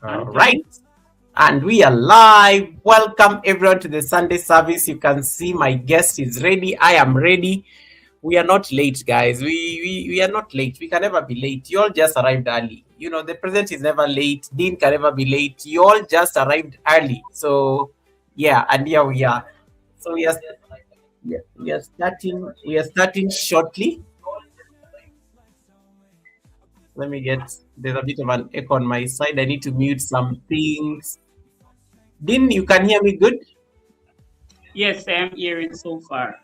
All Okay. right. And we are live. Welcome everyone to the Sunday service. You can see my guest is ready. I am ready. We are not late, guys. We are not late. We can never be late. You all just arrived early. You know, the president is never late. Dean can never be late. You all just arrived early. So yeah, and here we are. So we are starting shortly. Let me get there's a bit of an echo on my side. I need to mute some things. Dean, you can hear me good? Yes, I am hearing so far.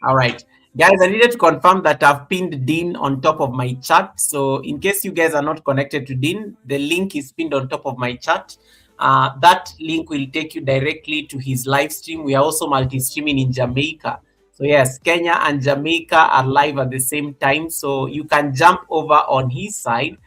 All right. Guys, I needed to confirm that I've pinned Dean on top of my chat. So, in case you guys are not connected to Dean, the link is pinned on top of my chat. That link will take you directly to his live stream. We are also multi streaming in Jamaica. So, yes, Kenya and Jamaica are live at the same time. So, you can jump over on his side.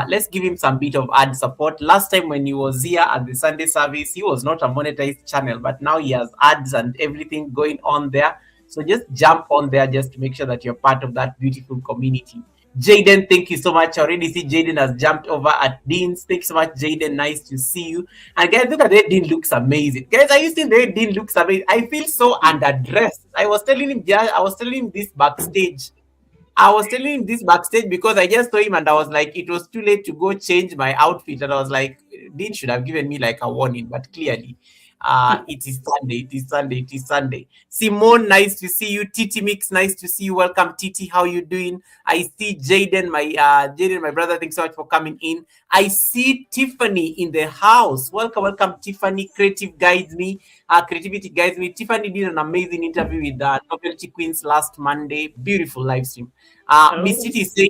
Let's give him some bit of ad support. Last time when he was here at the Sunday service, he was not a monetized channel, but now he has ads and everything going on there. So just jump on there just to make sure that you're part of that beautiful community. Jaden, thank you so much. I already see Jaden has jumped over at Dean's. Thanks so much, Jaden. Nice to see you. And guys, look at the way Dean looks amazing. Guys, are you seeing the way Dean looks amazing? I feel so underdressed. I was telling him this backstage. I was telling him this backstage because I just saw him and I was like, it was too late to go change my outfit. And I was like, Dean should have given me like a warning, but clearly, it is Sunday. It is Sunday. It is Sunday. Simone, nice to see you. Titi Mix, nice to see you. Welcome, Titi. How you doing? I see Jaden, my brother. Thanks so much for coming in. I see Tiffany in the house. Welcome, Tiffany. Creativity guides me. Tiffany did an amazing interview with Novelty Queens last Monday. Beautiful live stream. Miss Oh, Titi says,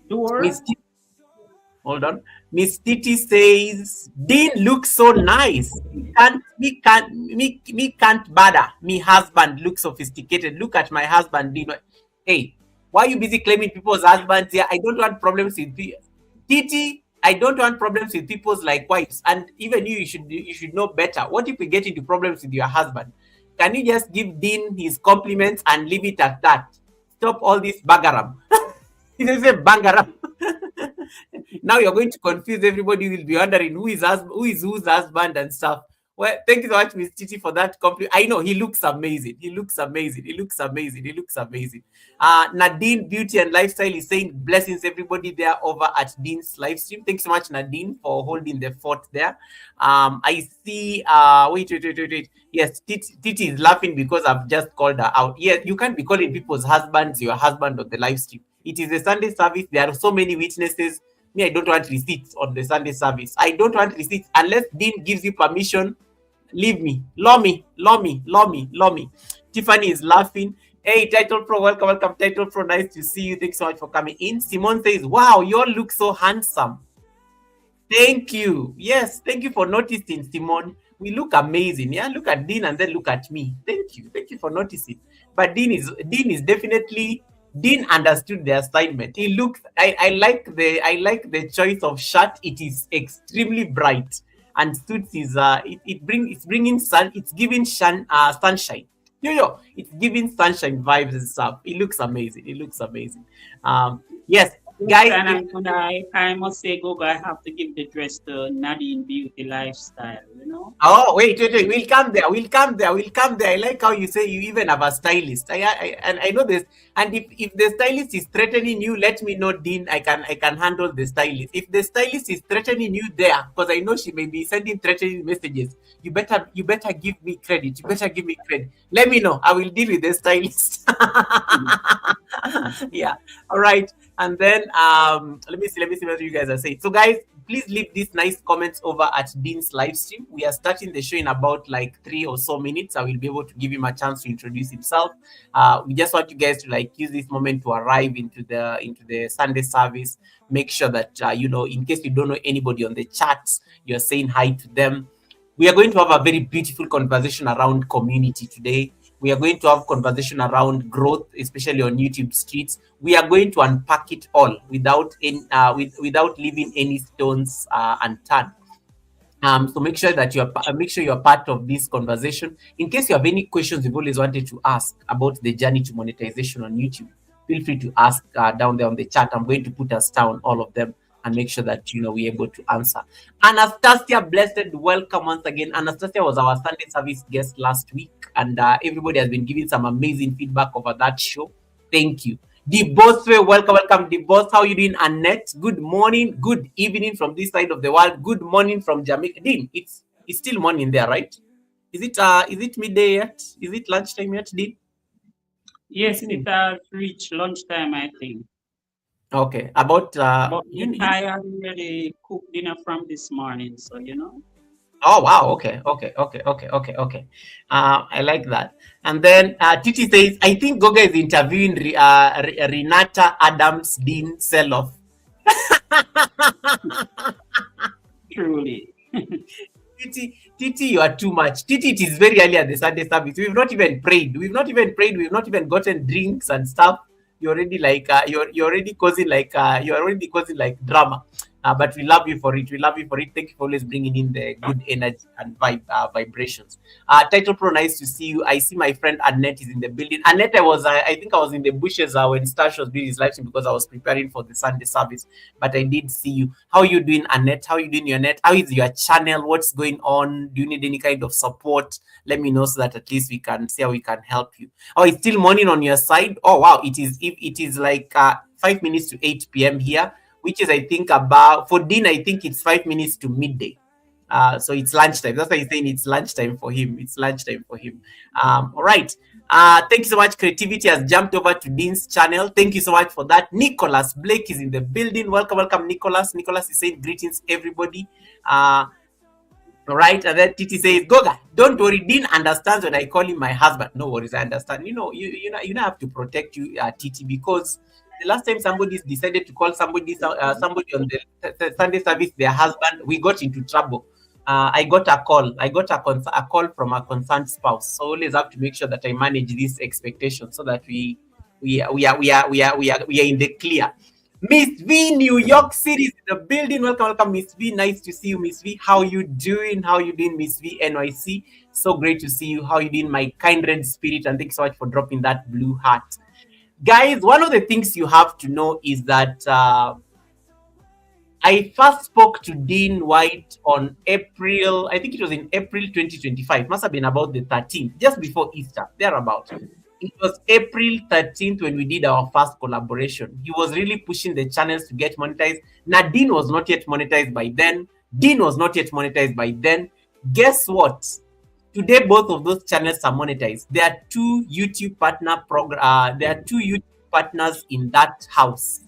sure. Miss Titi, hold on. Miss Titi says, Dean looks so nice. Me can't bother. Me husband looks sophisticated. Look at my husband, Dean. Hey, why are you busy claiming people's husbands here? I don't want problems with people. Titi, I don't want problems with people's like wives. And even you should know better. What if we get into problems with your husband? Can you just give Dean his compliments and leave it at that? Stop all this bagaram. He doesn't say bangaram. Now you're going to confuse everybody. Will be wondering who is whose husband and stuff. Well, thank you so much, Miss Titi, for that compliment. I know he looks amazing. He looks amazing. He looks amazing. He looks amazing. Nadine Beauty and Lifestyle is saying blessings everybody there over at Dean's live stream. Thanks so much, Nadine, for holding the fort there. I see. Wait. Yes, Titi is laughing because I've just called her out. Yes, you can't be calling people's husbands your husband on the live stream. It is a Sunday service. There are so many witnesses. Me, I don't want receipts on the Sunday service. I don't want receipts unless Dean gives you permission. Leave me. Law me. Tiffany is laughing. Hey, Title Pro, welcome, Title Pro. Nice to see you. Thanks so much for coming in. Simone says, wow, you all look so handsome. Thank you. Yes, thank you for noticing, Simone. We look amazing. Yeah, look at Dean and then look at me. Thank you. Thank you for noticing. But Dean is definitely Dean understood the assignment. He looks I like the choice of shirt. It is extremely bright and suits is it's bringing sun, it's giving sunshine. It's giving sunshine vibes and stuff. It looks amazing. It looks amazing. Yes, Yes, guys, and if I must say, Goga, I have to give the dress to Nadine Beauty Lifestyle, you know? Oh, wait. We'll come there. We'll come there. I like how you say you even have a stylist. I know this. And if the stylist is threatening you, let me know, Dean. I can handle the stylist. If the stylist is threatening you there, because I know she may be sending threatening messages, you better give me credit. You better give me credit. Let me know. I will deal with the stylist. Yeah. All right. And then let me see what you guys are saying. So guys, please leave these nice comments over at Dean's live stream. We are starting the show in about like 3 or so minutes. I will be able to give him a chance to introduce himself. We just want you guys to like use this moment to arrive into the Sunday service. Make sure that in case you don't know anybody on the chats, you're saying hi to them. We are going to have a very beautiful conversation around community today. We are going to have conversation around growth, especially on YouTube streets. We are going to unpack it all without leaving any stones unturned. So make sure you're part of this conversation. In case you have any questions you've always wanted to ask about the journey to monetization on YouTube, feel free to ask down there on the chat. I'm going to put a star on all of them and make sure that we're able to answer. Anastasia, blessed welcome once again. Anastasia was our Sunday service guest last week, and everybody has been giving some amazing feedback over that show. Thank you. The boss, welcome, the boss. How you doing, Annette? Good morning, good evening from this side of the world. Good morning from Jamaica. Dean, it's still morning there, right? Is it midday yet? Is it lunchtime yet, Dean? Yes, it has reached lunchtime, I think. Okay. About But me, I already cooked dinner from this morning, so oh wow, okay. I like that. And then Titi says, I think Goga is interviewing Renata Adams Dean Seloff. truly. Titi, you are too much. Titi, it is very early at the Sunday service. We've not even prayed. We've not even gotten drinks and stuff. You're already like you're already causing like drama. But we love you for it. We love you for it. Thank you for always bringing in the good energy and vibrations. Title Pro, nice to see you. I see my friend Annette is in the building. Annette, I think I was in the bushes when Stash was doing his live stream because I was preparing for the Sunday service. But I did see you. How are you doing, Annette? How are you doing, your net? How is your channel? What's going on? Do you need any kind of support? Let me know so that at least we can see how we can help you. Oh, it's still morning on your side. Oh wow, it is like 5 minutes to 8 p.m. here, which is, I think, about for Dean, I think it's 5 minutes to midday. So it's lunchtime. That's why he's saying it's lunchtime for him. It's lunchtime for him. All right. Thank you so much. Creativity has jumped over to Dean's channel. Thank you so much for that. Nicholas Blake is in the building. Welcome, Nicholas. Nicholas is saying greetings, everybody. All right, and then Titi says, Goga, don't worry. Dean understands when I call him my husband. No worries, I understand. You have to protect you, Titi, because the last time somebody decided to call somebody on the Sunday service their husband, we got into trouble. I got a call. A call from a concerned spouse. So always have to make sure that I manage these expectations so that we are in the clear. Miss V, New York City is in the building. Welcome, Miss V. Nice to see you, Miss V. How you doing? How you doing, Miss V, NYC? So great to see you. How you doing, my kind red spirit? And thanks so much for dropping that blue heart. Guys, one of the things you have to know is that I first spoke to Dean White on April, I think it was in April 2025. Must have been about the 13th, just before Easter, thereabout. It was April 13th when we did our first collaboration. He was really pushing the channels to get monetized. Nadine was not yet monetized by then. Dean was not yet monetized by then. Guess what? Today, both of those channels are monetized. There are two YouTube partners in that house.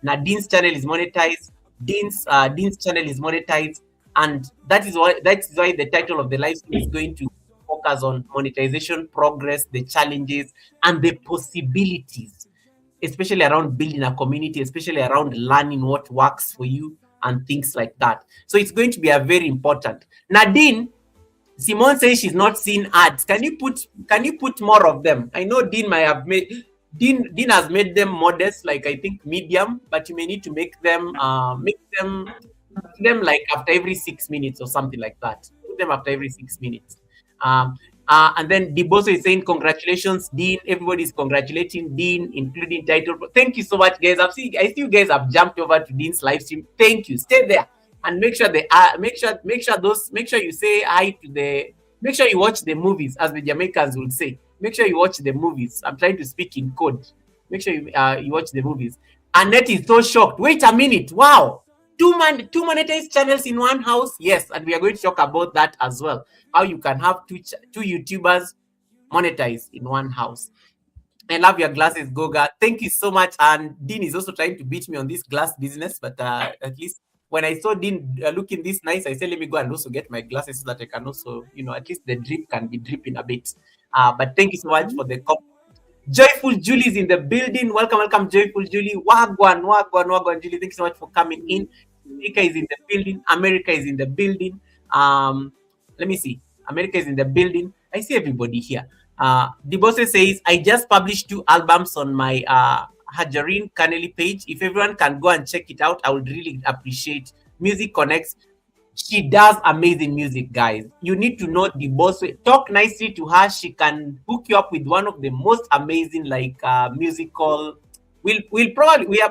Nadine's channel is monetized. Dean's channel is monetized, and that is why the title of the live stream is going to focus on monetization progress, the challenges, and the possibilities, especially around building a community, especially around learning what works for you and things like that. So it's going to be a very important. Nadine, Simone says she's not seen ads. Can you put more of them? I know Dean might have made Dean has made them modest, like I think medium, but you may need to make them like after every 6 minutes or something like that. Put them after every 6 minutes. And then Diboso is saying, congratulations, Dean. Everybody's congratulating Dean, including title. Thank you so much, guys. I see you guys have jumped over to Dean's live stream. Thank you. Stay there and make sure you say hi to make sure you watch the movies, as the Jamaicans will say. Make sure you watch the movies. I'm trying to speak in code. Make sure you watch the movies. Annette is so shocked. Wait a minute. Wow. Two monetized channels in one house. Yes, and we are going to talk about that as well. How you can have two YouTubers monetized in one house. I love your glasses, Goga. Thank you so much. And Dean is also trying to beat me on this glass business, but at least when I saw Dean looking this nice, I said, let me go and also get my glasses so that I can also, at least the drip can be dripping a bit. But thank you so much for the compliment. Joyful Julie is in the building. Welcome, Joyful Julie. Wagwan, Julie. Thank you so much for coming in. America is in the building. America is in the building. Let me see. America is in the building. I see everybody here. Dibose says, I just published 2 albums on my Hajarine Canely page. If everyone can go and check it out, I would really appreciate. Music Connects. She does amazing music, guys. You need to know Dibose. Talk nicely to her. She can hook you up with one of the most amazing musical we'll probably we are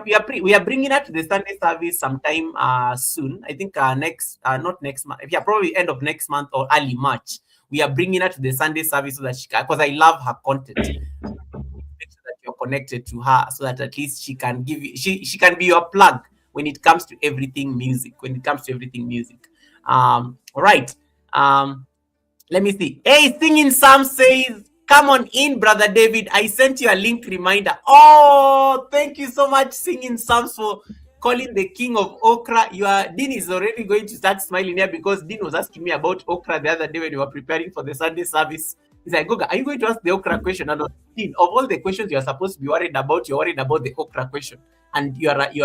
bringing her to the Sunday service sometime soon. I think next not next month. Yeah, probably end of next month or early March. We are bringing her to the Sunday service so that she can, because I love her content. Make sure that you're connected to her so that at least she can give you she can be your plug when it comes to everything music. When it comes to everything music. All right. Let me see. Hey, Singing Sam says, come on in, Brother David. I sent you a link reminder. Oh, thank you so much, Singing Sam, for calling the king of okra. Dean is already going to start smiling here because Dean was asking me about okra the other day when we were preparing for the Sunday service. He's like, Goga, are you going to ask the okra question? And Dean, of all the questions you're supposed to be worried about, you're worried about the okra question. And you're like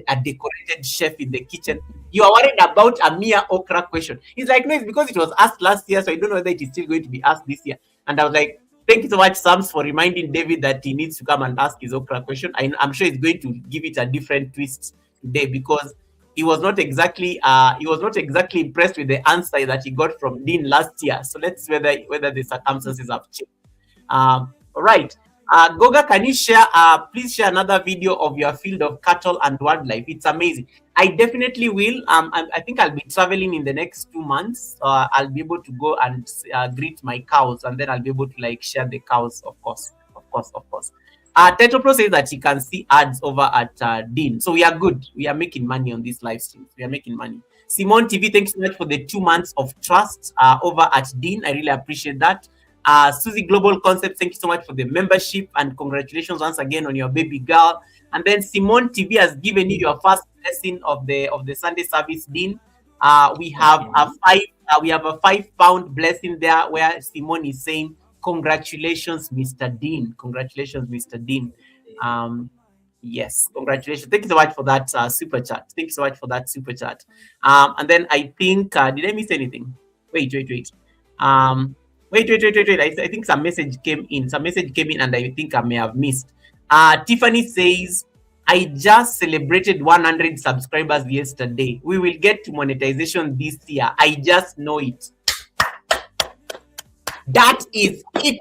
a decorated chef in the kitchen. You are worried about a mere okra question. He's like, no, it's because it was asked last year, so I don't know whether it is still going to be asked this year. And I was like, thank you so much, Sams, for reminding David that he needs to come and ask his okra question. I'm sure he's going to give it a different twist today because he was not exactly impressed with the answer that he got from Dean last year. So let's see whether the circumstances have changed. All right. Goga, can you share, please share another video of your field of cattle and wildlife? It's amazing. I definitely will. I think I'll be traveling in the next 2 months. I'll be able to go and greet my cows, and then I'll be able to like share the cows, of course. Teto Pro says that you can see ads over at Dean. So we are good. We are making money on this live stream. We are making money. Simone TV, thanks so much for the 2 months of trust over at Dean. I really appreciate that. Susie Global Concept, thank you so much for the membership and congratulations once again on your baby girl. And then Simone TV has given you your first blessing of the Sunday service, Dean. We have a £5 blessing there where Simone is saying, congratulations, Mr. Dean. Congratulations, Mr. Dean. Yes, congratulations. Thank you so much for that super chat. Thank you so much for that super chat. And then I think, did I miss anything? Wait. Wait. I think some message came in. And I think I may have missed. Tiffany says, I just celebrated 100 subscribers yesterday. We will get to monetization this year. I just know it. That is it.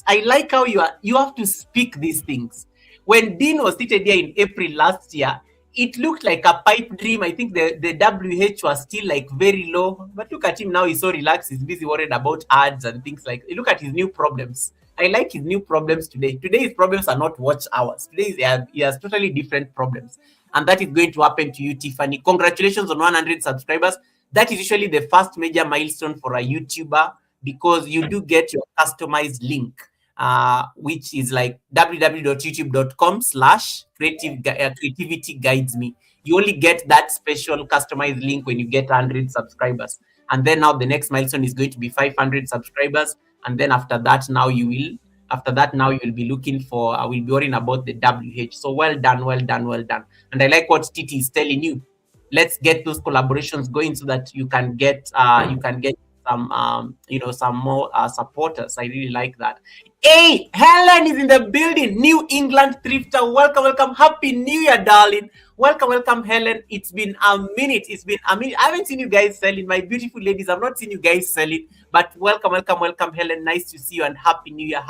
I like how you have to speak these things. When Dean was seated here in April last year, it looked like a pipe dream. I think the WH was still like very low. But look at him now, he's so relaxed, he's busy worried about ads and things like that. Look at his new problems. I like his new problems today. Today his problems are not watch hours. Today he has totally different problems. And that is going to happen to you, Tiffany. Congratulations on 100 subscribers. That is usually the first major milestone for a YouTuber because you do get your customized link. Which is like www.youtube.com/creativity guides me. You only get that special customized link when you get 100 subscribers. And then now the next milestone is going to be 500 subscribers. And then after that, now you will be looking for, we'll be worrying about the WH. So well done. And I like what Titi is telling you. Let's get those collaborations going so that you can get some some more supporters. I really like that. Hey, Helen is in the building. New England thrifter. Welcome. Happy New Year, darling. Welcome, Helen. It's been a minute. I haven't seen you guys selling. My beautiful ladies, I've not seen you guys selling. But welcome, Helen. Nice to see you and Happy New Year.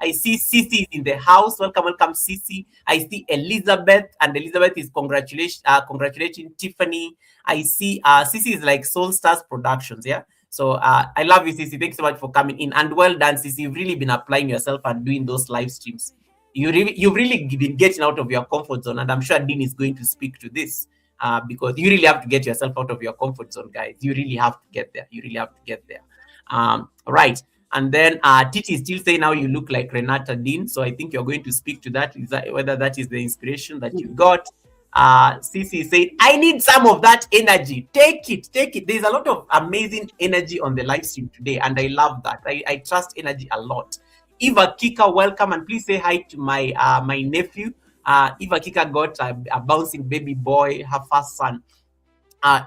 I see Sissy is in the house. Welcome, Sissy. I see Elizabeth, and Elizabeth is congratulating Tiffany. I see Sissy is like Soul Stars Productions, yeah? So I love you, Sissy. Thanks so much for coming in. And well done, Sissy. You've really been applying yourself and doing those live streams. You've really been getting out of your comfort zone. And I'm sure Dean is going to speak to this because you really have to get yourself out of your comfort zone, guys. You really have to get there. Right. And then Titi is still saying now you look like Renata Dean. So I think you're going to speak to that, whether that is the inspiration that you got. Cece said, I need some of that energy. Take it. There's a lot of amazing energy on the live stream today, and I love that. I trust energy a lot. Eva Kika, welcome, and please say hi to my my nephew. Eva Kika got a bouncing baby boy, her first son. 9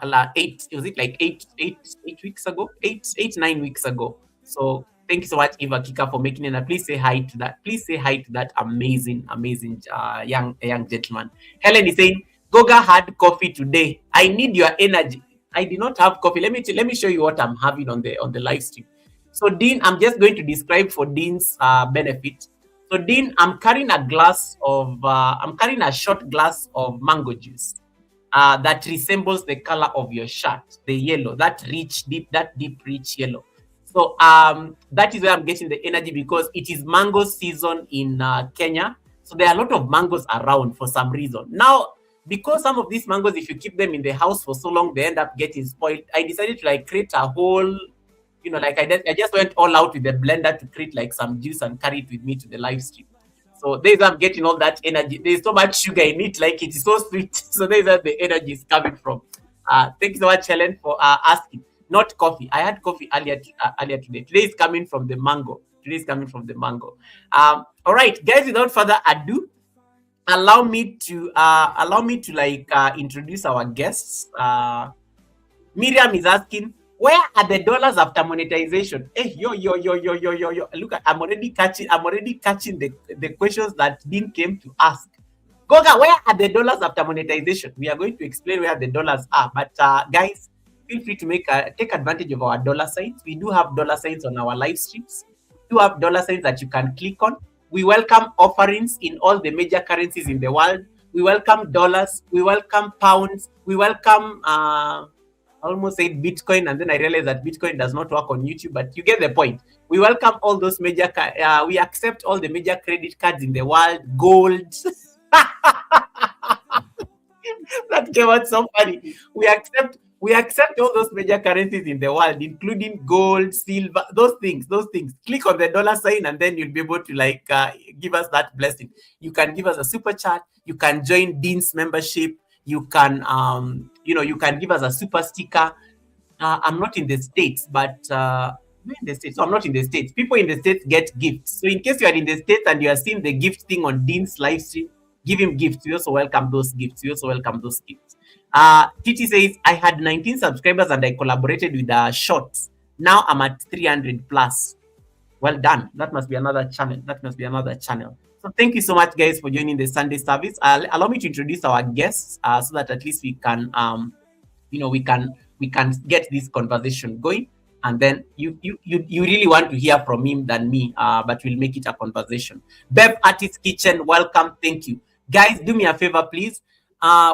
weeks ago. So thank you so much, Eva Kika, for making it. And please say hi to that. Amazing young gentleman. Helen is saying, Goga had coffee today. I need your energy. I did not have coffee. Let me show you what I'm having on the live stream. So Dean, I'm just going to describe for Dean's benefit. So Dean, I'm carrying a short glass of mango juice that resembles the color of your shirt, the yellow, that deep, rich yellow. So that is where I'm getting the energy because it is mango season in Kenya. So there are a lot of mangoes around for some reason. Now, because some of these mangoes, if you keep them in the house for so long, they end up getting spoiled. I decided to like create a whole, like I just went all out with the blender to create like some juice and carry it with me to the live stream. So there's I'm getting all that energy. There's so much sugar in it, like it is so sweet. So there's where the energy is coming from. Thank you so much, Helen, for asking. Not coffee. I had coffee earlier today. Today is coming from the mango. Today is coming from the mango. All right, guys. Without further ado, allow me to like introduce our guests. Miriam is asking, where are the dollars after monetization? Hey, yo. Look, I'm already catching the questions that Dean came to ask. Goga, where are the dollars after monetization? We are going to explain where the dollars are. But guys, feel free to take advantage of our dollar signs. We do have dollar signs on our live streams. We do have dollar signs that you can click on. We welcome offerings in all the major currencies in the world. We welcome dollars. We welcome pounds. We welcome I almost said Bitcoin, and then I realized that Bitcoin does not work on YouTube, but you get the point. We welcome all those we accept all the major credit cards in the world, gold. That came out so funny. We accept all those major currencies in the world, including gold, silver, those things. Click on the dollar sign, and then you'll be able to like give us that blessing. You can give us a super chat. You can join Dean's membership. You can you can give us a super sticker. I'm not in the States, but I'm in the States. So I'm not in the States. People in the States get gifts. So in case you are in the States and you are seeing the gift thing on Dean's live stream, give him gifts. We also welcome those gifts. Titi says, I had 19 subscribers and I collaborated with Shorts. Now I'm at 300 plus. Well done. That must be another channel. So thank you so much, guys, for joining the Sunday service. Allow me to introduce our guests so that at least we can, we can get this conversation going. And then you really want to hear from him than me, but we'll make it a conversation. Bev Artist Kitchen, welcome. Thank you, guys. Do me a favor, please.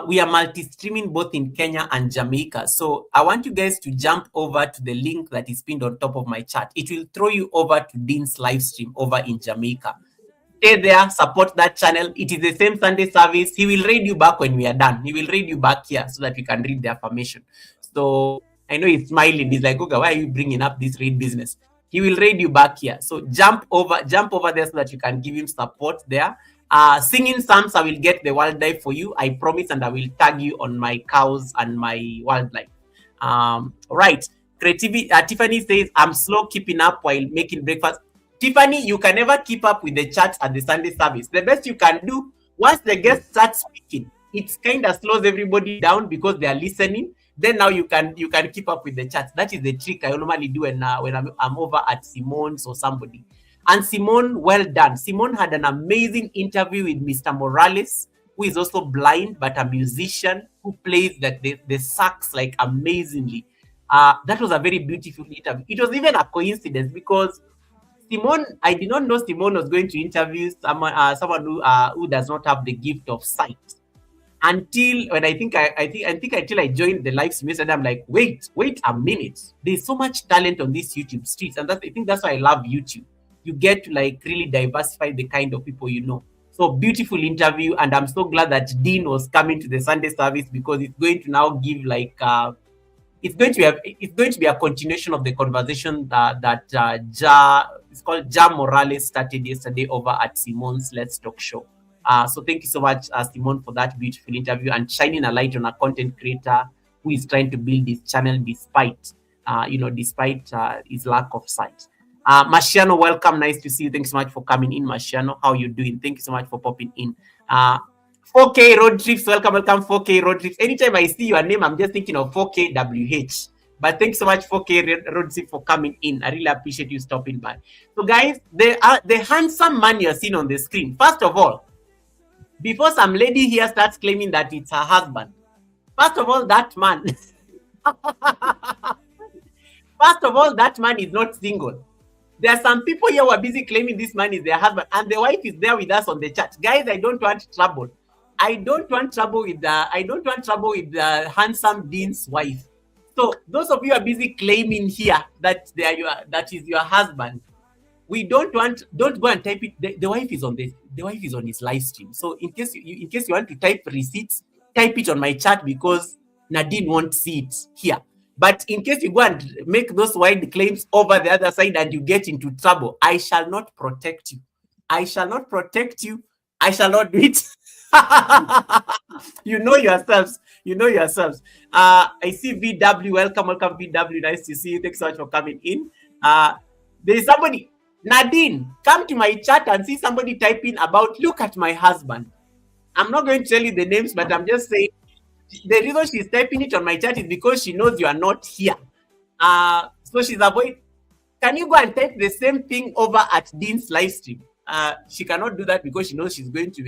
We are multi-streaming both in Kenya and Jamaica. So I want you guys to jump over to the link that is pinned on top of my chat. It will throw you over to Dean's live stream over in Jamaica. Stay there, support that channel. It is the same Sunday service. He will read you back when we are done. He will read you back here so that we can read the affirmation. So I know he's smiling. He's like, okay, why are you bringing up this read business? He will read you back here. So jump over there so that you can give him support there. Singing psalms, I will get the wildlife for you. I promise, and I will tag you on my cows and my wildlife. Right. Creativity. Tiffany says, I'm slow keeping up while making breakfast. Tiffany, you can never keep up with the chats at the Sunday service. The best you can do, once the guest starts speaking, it kind of slows everybody down because they are listening. Then now you can keep up with the chats. That is the trick I normally do when I'm over at Simone's or somebody. And Simone, well done. Simone had an amazing interview with Mr. Morales, who is also blind but a musician who plays the sax like amazingly. That was a very beautiful interview. It was even a coincidence because Simone, I did not know Simone was going to interview someone who does not have the gift of sight. Until when I think until I joined the live stream and I'm like, wait a minute. There's so much talent on these YouTube streets, and I think that's why I love YouTube. You get to like really diversify the kind of people you know. So beautiful interview, and I'm so glad that Dean was coming to the Sunday service because it's going to now give like it's going to be a continuation of the conversation that it's called Ja Morales started yesterday over at Simone's Let's Talk show. So thank you so much, Simone, for that beautiful interview and shining a light on a content creator who is trying to build his channel despite his lack of sight. Marciano, welcome. Nice to see you. Thanks so much for coming in, Marciano. How you doing? Thank you so much for popping in. 4K Road Trips, welcome. 4K Road Trips. Anytime I see your name, I'm just thinking of 4K WH. But thanks so much, 4K Road Trips, for coming in. I really appreciate you stopping by. So, guys, the handsome man you're seeing on the screen. First of all, before some lady here starts claiming that it's her husband, first of all, that man, that man is not single. There are some people here who are busy claiming this man is their husband, and the wife is there with us on the chat. Guys, I don't want trouble. I don't want trouble with the handsome Dean's wife. So those of you who are busy claiming here that that is your husband, we don't go and type it. The wife is on the wife is on his live stream. So in case you want to type receipts, type it on my chat because Nadine won't see it here. But in case you go and make those wide claims over the other side and you get into trouble, I shall not protect you. I shall not protect you. I shall not do it. You know yourselves. You know yourselves. I see VW. Welcome, welcome, VW. Nice to see you. Thanks so much for coming in. There is somebody. Nadine, come to my chat and see somebody typing about, look at my husband. I'm not going to tell you the names, but I'm just saying the reason she's typing it on my chat is because she knows you are not here. So she's avoiding. Can you go and type the same thing over at Dean's live stream? She cannot do that because she knows she's going to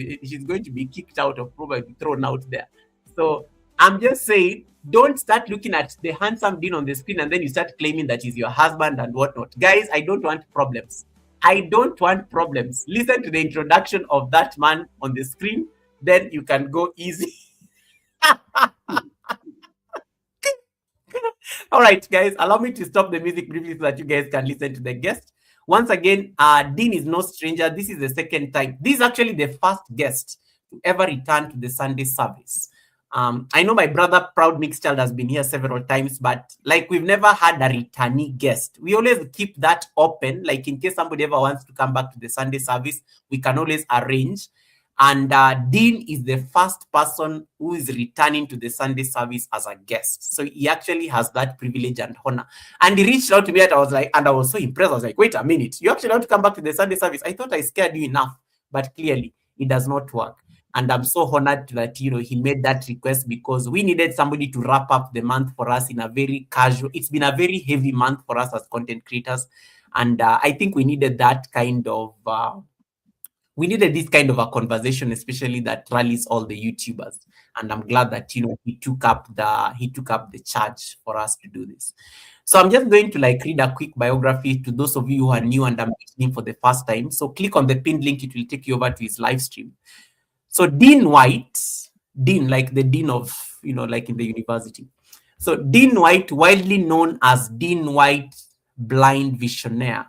be kicked out or probably thrown out there. So I'm just saying, don't start looking at the handsome Dean on the screen and then you start claiming that he's your husband and whatnot. Guys, I don't want problems. I don't want problems. Listen to the introduction of that man on the screen, then you can go easy. All right, guys, allow me to stop the music briefly so that you guys can listen to the guest. Once again, Dean is no stranger. This is the second time. This is actually the first guest to ever return to the Sunday service. I know my brother, Proud Mixed Child, has been here several times, but like we've never had a returnee guest. We always keep that open, like in case somebody ever wants to come back to the Sunday service, we can always arrange. And Dean is the first person who is returning to the Sunday service as a guest. So he actually has that privilege and honor. And he reached out to me and I was so impressed. I was like, wait a minute, you actually want to come back to the Sunday service? I thought I scared you enough, but clearly it does not work. And I'm so honored that, he made that request because we needed somebody to wrap up the month for us in a very casual, it's been a very heavy month for us as content creators. And I think we needed that kind of, we needed this kind of a conversation, especially that rallies all the YouTubers. And I'm glad that, he took up the charge for us to do this. So I'm just going to read a quick biography to those of you who are new and I'm meeting him for the first time. So click on the pinned link, it will take you over to his live stream. So Dean White, Dean, like the Dean of, like in the university. So Dean White, widely known as Dean White, blind visionaire.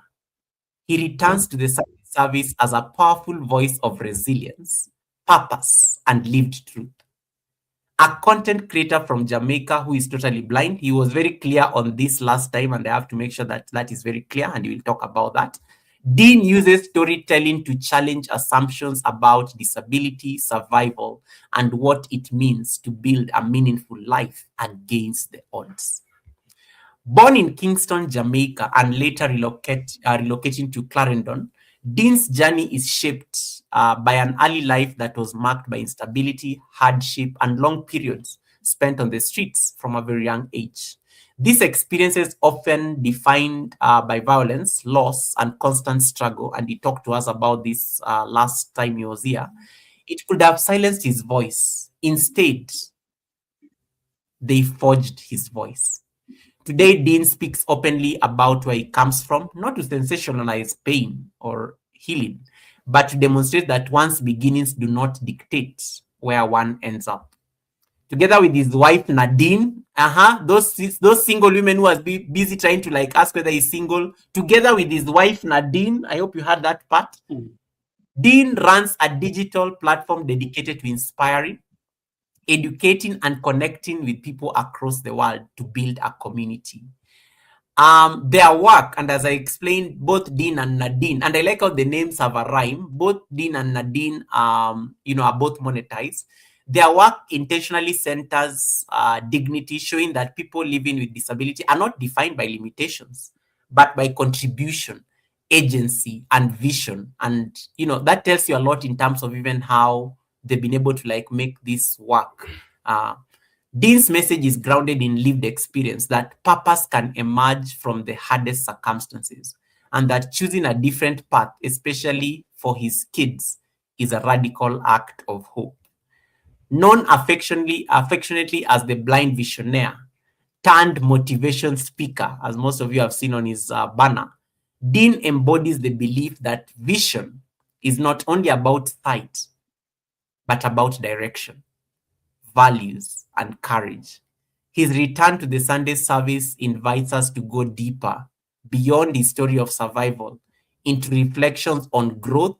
He returns to the service as a powerful voice of resilience, purpose, and lived truth. A content creator from Jamaica who is totally blind. He was very clear on this last time, and I have to make sure that that is very clear, and we will talk about that. Dean uses storytelling to challenge assumptions about disability, survival, and what it means to build a meaningful life against the odds. Born in Kingston, Jamaica, and later relocating to Clarendon, Dean's journey is shaped by an early life that was marked by instability, hardship, and long periods spent on the streets from a very young age. These experiences often defined by violence, loss, and constant struggle, and he talked to us about this last time he was here. It could have silenced his voice. Instead, they forged his voice. Today, Dean speaks openly about where he comes from, not to sensationalize pain or healing, but to demonstrate that one's beginnings do not dictate where one ends up. Together with his wife, Nadine, those single women who was busy trying to ask whether he's single, together with his wife, Nadine, I hope you heard that part. Dean runs a digital platform dedicated to inspiring, educating, and connecting with people across the world to build a community. Their work, and as I explained, both Dean and Nadine, and I like how the names have a rhyme, both Dean and Nadine, are both monetized. Their work intentionally centers dignity, showing that people living with disability are not defined by limitations, but by contribution, agency, and vision. And, that tells you a lot in terms of even how they've been able to make this work. Dean's message is grounded in lived experience, that purpose can emerge from the hardest circumstances, and that choosing a different path, especially for his kids, is a radical act of hope. Known affectionately as the blind visionaire turned motivation speaker, as most of you have seen on his banner, Dean embodies the belief that vision is not only about sight, but about direction, values, and courage. His return to the Sunday service invites us to go deeper beyond his story of survival into reflections on growth,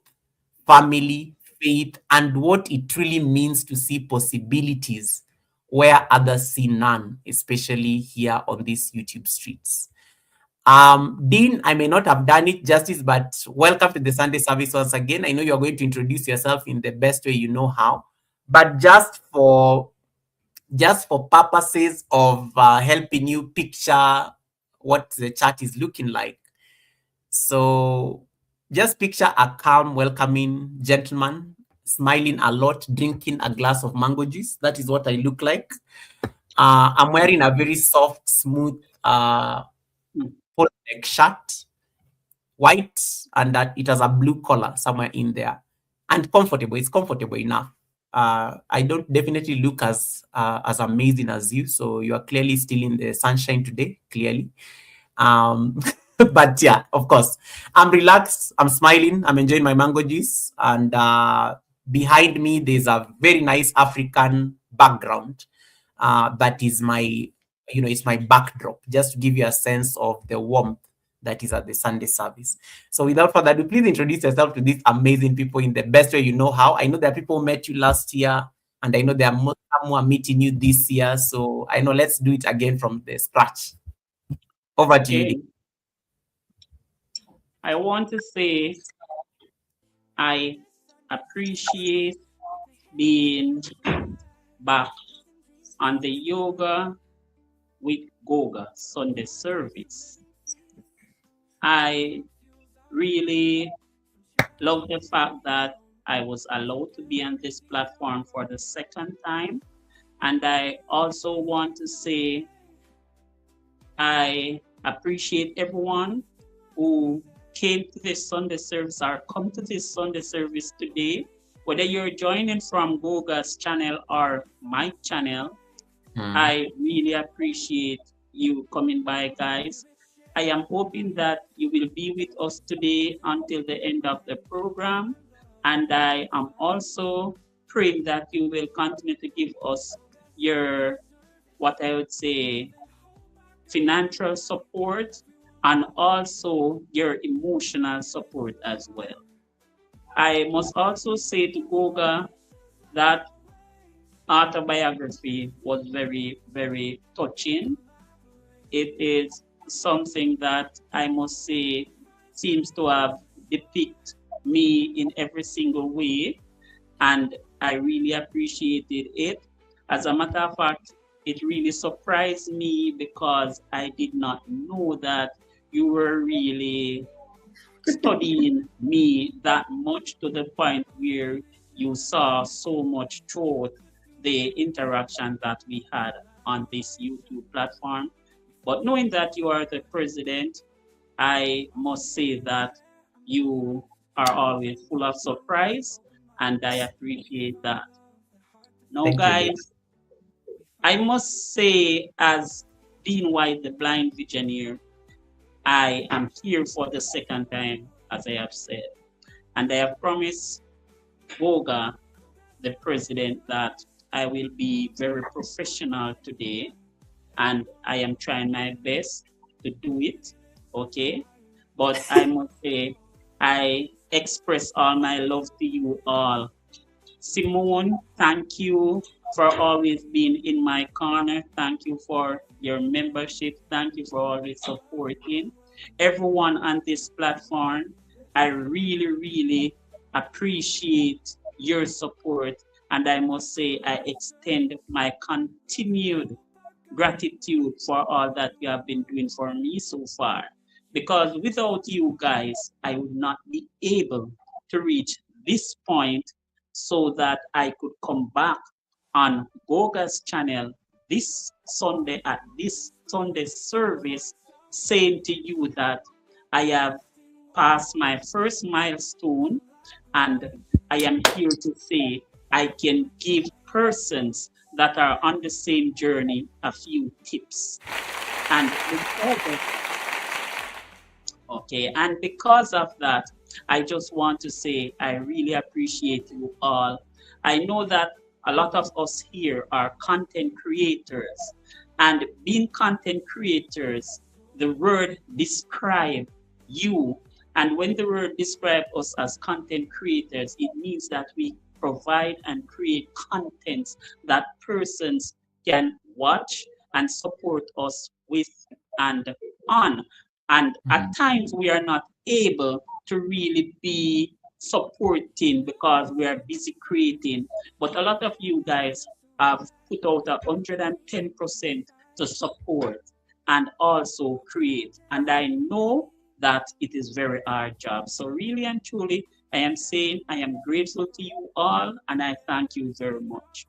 family, faith, and what it truly means to see possibilities where others see none, especially here on these YouTube streets. Dean, I may not have done it justice, but welcome to the Sunday service once again. I know you're going to introduce yourself in the best way you know how, but just for purposes of helping you picture what the chat is looking like. So just picture a calm, welcoming gentleman smiling a lot, drinking a glass of mango juice. That is what I look like. I'm wearing a very soft, smooth polo neck shirt, white, and that it has a blue collar somewhere in there, and comfortable. It's comfortable enough. I don't definitely look as amazing as you, so you are clearly still in the sunshine today. Clearly, but yeah, of course, I'm relaxed. I'm smiling. I'm enjoying my mango juice, and behind me there's a very nice African background. That is it's my backdrop, just to give you a sense of the warmth that is at the Sunday service. So without further ado, please introduce yourself to these amazing people in the best way you know how. I know there are people who met you last year, and I know there are some who are meeting you this year. So I know let's do it again from the scratch. Over to you, Dick. Okay. I want to say I appreciate being back on the yoga with Goga Sunday service. I really love the fact that I was allowed to be on this platform for the second time. And I also want to say I appreciate everyone who came to this Sunday service or come to this Sunday service today. Whether you're joining from Goga's channel or my channel, I really appreciate you coming by, guys. I am hoping that you will be with us today until the end of the program. And I am also praying that you will continue to give us your, what I would say, financial support and also your emotional support as well. I must also say to Goga that autobiography was very, very touching. It is something that I must say seems to have depicted me in every single way, and I really appreciated it. As a matter of fact, it really surprised me because I did not know that you were really studying me that much to the point where you saw so much throughout the interaction that we had on this YouTube platform. But knowing that you are the president, I must say that you are always full of surprise, and I appreciate that. Now, Thank you, Dick. guys, I must say, as Dean White, the blind visioneer, I am here for the second time, as I have said. And I have promised Boga, the president, that I will be very professional today. And I am trying my best to do it, okay? But I must say, I express all my love to you all. Simone, thank you for always being in my corner. Thank you for your membership. Thank you for always supporting everyone on this platform. I really, really appreciate your support. And I must say, I extend my continued gratitude for all that you have been doing for me so far. Because without you guys, I would not be able to reach this point so that I could come back on Goga's channel this Sunday at this Sunday service, saying to you that I have passed my first milestone, and I am here to say I can give persons that are on the same journey a few tips. And Okay, and because of that, I just want to say I really appreciate you all. I know that a lot of us here are content creators, and being content creators, the word describe you. And when the word describe us as content creators, it means that we provide and create contents that persons can watch and support us with and on. And at Mhm. times we are not able to really be supporting because we are busy creating. But a lot of you guys have put out 110% to support and also create. And I know that it is very hard job. So really and truly, I am saying I am grateful to you all and I thank you very much.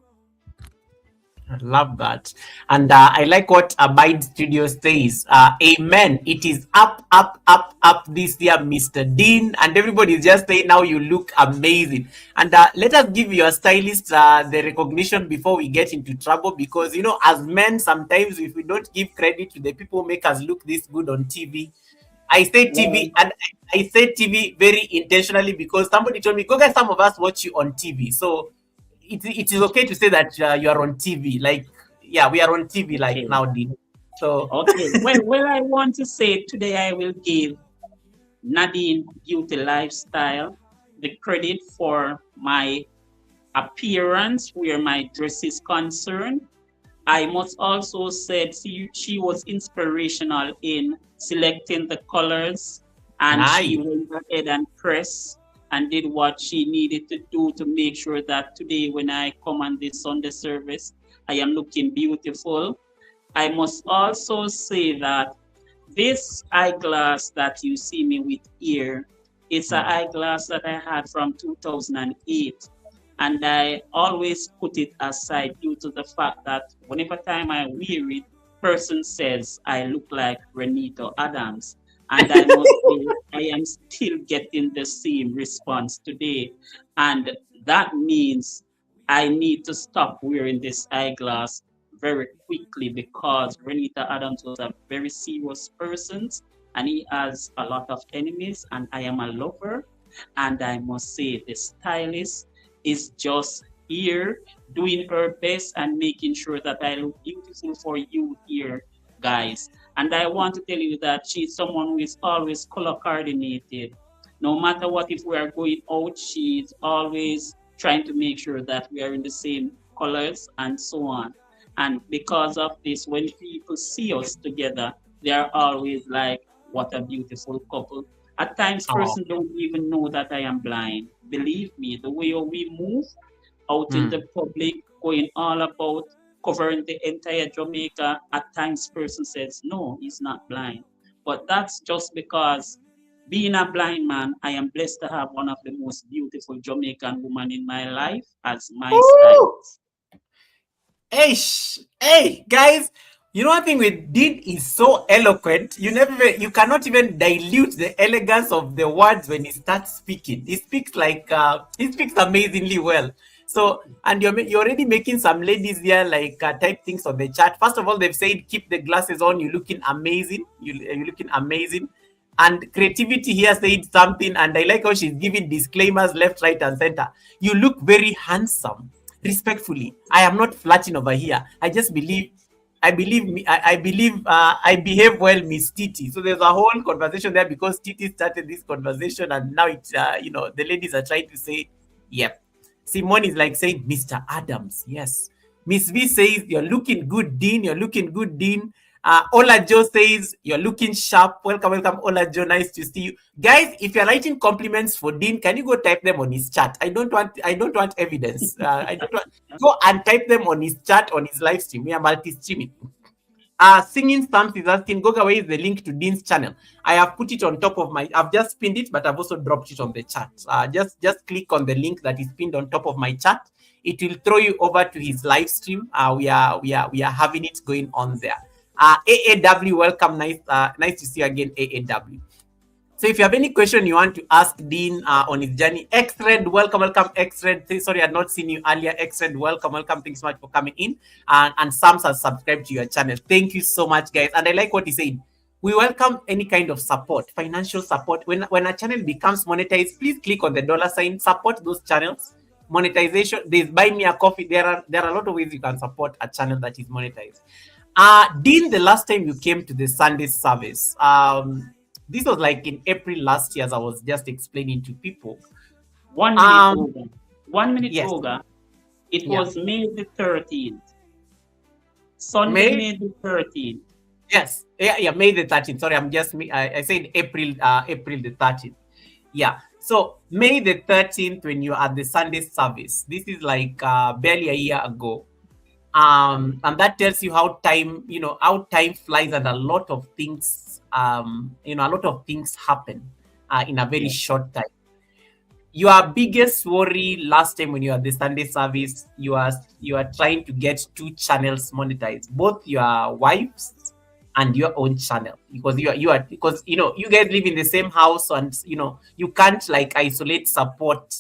I love that. And I like what Abide Studio says. Amen. It is up, up, up, up this year, Mr. Dean. And everybody is just saying now you look amazing. And let us give your stylist the recognition before we get into trouble. Because, you know, as men, sometimes if we don't give credit to the people who make us look this good on TV, I say Well, TV, and I say TV very intentionally because somebody told me, go guys, some of us watch you on TV. So it is okay to say that you are on TV. Like, yeah, we are on TV like okay. now, Dean. So, Okay. Well, I want to say today I will give Nadine Beauty Lifestyle the credit for my appearance where my dress is concerned. I must also say she was inspirational in selecting the colors and she nice. went ahead and pressed and did what she needed to do to make sure that today when I come on this Sunday service, I am looking beautiful. I must also say that this eyeglass that you see me with here, it's an Hmm. eyeglass that I had from 2008. And I always put it aside due to the fact that whenever time I wear it, person says I look like Renito Adams. And I must say I am still getting the same response today. And that means I need to stop wearing this eyeglass very quickly because Renita Adams was a very serious person and he has a lot of enemies and I am a lover and I must say the stylist is just here doing her best and making sure that I look beautiful for you here guys. And I want to tell you that she's someone who is always color coordinated. No matter what, if we are going out, she's always trying to make sure that we are in the same colors and so on. And because of this, when people see us together, they are always like, what a beautiful couple. At times, Oh, person don't even know that I am blind. Believe me, the way we move out in hmm. the public, going all about covering the entire Jamaica, at times person says, no, he's not blind. But that's just because being a blind man, I am blessed to have one of the most beautiful Jamaican women in my life as my Ooh. stylist. Hey, hey, guys. You know one thing with Dean is so eloquent. You cannot even dilute the elegance of the words when he starts speaking. He speaks amazingly well. So, and you're already making some ladies here like type things on the chat. First of all, they've said keep the glasses on. You're looking amazing. You're looking amazing. And creativity here said something, and I like how she's giving disclaimers left, right, and center. You look very handsome. Respectfully, I am not flirting over here. I believe I behave well, Miss Titi. So there's a whole conversation there because Titi started this conversation, and now it's the ladies are trying to say, yep. Simone is like saying, Mr. Adams, yes. Miss V says, you're looking good, Dean. You're looking good, Dean. Ola Joe says, you're looking sharp. Welcome, welcome, Ola Joe. Nice to see you. Guys, if you're writing compliments for Dean, can you go type them on his chat? I don't want evidence. I don't want Go and type them on his chat on his live stream. We are multi-streaming. Singing Stamps is asking, Goga, where is the link to Dean's channel? I have put it on top of I've just pinned it, but I've also dropped it on the chat. Just click on the link that is pinned on top of my chat. It will throw you over to his live stream. We are having it going on there. AAW, welcome. Nice to see you again, AAW. So if you have any question you want to ask Dean on his journey, X-Red, welcome, welcome, X-Red. Sorry, I had not seen you earlier. X-Red, welcome, welcome. Thanks so much for coming in. And Sam has subscribed to your channel. Thank you so much, guys. And I like what he said. We welcome any kind of support, financial support. When a channel becomes monetized, please click on the dollar sign, support those channels. Monetization, there's buy me a coffee. There are a lot of ways you can support a channel that is monetized. Dean, the last time you came to the Sunday service, this was like in April last year, as I was just explaining to people. 1 minute Um, over. 1 minute yes, over. It yeah, was May the 13th. Sunday, May. May the 13th. Yes, yeah, May the 13th. Sorry, I said April the 13th. Yeah. So May the 13th, when you are at the Sunday service, this is like barely a year ago. And that tells you how time, how time flies, and a lot of things, a lot of things happen in a very Yeah. short time. Your biggest worry last time when you are at the Sunday service, you are trying to get two channels monetized, both your wife's and your own channel, because you are because you guys live in the same house, and you can't like isolate support.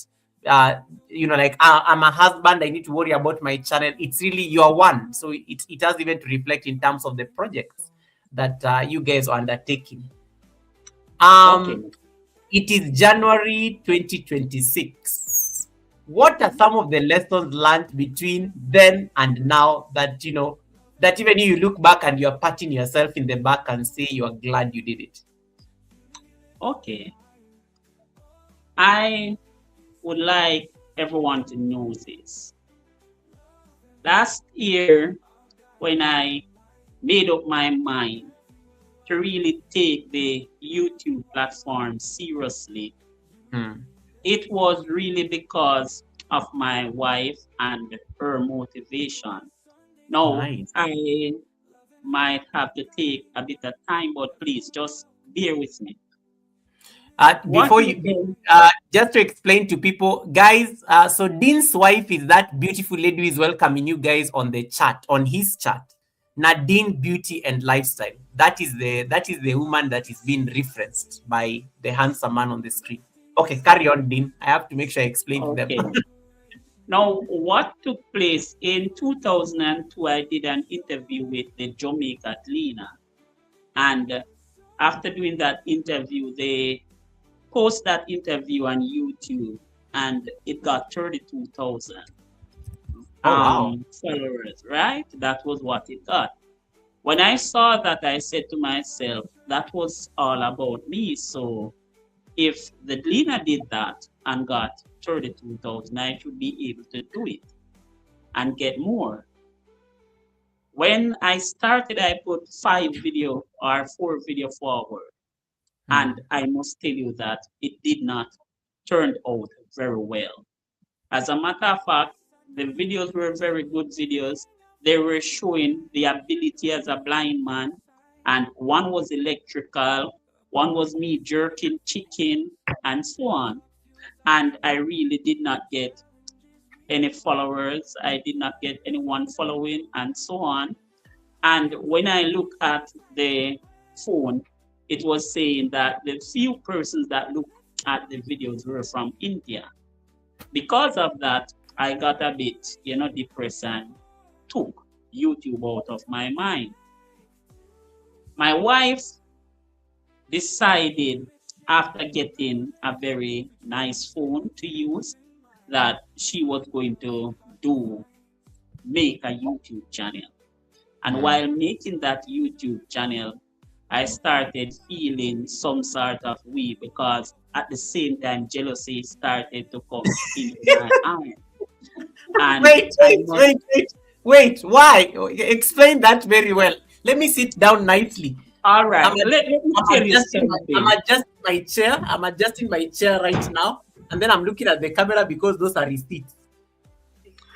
Like, I'm a husband, I need to worry about my channel. It's really your one, so it has even to reflect in terms of the projects that you guys are undertaking. Okay. um it is January 2026. What are some of the lessons learned between then and now that even you look back and you're patting yourself in the back and say you are glad you did it? Okay. I would like everyone to know this. Last year, when I made up my mind to really take the YouTube platform seriously, Hmm. it was really because of my wife and her motivation. Now, Nice. I might have to take a bit of time, but please just bear with me. What Before you, happened? just to explain to people, guys, so Dean's wife is that beautiful lady who is welcoming you guys on the chat, on his chat. Nadine Beauty and Lifestyle. That is the woman that is being referenced by the handsome man on the screen. Okay, carry on, Dean. I have to make sure I explain to them. Okay. Now, what took place in 2002, I did an interview with the Jamaica Lena. And after doing that interview, they post that interview on YouTube and it got 32,000 Oh wow. followers, right? That was what it got. When I saw that, I said to myself, that was all about me. So if the Lena did that and got 32,000, I should be able to do it and get more. When I started, I put 5 video or 4 video forward. Hmm. And I must tell you that it did not turn out very well. As a matter of fact, the videos were very good videos. They were showing the ability as a blind man, and one was electrical, one was me jerking chicken, and so on. And I really did not get any followers. I did not get anyone following, and so on. And when I look at the phone, it was saying that the few persons that looked at the videos were from India. Because of that, I got a bit, depressed and took YouTube out of my mind. My wife decided, after getting a very nice phone to use, that she was going to make a YouTube channel. And Hmm. while making that YouTube channel, I started feeling some sort of way because at the same time jealousy started to come into my eyes. And Wait, I wait, must, wait, wait, wait. Why? Explain that very well. Let me sit down nicely. all I'm, right, ad- let me I'm tell you adjusting my I'm something. adjusting my chair. I'm adjusting my chair right now, and then I'm looking at the camera because those are receipts.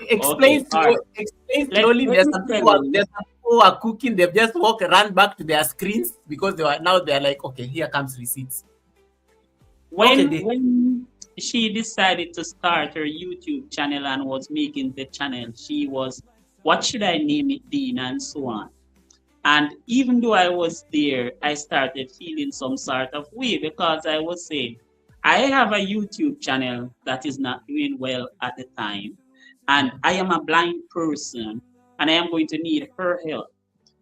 Okay, all right. Explain Let, slowly. let There's me some tell people. you. There's some people who are cooking. They've just run back to their screens because they're like, okay, here comes receipts. Okay, When she decided to start her YouTube channel and was making the channel, she was, what should I name it, Dean, and so on. And even though I was there, I started feeling some sort of way because I was saying, I have a YouTube channel that is not doing well at the time, and yeah. I am a blind person, and I am going to need her help.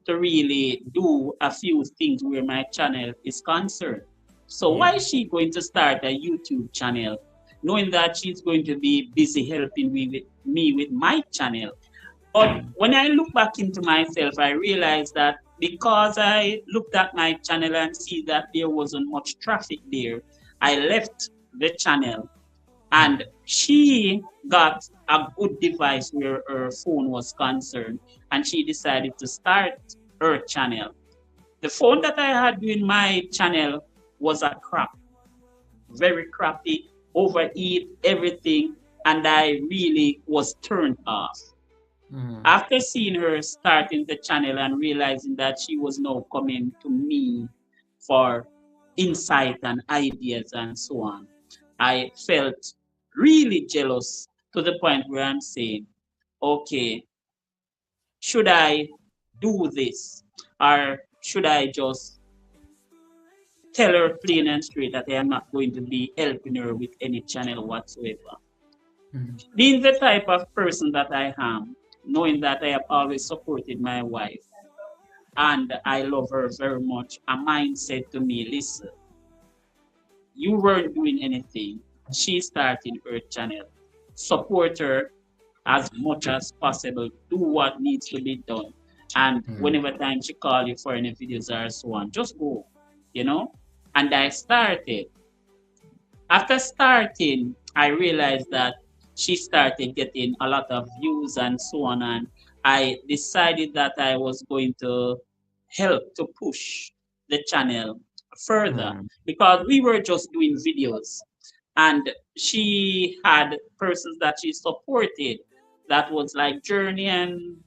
to really do a few things where my channel is concerned. So why Yeah. is she going to start a YouTube channel, knowing that she's going to be busy helping me with my channel? But when I look back into myself, I realized that because I looked at my channel and see that there wasn't much traffic there, I left the channel, and she got a good device where her phone was concerned, and she decided to start her channel. The phone that I had doing my channel was a crap, very crappy, overheat, everything, and I really was turned off. Mm. After seeing her starting the channel and realizing that she was now coming to me for insight and ideas and so on, I felt really jealous to the point where I'm saying, okay, should I do this? Or should I just tell her plain and straight that I am not going to be helping her with any channel whatsoever? Mm. Being the type of person that I am, knowing that I have always supported my wife and I love her very much, a mind said to me, listen, you weren't doing anything. She started her channel. Support her as much as possible. Do what needs to be done. And Mm. whenever time she call you for any videos or so on, just go, you know? And I started. After starting, I realized that she started getting a lot of views and so on. And I decided that I was going to help to push the channel further Mm. because we were just doing videos, and she had persons that she supported that was like journey and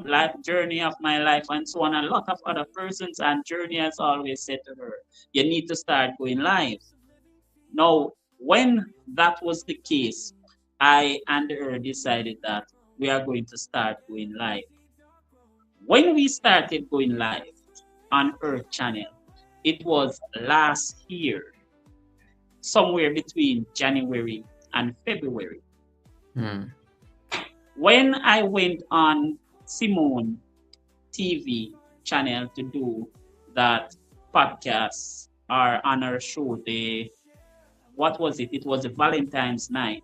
life journey of my life and so on. A lot of other persons, and journey has always said to her, you need to start going live. Now, when that was the case, I and her decided that we are going to start going live. When we started going live on her channel, it was last year, somewhere between January and February. Mm. When I went on Simone TV channel to do that podcast or on her show, what was it? It was a Valentine's night.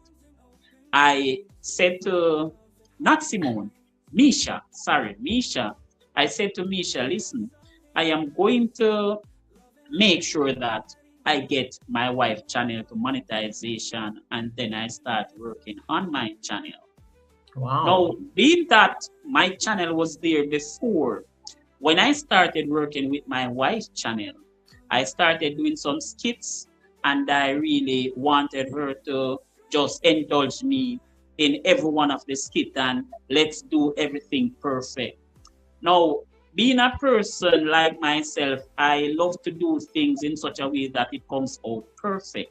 I said to, not Simone, Misha, sorry, Misha. I said to Misha, listen, I am going to make sure that I get my wife channel to monetization, and then I start working on my channel. Now, Wow. being that my channel was there before, when I started working with my wife's channel, I started doing some skits, and I really wanted her to just indulge me in every one of the skits and let's do everything perfect. Now, being a person like myself, I love to do things in such a way that it comes out perfect.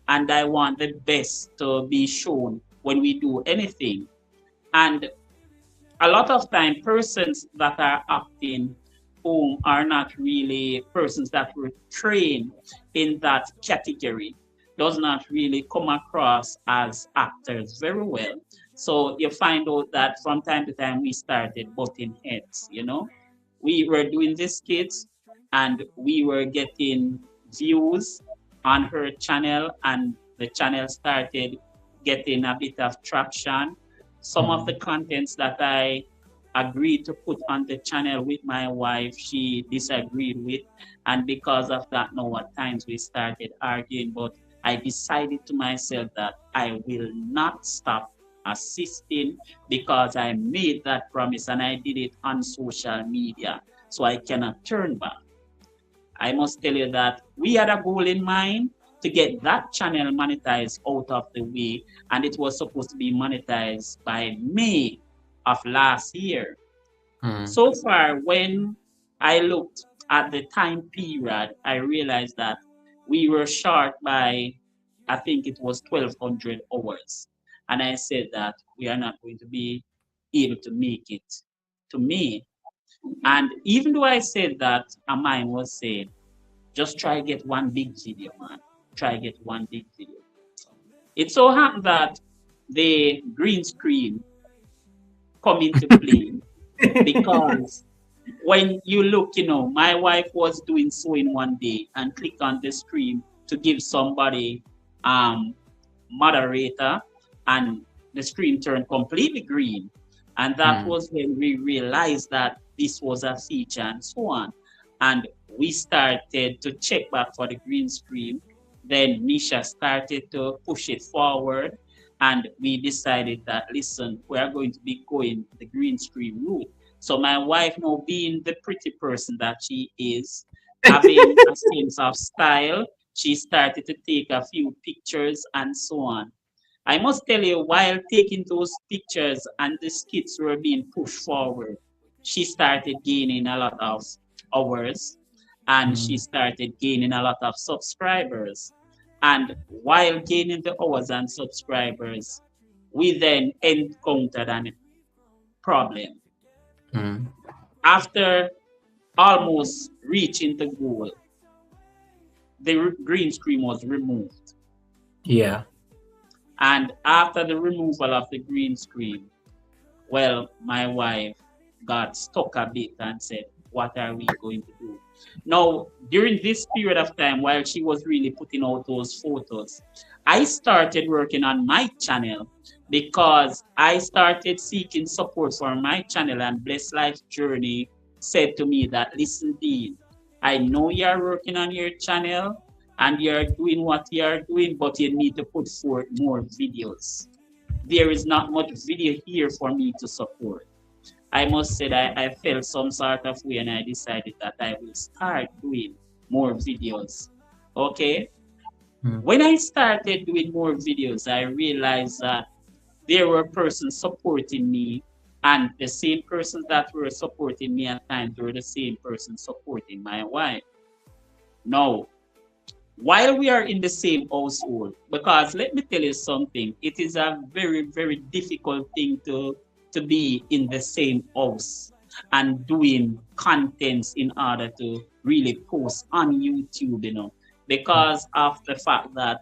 And I want the best to be shown when we do anything. And a lot of time, persons that are acting who are not really persons that were trained in that category does not really come across as actors very well. So you find out that from time to time we started butting heads. We were doing these skits and we were getting views on her channel, and the channel started getting a bit of traction. Some of the Mm. contents that I agreed to put on the channel with my wife, she disagreed with. And because of that, now at times we started arguing. But I decided to myself that I will not stop assisting because I made that promise and I did it on social media. So I cannot turn back. I must tell you that we had a goal in mind to get that channel monetized out of the way, and it was supposed to be monetized by May of last year. Mm. So far, when I looked at the time period, I realized that we were short by, I think it was 1,200 hours. And I said that we are not going to be able to make it to May. And even though I said that, a mind was saying, just try get one big video, man. Try get one big video. It so happened that the green screen come into play because when you look, my wife was doing sewing one day and click on the screen to give somebody um moderator, and the screen turned completely green. And that Mm. was when we realized that this was a feature and so on. And we started to check back for the green screen. Then Misha started to push it forward. And we decided that, listen, we are going to be going the green screen route. So my wife, now being the pretty person that she is, having a sense of style, she started to take a few pictures and so on. I must tell you, while taking those pictures and the skits were being pushed forward, she started gaining a lot of hours and she Mm. started gaining a lot of subscribers. And while gaining the hours and subscribers, we then encountered a problem. Mm. After almost reaching the goal, the green screen was removed. Yeah. And after the removal of the green screen, well, my wife got stuck a bit and said, what are we going to do? Now, during this period of time, while she was really putting out those photos, I started working on my channel because I started seeking support for my channel, and Blessed Life Journey said to me that, listen, Dean, I know you're working on your channel and you're doing what you're doing, but you need to put forth more videos. There is not much video here for me to support. I must say that I felt some sort of way and I decided that I will start doing more videos. Okay? Mm. When I started doing more videos, I realized that there were persons supporting me, and the same persons that were supporting me at times were the same persons supporting my wife. Now, while we are in the same household, because let me tell you something, it is a very, very difficult thing to be in the same house and doing contents in order to really post on YouTube, because of the fact that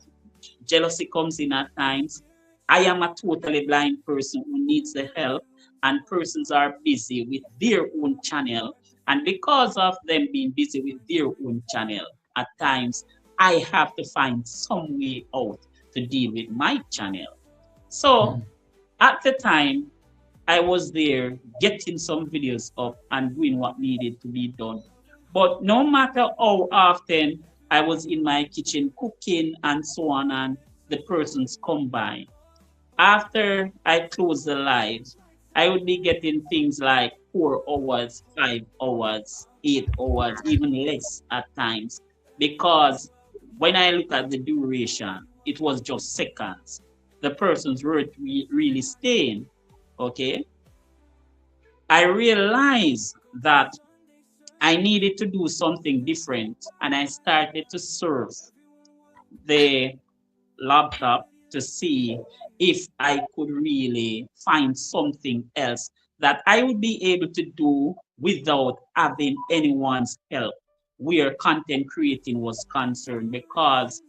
jealousy comes in at times. I am a totally blind person who needs the help, and persons are busy with their own channel. And because of them being busy with their own channel, at times I have to find some way out to deal with my channel. So Mm. at the time, I was there getting some videos up and doing what needed to be done. But no matter how often I was in my kitchen cooking and so on, and the persons come by, after I close the live, I would be getting things like 4 hours, 5 hours, 8 hours, even less at times. Because when I look at the duration, it was just seconds. The persons weren't really staying. Okay. I realized that I needed to do something different, and I started to surf the laptop to see if I could really find something else that I would be able to do without having anyone's help where content creating was concerned, because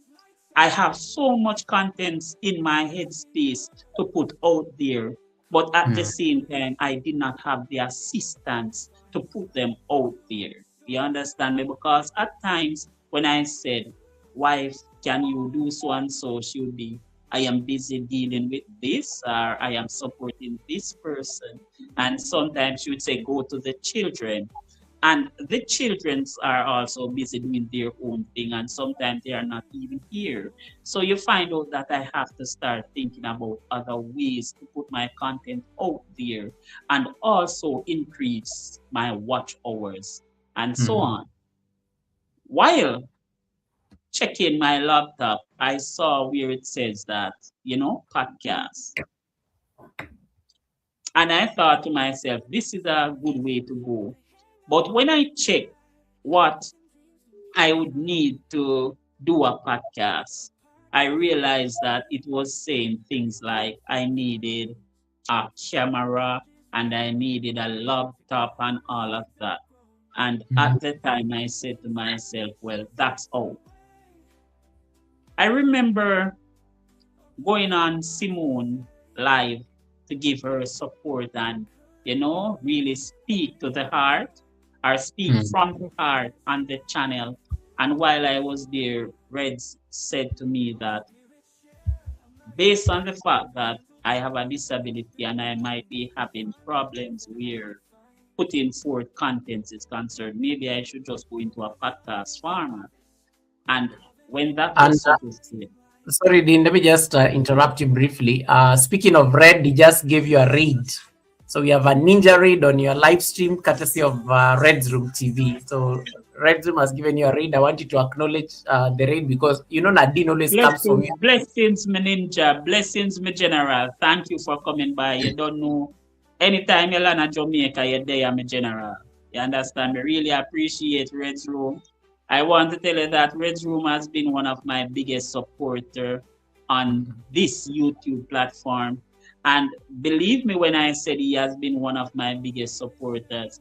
I have so much contents in my headspace to put out there, but at the Mm. same time, I did not have the assistance to put them out there. You understand me? Because at times when I said, wife, can you do so and so? She would be, I am busy dealing with this, or I am supporting this person. And sometimes she would say, go to the children, and the childrens are also busy doing their own thing, and sometimes they are not even here. So you find out that I have to start thinking about other ways to put my content out there and also increase my watch hours and so Mm. on. While checking my laptop, I saw where it says that, podcast. And I thought to myself, this is a good way to go. But when I check what I would need to do a podcast, I realized that it was saying things like I needed a camera and I needed a laptop and all of that. And Mm. at the time, I said to myself, well, that's all. I remember going on Simone live to give her support and, really speak to the heart. or speak from the heart on the channel. And while I was there, Reds said to me that based on the fact that I have a disability and I might be having problems where putting forth content is concerned, maybe I should just go into a podcast format. And when that And was suggested, sorry, Dean, let me just interrupt you briefly. Speaking of Red, he just gave you a raid. So we have a ninja raid on your live stream, courtesy of Red's Room TV. So Red's Room has given you a raid. I want you to acknowledge the raid because you know Nadine always comes from blessings, you. blessings, my ninja, blessings, my general. Thank you for coming by. You don't know, anytime you land at Jamaica, you're there, my general. You understand? I really appreciate Red's Room. I want to tell you that Red's Room has been one of my biggest supporter on this YouTube platform. And believe me when I said he has been one of my biggest supporters.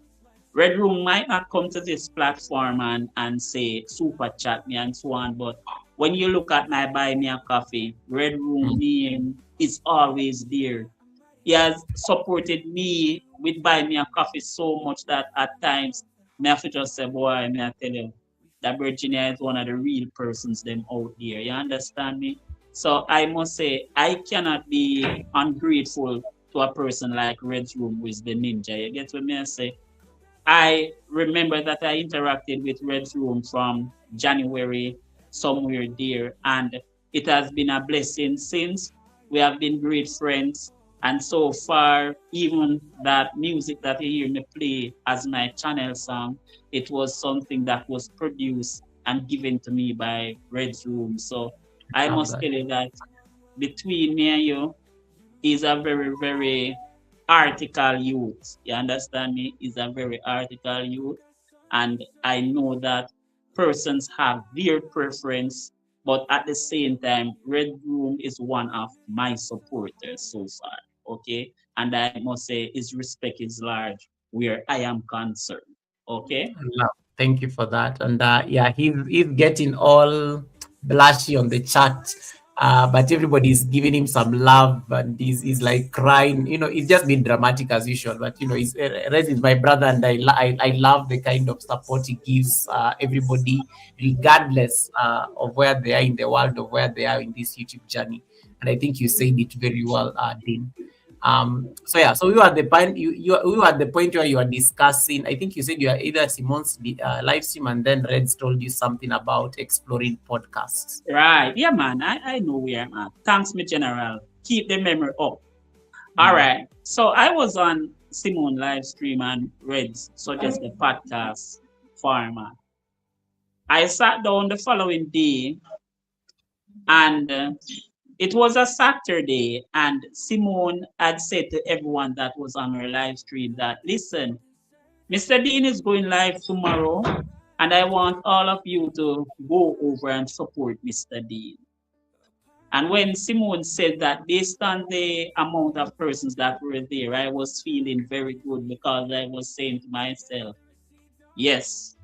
Red Room might not come to this platform and say super chat me and so on, but when you look at my buy me a coffee, Red Room name is always there. He has supported me with buy me a coffee so much that at times me have to just say, boy, me I tell you, that Virginia is one of the real persons them out there. You understand me? So I must say I cannot be ungrateful to a person like Red Room who is the ninja. You get what me I say? I remember that I interacted with Red Room from January, somewhere there, and it has been a blessing since. We have been great friends, and so far, even that music that you hear me play as my channel song, it was something that was produced and given to me by Red Room. So I Love must that. tell you that between me and you, is a very, very article youth. You understand me? Is a very article youth. And I know that persons have their preference, but at the same time, Red Room is one of my supporters so far. Okay. And I must say his respect is large where I am concerned. Okay. Love. Thank you for that. And yeah, he's getting all blushy on the chat. But everybody's giving him some love and he's like crying. You know, he's just been dramatic as usual. But you know, Rez is my brother and I love the kind of support he gives everybody, regardless of where they are in the world or where they are in this YouTube journey. And I think you said it very well, Dean. So yeah, so we were at the point we were at the point where you were discussing. I think you said you are either Simon's live stream and then Reds told you something about exploring podcasts. Right. Yeah, man. I know where I'm at. Thanks, my general. Keep the memory up. All Mm. right. So I was on Simone live stream and Reds suggest the podcast format. I sat down the following day and it was a Saturday and Simone had said to everyone that was on her live stream that, listen, Mr. Dean is going live tomorrow and I want all of you to go over and support Mr. Dean. And when Simone said that, based on the amount of persons that were there, I was feeling very good because I was saying to myself, yes,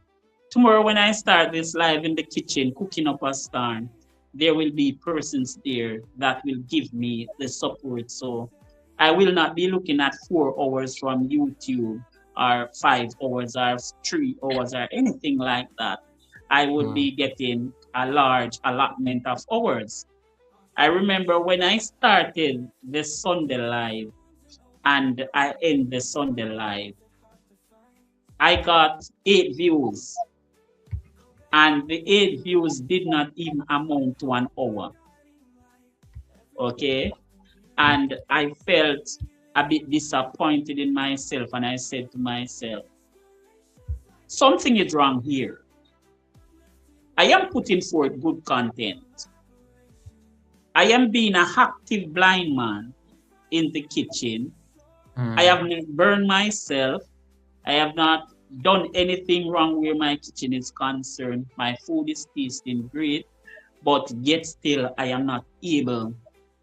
tomorrow when I start this live in the kitchen cooking up a storm, there will be persons there that will give me the support. So I will not be looking at 4 hours from YouTube or 5 hours or 3 hours or anything like that. I would Mm. be getting a large allotment of hours. I remember when I started the Sunday live and I end the Sunday live, I got 8 views, and the 8 views did not even amount to an hour. Okay. And I felt a bit disappointed in myself, and I said to myself, something is wrong here. I am putting forth good content. I am being an active blind man in the kitchen. I Mm. have not burned myself. I have not done anything wrong where my kitchen is concerned. My food is tasting great, but yet still I am not able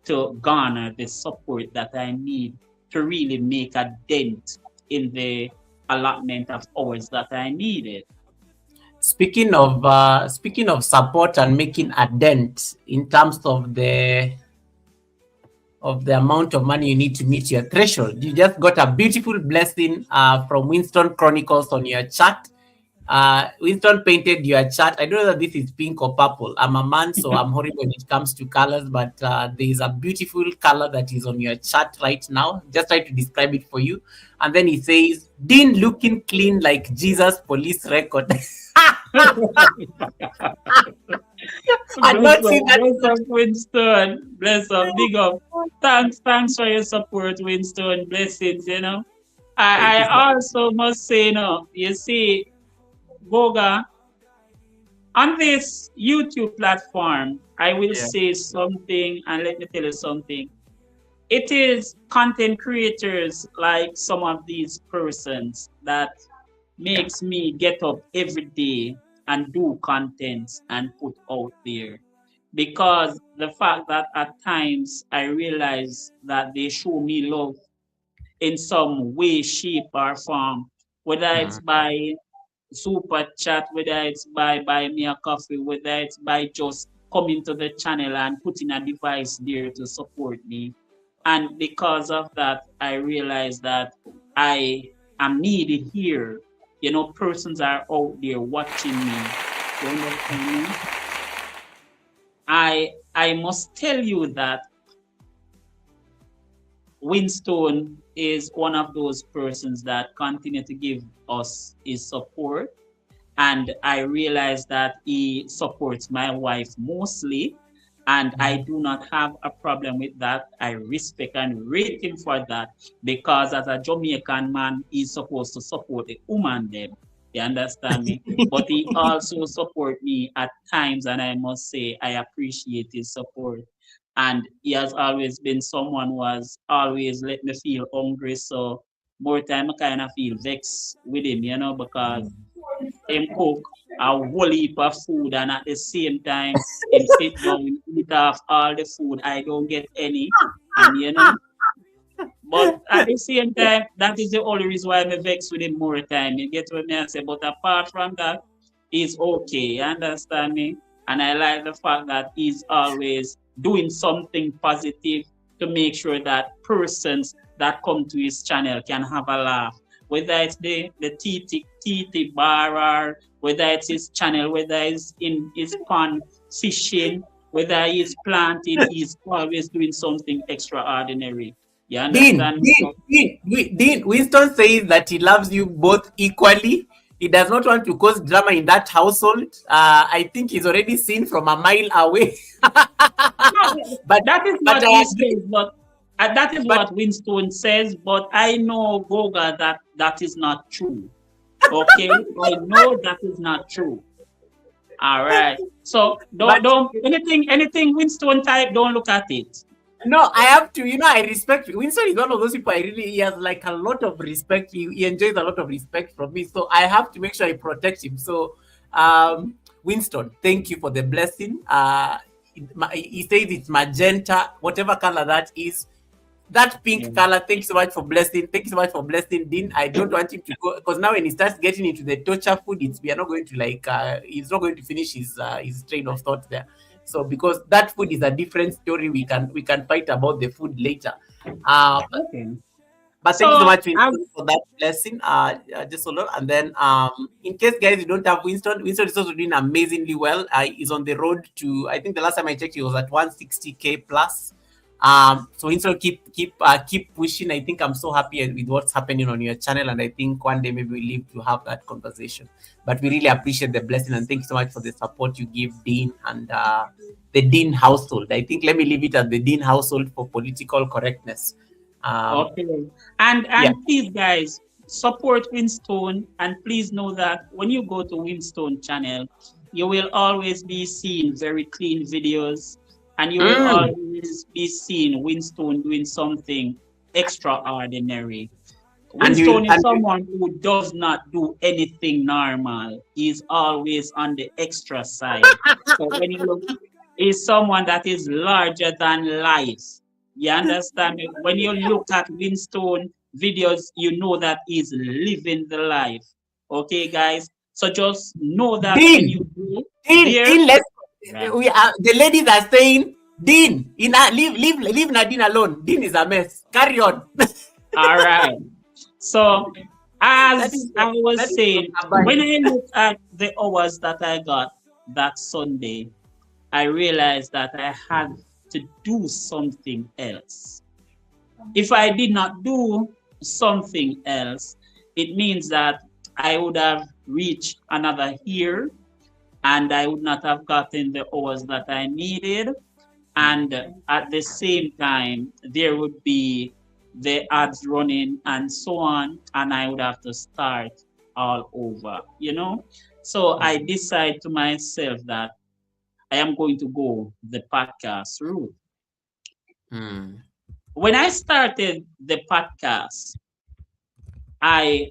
to garner the support that I need to really make a dent in the allotment of hours that I needed. Speaking of support and making a dent in terms of of the amount of money you need to meet your threshold. You just got a beautiful blessing from Winston Chronicles on your chat. Winston painted your chart. I don't know that this is pink or purple. I'm a man, so I'm horrible when it comes to colors, but there is a beautiful color that is on your chart right now. Just try to describe it for you. And then he says, Dean looking clean like Jesus police record. I Bless not up, see that. bless up, Winston. Bless up, big up. Thanks for your support, Winston. Blessings, you know. Thank you I so much. also must say, no, you see, Goga, on this YouTube platform, I will Yeah. say something and let me tell you something. It is content creators like some of these persons that makes me get up every day and do content and put out there. Because the fact that at times I realize that they show me love in some way, shape, or form, whether it's Mm. by super chat, whether it's by buy me a coffee, whether it's by just coming to the channel and putting a device there to support me. And because of that, I realized that I am needed here. You know, persons are out there watching me. You understand me? I must tell you that Winston is one of those persons that continue to give us his support, and I realize that he supports my wife mostly, and I do not have a problem with that. I respect and rate him for that because as a Jamaican man, he's supposed to support the woman them. You understand me? But he also support me at times, and I must say I appreciate his support. And he has always been someone who has always let me feel hungry. So more time I kind of feel vexed with him, you know, because him cook a whole heap of food and at the same time him sit down and eat off all the food. I don't get any. And you know, but at the same time, that is the only reason why I'm vexed with him more time. You get what I say? But apart from that, he's okay. You understand me? And I like the fact that he's always doing something positive to make sure that persons that come to his channel can have a laugh. Whether it's the TT bar or whether it's his channel, whether it's in his pond fishing, whether he's planting, he's always doing something extraordinary. You Dean, understand? Dean, So, Dean, Winston says that he loves you both equally. He does not want to cause drama in that household. I think he's already seen from a mile away. no, but that is but what I he agree. says, but that is But what Winston says, but I know, Goga, that that is not true. Okay? I know that is not true. All right. So but don't anything Winston type, don't look at it. no, I have to. I respect Winston is one of those people. He has like a lot of respect. He enjoys a lot of respect from me. So I have to make sure I protect him. So, Winston, thank you for the blessing. He says it's magenta, whatever color that is. That Yeah. pink color. Thank you so much for blessing. Thank you so much for blessing, Dean. I don't want him to go because now when he starts getting into the torture food, we are not going to like. He's not going to finish his train of thought there. So because that food is a different story, we can fight about the food later. Okay. But thank you so So much, Winston, for that blessing. Just hold on. And then, in case guys you don't have Winston, Winston is also doing amazingly well. He's on the road to, I think the last time I checked, he was at 160K plus. So Winston, keep pushing. I think I'm so happy with what's happening on your channel, and I think one day maybe we live to have that conversation. But we really appreciate the blessing, and thank you so much for the support you give Dean and the Dean household. I think let me leave it at the Dean household for political correctness. Um, okay. yeah. And please guys, support Winston and please know that when you go to Winston channel, you will always be seeing very clean videos and you will Mm. always be seeing Winston doing something extraordinary. And you will, Winston is and someone who does not do anything normal. He's always on the extra side. So when you look, he's someone that is larger than life. You understand me? When you look at Winston videos, you know that he's living the life. Okay, guys? So just know that when Dean, you go Dean, there, Dean, let's right? we are the ladies are saying Dean, leave Nadine alone. Dean is a mess. Carry on. All right. So, That is as I that was is from saying, when Abide. I look at the hours that I got that Sunday, I realized that I had to do something else. If I did not do something else, it means that I would have reached another year and I would not have gotten the hours that I needed. And at the same time, there would be the ads running and so on, and I would have to start all over. So I decide to myself that I am going to go the podcast route. Mm. When I started the podcast, I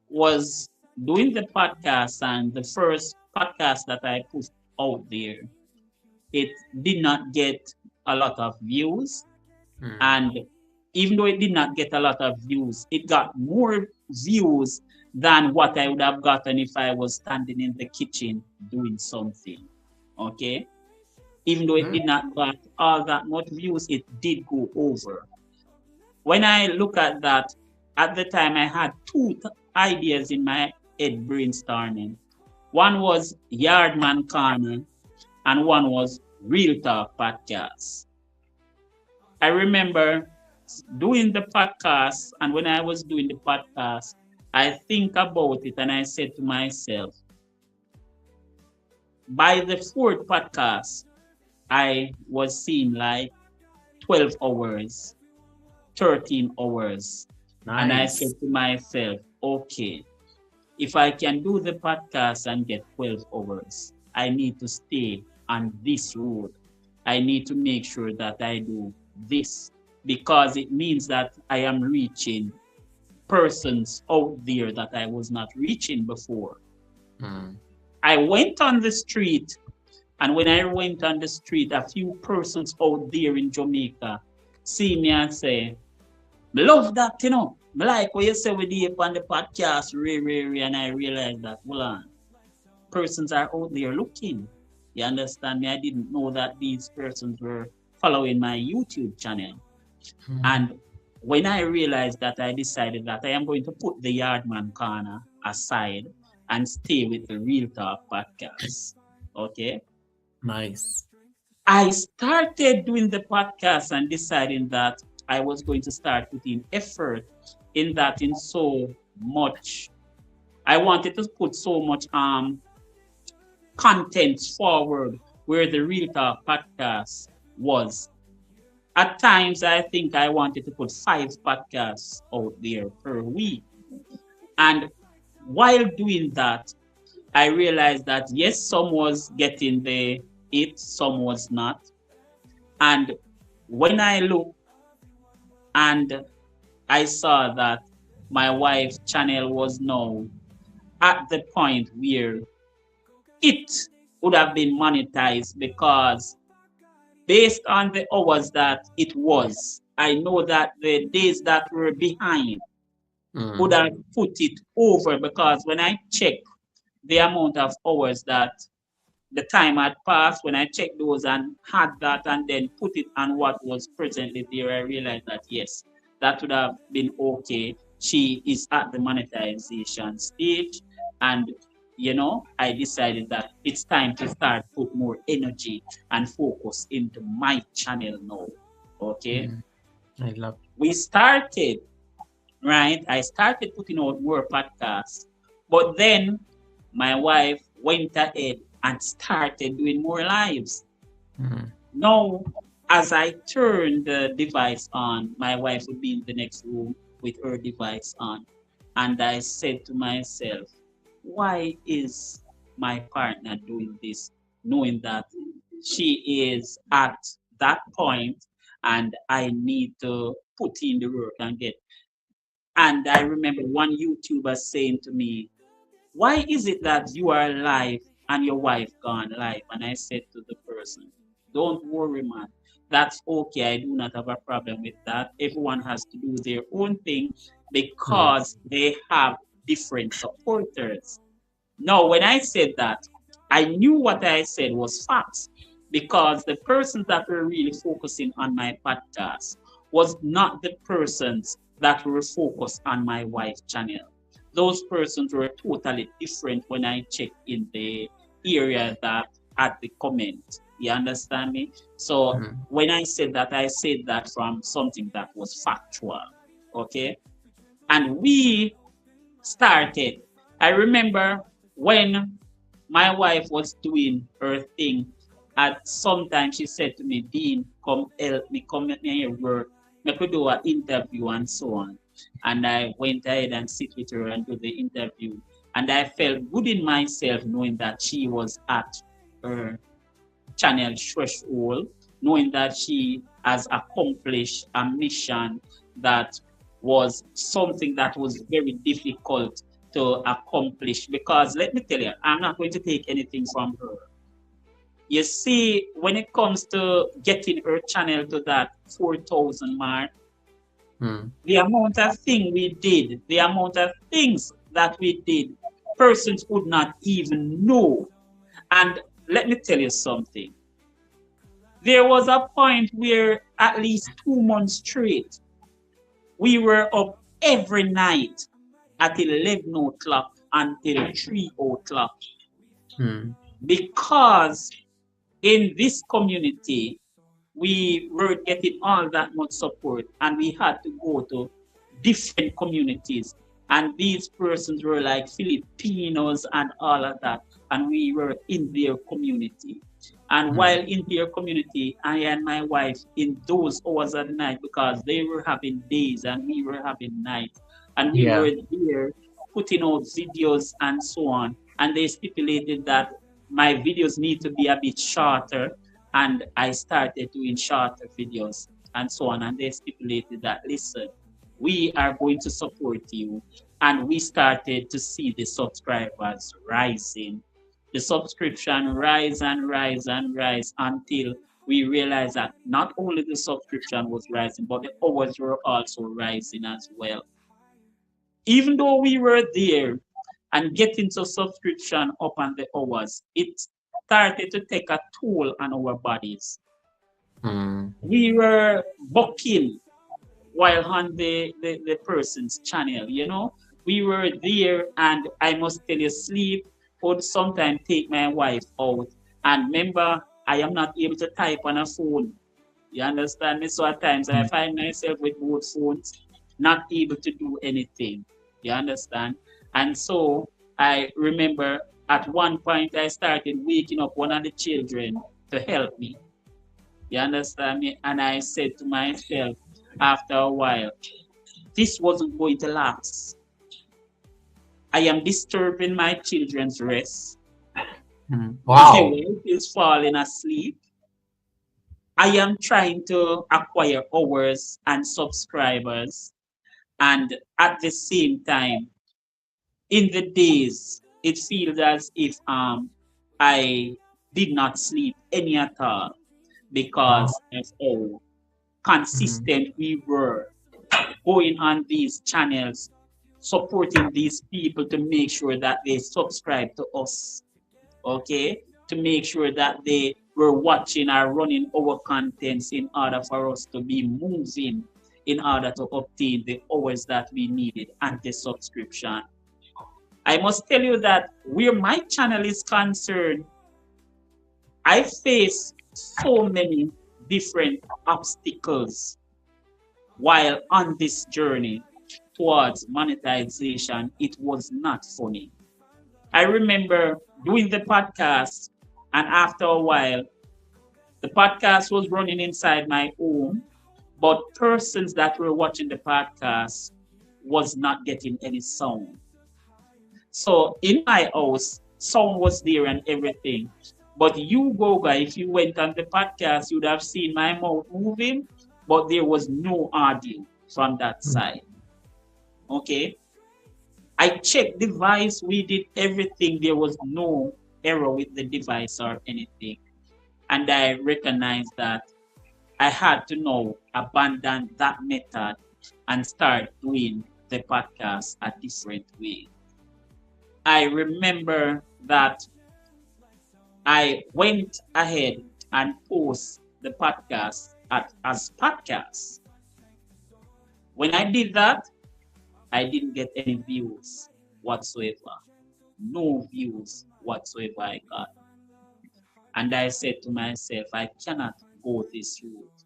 was doing the podcast, and the first podcast that I put out there, it did not get a lot of views. Mm. And even though it did not get a lot of views, it got more views than what I would have gotten if I was standing in the kitchen doing something. Okay? Even though it Mm. did not got all that much views, it did go over. When I look at that, at the time I had two ideas in my head brainstorming. One was Yardman Corner and one was Real Talk Podcast. I remember doing the podcast, and when I was doing the podcast, I think about it and I said to myself, by the fourth podcast, I was seeing like 12 hours, 13 hours. And I said Nice. to myself, okay, if I can do the podcast and get 12 hours, I need to stay on this road. I need to make sure that I do this because it means that I am reaching persons out there that I was not reaching before. Mm. I went on the street, and when I went on the street, a few persons out there in Jamaica see me and say, love that. Me like what you say with the on the podcast, and I realized that, hold on, persons are out there looking. You understand me? I didn't know that these persons were following my YouTube channel. Mm. And when I realized that, I decided that I am going to put the Yardman Corner aside and stay with the Real Talk podcast. Okay. Nice. I started doing the podcast and deciding that I was going to start putting effort in that in so much. I wanted to put so much content forward where the Real Talk podcast was. At times, I think I wanted to put 5 podcasts out there per week. And while doing that, I realized that yes, some was getting the it, some was not. And when I looked and I saw that my wife's channel was now at the point where it would have been monetized because based on the hours that it was, I know that the days that were behind would Mm. have put it over because when I check the amount of hours that the time had passed, when I checked those and had that and then put it on what was presently there, I realized that yes, that would have been okay. She is at the monetization stage, and I decided that it's time to start put more energy and focus into my channel now. Okay, Mm. I love. we started right. I started putting out more podcasts, but then my wife went ahead and started doing more lives. Mm. Now, as I turned the device on, my wife would be in the next room with her device on. And I said to myself, why is my partner doing this, knowing that she is at that point and I need to put in the work and get. And I remember one YouTuber saying to me, why is it that you are alive and your wife gone live? And I said to the person, don't worry, man. That's okay. I do not have a problem with that. Everyone has to do their own thing Mm. because they have different supporters. Now, when I said that, I knew what I said was facts. because the persons that were really focusing on my podcast was not the persons that were focused on my wife's channel. Those persons were totally different when I checked in the area that at the comment. You understand me? So Mm. when I said that from something that was factual. Okay. And we started. I remember when my wife was doing her thing, at some time she said to me, Dean, come help me, come let me here work. Me could do an interview and so on. And I went ahead and sit with her and do the interview. And I felt good in myself knowing that she was at her channel threshold, knowing that she has accomplished a mission that was something that was very difficult to accomplish. Because let me tell you, I'm not going to take anything from her. You see, when it comes to getting her channel to that 4,000 mark, Mm. the amount of thing we did, the amount of things that we did, persons would not even know. And let me tell you something. There was a point where at least 2 months straight, we were up every night at 11 o'clock until 3 o'clock Mm. because in this community, we were getting all that much support and we had to go to different communities. And these persons were like Filipinos and all of that. And we were in their community. And Mm. while in their community, I and my wife in those hours of the night, because they were having days and we were having nights, and we Yeah. were there putting out videos and so on. And they stipulated that my videos need to be a bit shorter, and I started doing shorter videos and so on. And they stipulated that, listen, we are going to support you. And we started to see the subscribers rising, the subscription rise and rise and rise until we realized that not only the subscription was rising, but the hours were also rising as well. Even though we were there and getting to subscription up on the hours, it started to take a toll on our bodies. Mm. We were bucking while on the person's channel, you know. We were there, and I must tell you, sleep would sometimes take my wife out. And remember, I am not able to type on a phone. You understand me? So at times I Mm. find myself with both phones, not able to do anything. You understand? And so I remember at one point I started waking up one of the children to help me. You understand me? And I said to myself after a while, this wasn't going to last. I am disturbing my children's rest. Mm. My Wow. wife is falling asleep. I am trying to acquire hours and subscribers. And at the same time, in the days, it feels as if I did not sleep any at all Wow. because of how Mm. consistent we were going on these channels, supporting these people to make sure that they subscribe to us, okay? To make sure that they were watching or running our contents in order for us to be moving in order to obtain the hours that we needed and the subscription. I must tell you that where my channel is concerned, I face so many different obstacles while on this journey towards monetization. It was not funny. I remember doing the podcast, and after a while, the podcast was running inside my home, but persons that were watching the podcast was not getting any sound. So in my house, sound was there and everything. But you, Goga, if you went on the podcast, you'd have seen my mouth moving, but there was no audio from that Mm. side. Okay. I checked device, we did everything. There was no error with the device or anything. And I recognized that I had to now abandon that method and start doing the podcast a different way. I remember that I went ahead and post the podcast as podcasts. When I did that, I didn't get any views whatsoever. No views whatsoever I got. And I said to myself, I cannot go this route.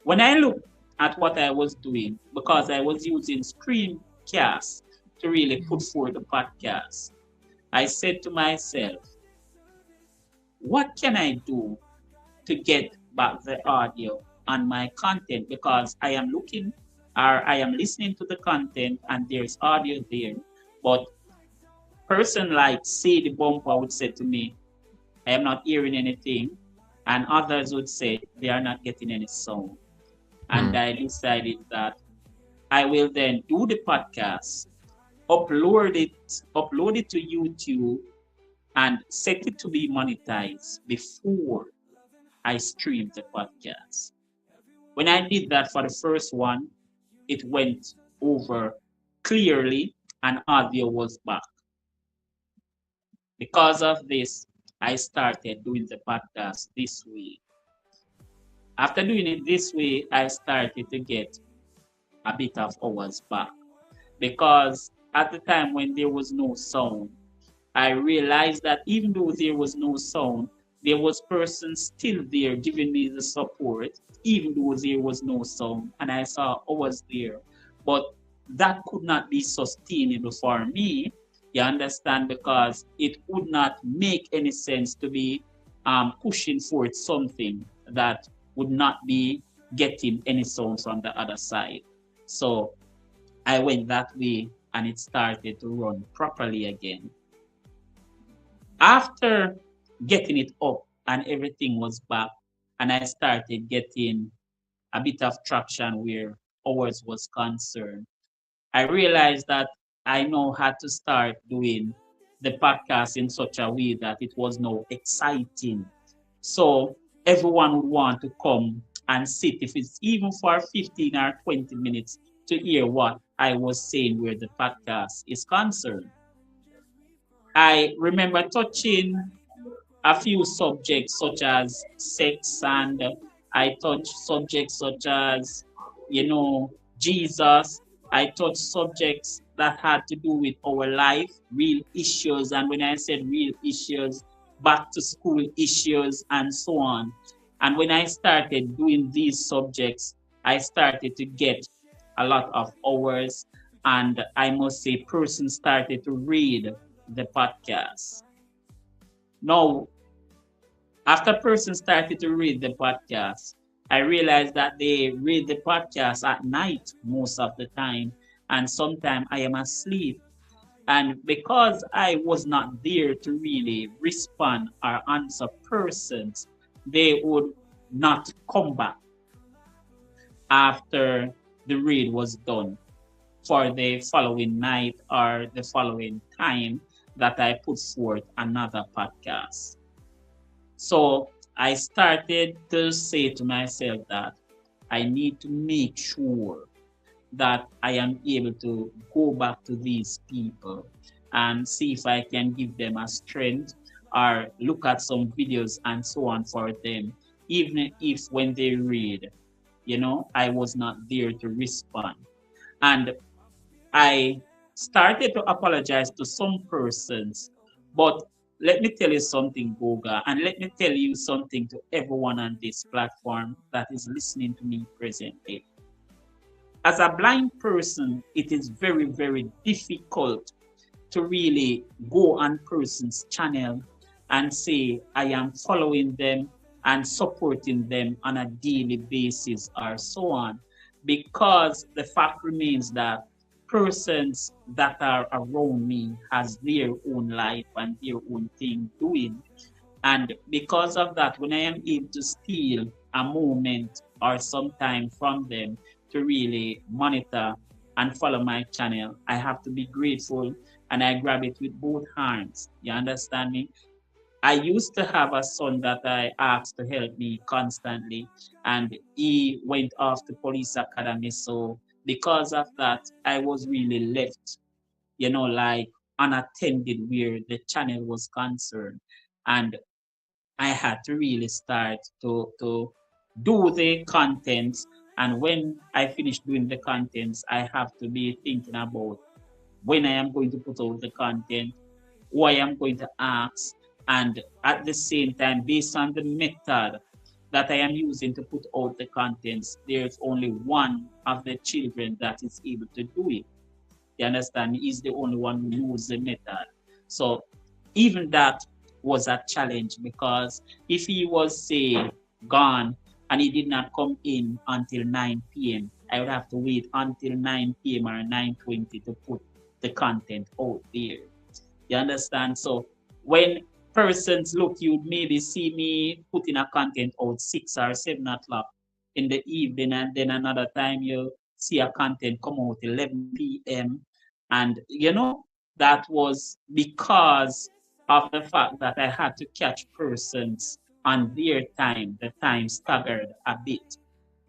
When I looked at what I was doing, because I was using screencasts to really put forward the podcast, I said to myself, what can I do to get back the audio on my content? Because I am looking or I am listening to the content and there's audio there. But person like Sadie Bumper would say to me, I am not hearing anything. And others would say they are not getting any sound. And I decided that I will then do the podcast, upload it to YouTube, and set it to be monetized before I stream the podcast. When I did that for the first one, it went over clearly and audio was back. Because of this, I started doing the podcast this way. After doing it this way, I started to get a bit of hours back. Because at the time when there was no sound, I realized that even though there was no sound, there was persons still there giving me the support, even though there was no sound, and I saw I was there. But that could not be sustainable for me, you understand, because it would not make any sense to be pushing forward something that would not be getting any sound from the other side. So I went that way and it started to run properly again. After getting it up and everything was back, and I started getting a bit of traction where ours was concerned, I realized that I now had to start doing the podcast in such a way that it was now exciting. So everyone would want to come and sit, if it's even for 15 or 20 minutes, to hear what I was saying where the podcast is concerned. I remember touching a few subjects such as sex, and I touched subjects such as, Jesus. I touched subjects that had to do with our life, real issues. And when I said real issues, back to school issues, and so on. And when I started doing these subjects, I started to get a lot of hours. And I must say, persons started to read the podcast. Now, after persons started to read the podcast, I realized that they read the podcast at night most of the time, and sometimes I am asleep. And because I was not there to really respond or answer persons, they would not come back after the read was done for the following night or the following time that I put forth another podcast. So I started to say to myself that I need to make sure that I am able to go back to these people and see if I can give them a strength or look at some videos and so on for them, even if when they read, I was not there to respond. And I started to apologize to some persons, but let me tell you something, Goga, and let me tell you something to everyone on this platform that is listening to me presently. As a blind person, it is very, very difficult to really go on person's channel and say, I am following them and supporting them on a daily basis or so on, because the fact remains that persons that are around me has their own life and their own thing doing. And because of that, when I am able to steal a moment or some time from them to really monitor and follow my channel, I have to be grateful and I grab it with both hands. You understand me? I used to have a son that I asked to help me constantly, and he went off to police academy. So because of that, I was really left, like unattended where the channel was concerned. And I had to really start to do the contents. And when I finish doing the contents, I have to be thinking about when I am going to put out the content, who I am going to ask, and at the same time, based on the method that I am using to put out the contents, there's only one of the children that is able to do it. You understand? He's the only one who knows the method. So even that was a challenge, because if he was, say, gone and he did not come in until 9 p.m., I would have to wait until 9 p.m. or 9:20 to put the content out there. You understand? So when persons look, you maybe see me putting a content out 6 or 7 o'clock in the evening, and then another time you see a content come out 11 p.m. And that was because of the fact that I had to catch persons on their time. The time staggered a bit.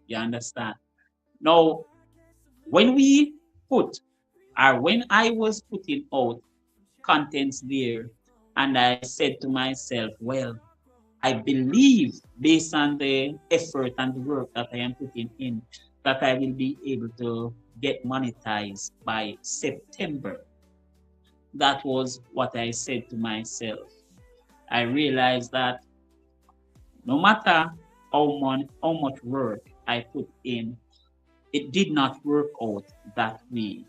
You understand? Now, when we put, or when I was putting out contents there, and I said to myself, well, I believe, based on the effort and the work that I am putting in, that I will be able to get monetized by September. That was what I said to myself. I realized that no matter how much work I put in, it did not work out that way.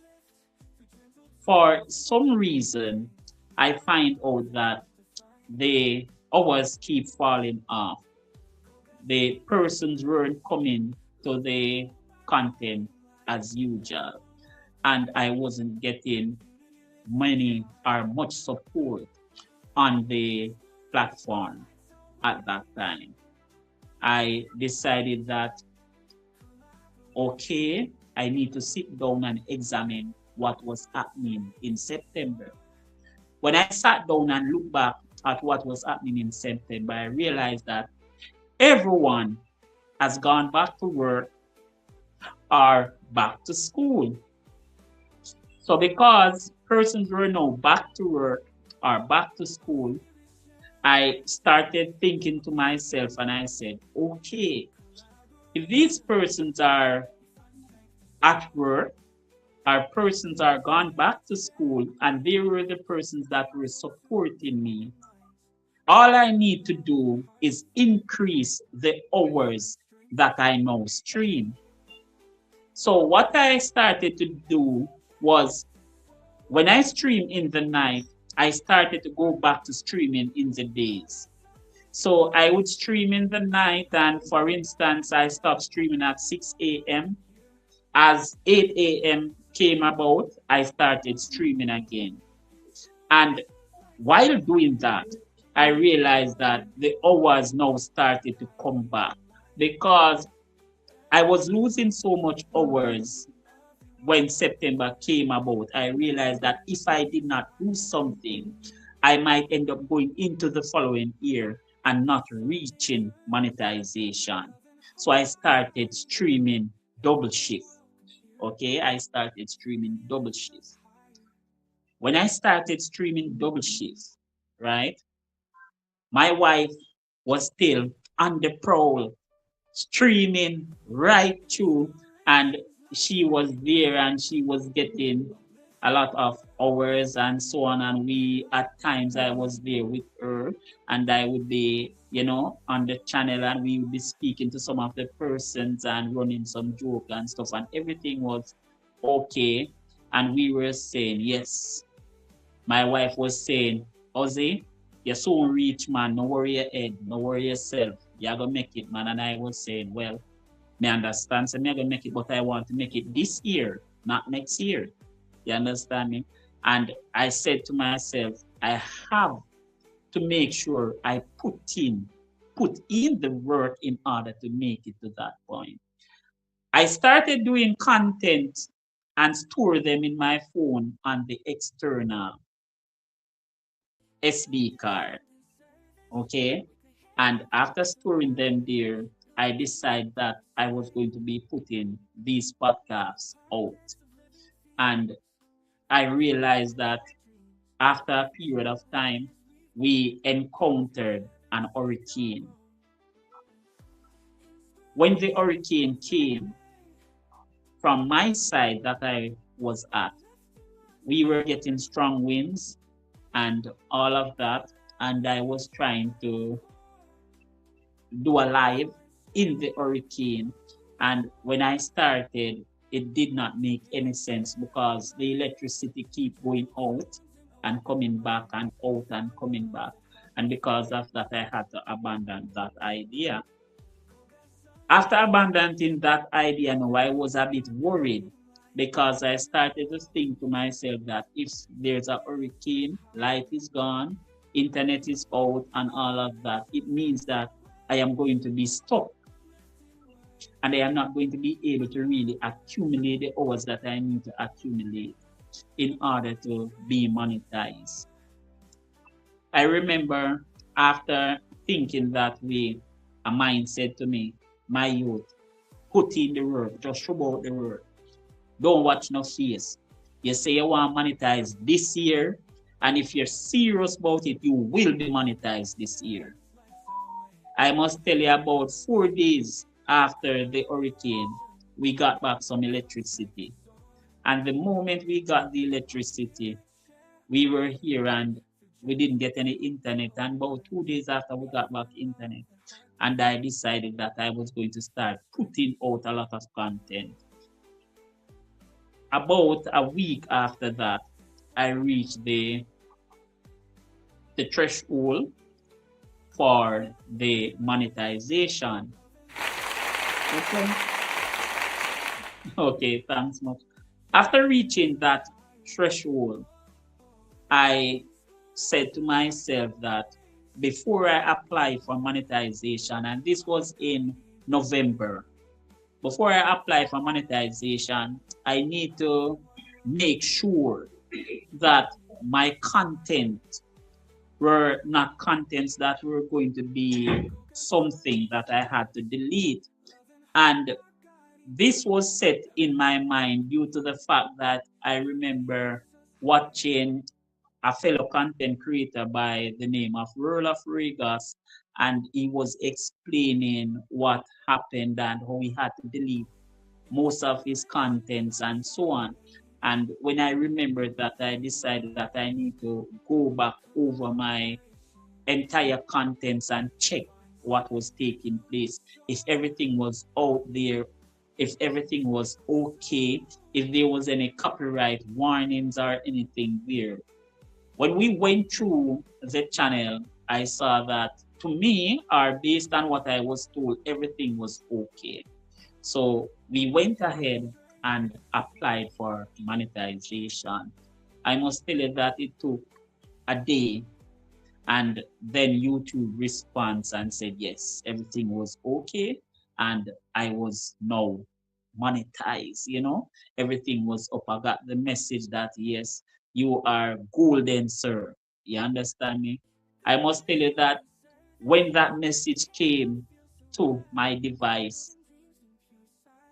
For some reason, I find out that the hours keep falling off. The persons weren't coming to the content as usual, and I wasn't getting many or much support on the platform at that time. I decided that, okay, I need to sit down and examine what was happening in September. When I sat down and looked back at what was happening in September, I realized that everyone has gone back to work or back to school. So because persons were now back to work or back to school, I started thinking to myself and I said, okay, if these persons are at work, our persons are gone back to school, and they were the persons that were supporting me, all I need to do is increase the hours that I now stream. So what I started to do was, when I stream in the night, I started to go back to streaming in the days. So I would stream in the night, and for instance, I stopped streaming at 6 a.m. As 8 a.m. came about, I started streaming again. And while doing that, I realized that the hours now started to come back, because I was losing so much hours when September came about. I realized that if I did not do something, I might end up going into the following year and not reaching monetization. So I started streaming double shift. Okay, I started streaming double shift. When I started streaming double shift, right, my wife was still on the prowl, streaming right through, and she was there and she was getting a lot of hours and so on. And we, at times, I was there with her, and I would be, on the channel, and we would be speaking to some of the persons and running some joke and stuff, and everything was okay. And we were saying, yes, my wife was saying, Ozzy, you're so rich, man. No worry your head. No worry yourself. You're going to make it, man. And I was saying, well, me understand. So me going to make it, but I want to make it this year, not next year. You understand me? And I said to myself, I have to make sure I put in the work in order to make it to that point. I started doing content and store them in my phone on the external SD card. Okay. And after storing them there, I decided that I was going to be putting these podcasts out. And I realized that after a period of time, we encountered an hurricane. When the hurricane came from my side that I was at, we were getting strong winds and all of that, and I was trying to do a live in the hurricane. And when I started, it did not make any sense because the electricity keep going out and coming back and out and coming back. And because of that, I had to abandon that idea. After abandoning that idea, now I was a bit worried because I started to think to myself that if there's a hurricane, light is gone, internet is out, and all of that, it means that I am going to be stuck and I am not going to be able to really accumulate the hours that I need to accumulate in order to be monetized. I remember after thinking that way, a mind said to me, my youth, put in the work, just show out the work. Don't watch no face. You say you want to monetize this year, and if you're serious about it, you will be monetized this year. I must tell you about 4 days after the hurricane, we got back some electricity. And the moment we got the electricity, we were here and we didn't get any internet. And about 2 days after we got back internet, and I decided that I was going to start putting out a lot of content. About a week after that, I reached the threshold for the monetization. Okay, okay, thanks much. After reaching that threshold, I said to myself that before I apply for monetization, and this was in November, before I apply for monetization, I need to make sure that my content were not contents that were going to be something that I had to delete. And this was set in my mind due to the fact that I remember watching a fellow content creator by the name of Earl of Regas, and he was explaining what happened and how he had to delete most of his contents and so on. And when I remembered that, I decided that I need to go back over my entire contents and check what was taking place, if everything was out there, if everything was okay, if there was any copyright warnings or anything there. When we went through the channel, I saw that to me, or based on what I was told, everything was okay. So we went ahead and applied for monetization. I must tell you that it took a day, and then YouTube responds and said yes, everything was okay, and I was now monetized. Everything was up. I got the message that yes, you are golden, sir. You understand me? I must tell you that when that message came to my device,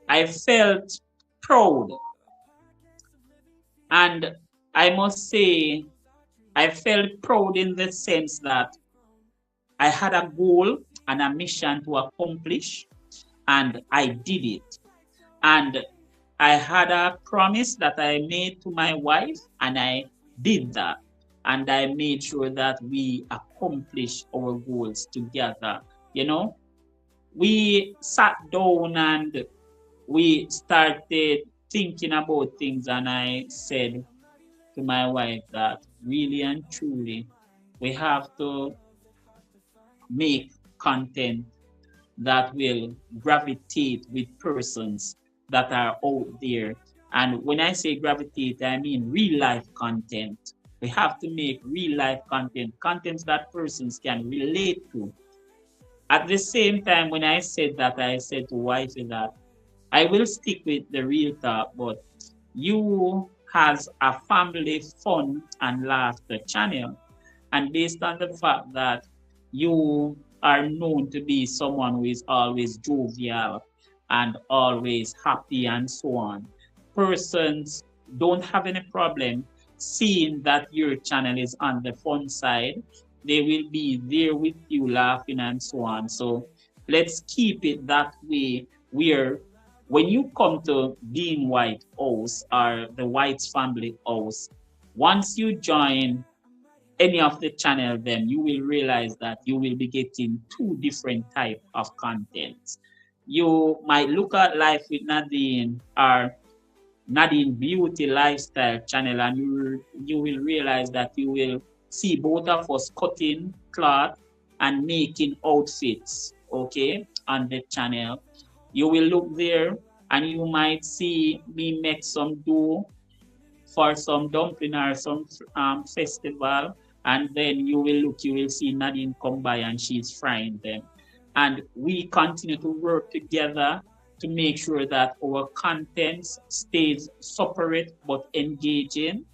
I felt proud. And I must say, I felt proud in the sense that I had a goal and a mission to accomplish, and I did it. And I had a promise that I made to my wife, and I did that. And I made sure that we accomplished our goals together. We sat down and we started thinking about things, and I said to my wife that really and truly we have to make content that will gravitate with persons that are out there. And when I say gravitate, I mean real life content. We have to make real life content that persons can relate to. At the same time, when I said that, I said to wifey that I will stick with the real talk, but you has a family fun and laughter channel. And based on the fact that you are known to be someone who is always jovial and always happy and so on, persons don't have any problem seeing that your channel is on the fun side, They will be there with you laughing and so on. So let's keep it that way where when you come to Dean White house or the White's family house, once you join any of the channel then you will realize that you will be getting two different type of contents. You might look at life with Nadine or Nadine Beauty Lifestyle channel, and you will realize that you will see both of us cutting cloth and making outfits, okay, on the channel. You will look there and you might see me make some dough for some dumpling or some festival, and then you will see Nadine come by and she's frying them. And we continue to work together to make sure that our contents stays separate but engaging.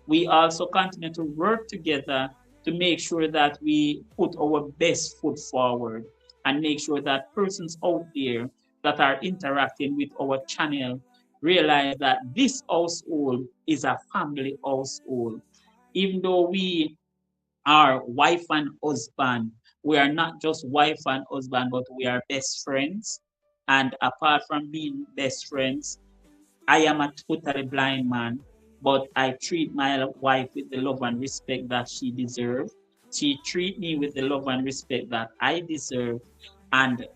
We also continue to work together to make sure that we put our best foot forward and make sure that persons out there that are interacting with our channel realize that this household is a family household. Even though we are wife and husband, we are not just wife and husband, but we are best friends. And apart from being best friends, I am a totally blind man, but I treat my wife with the love and respect that she deserves. She treats me with the love and respect that I deserve. And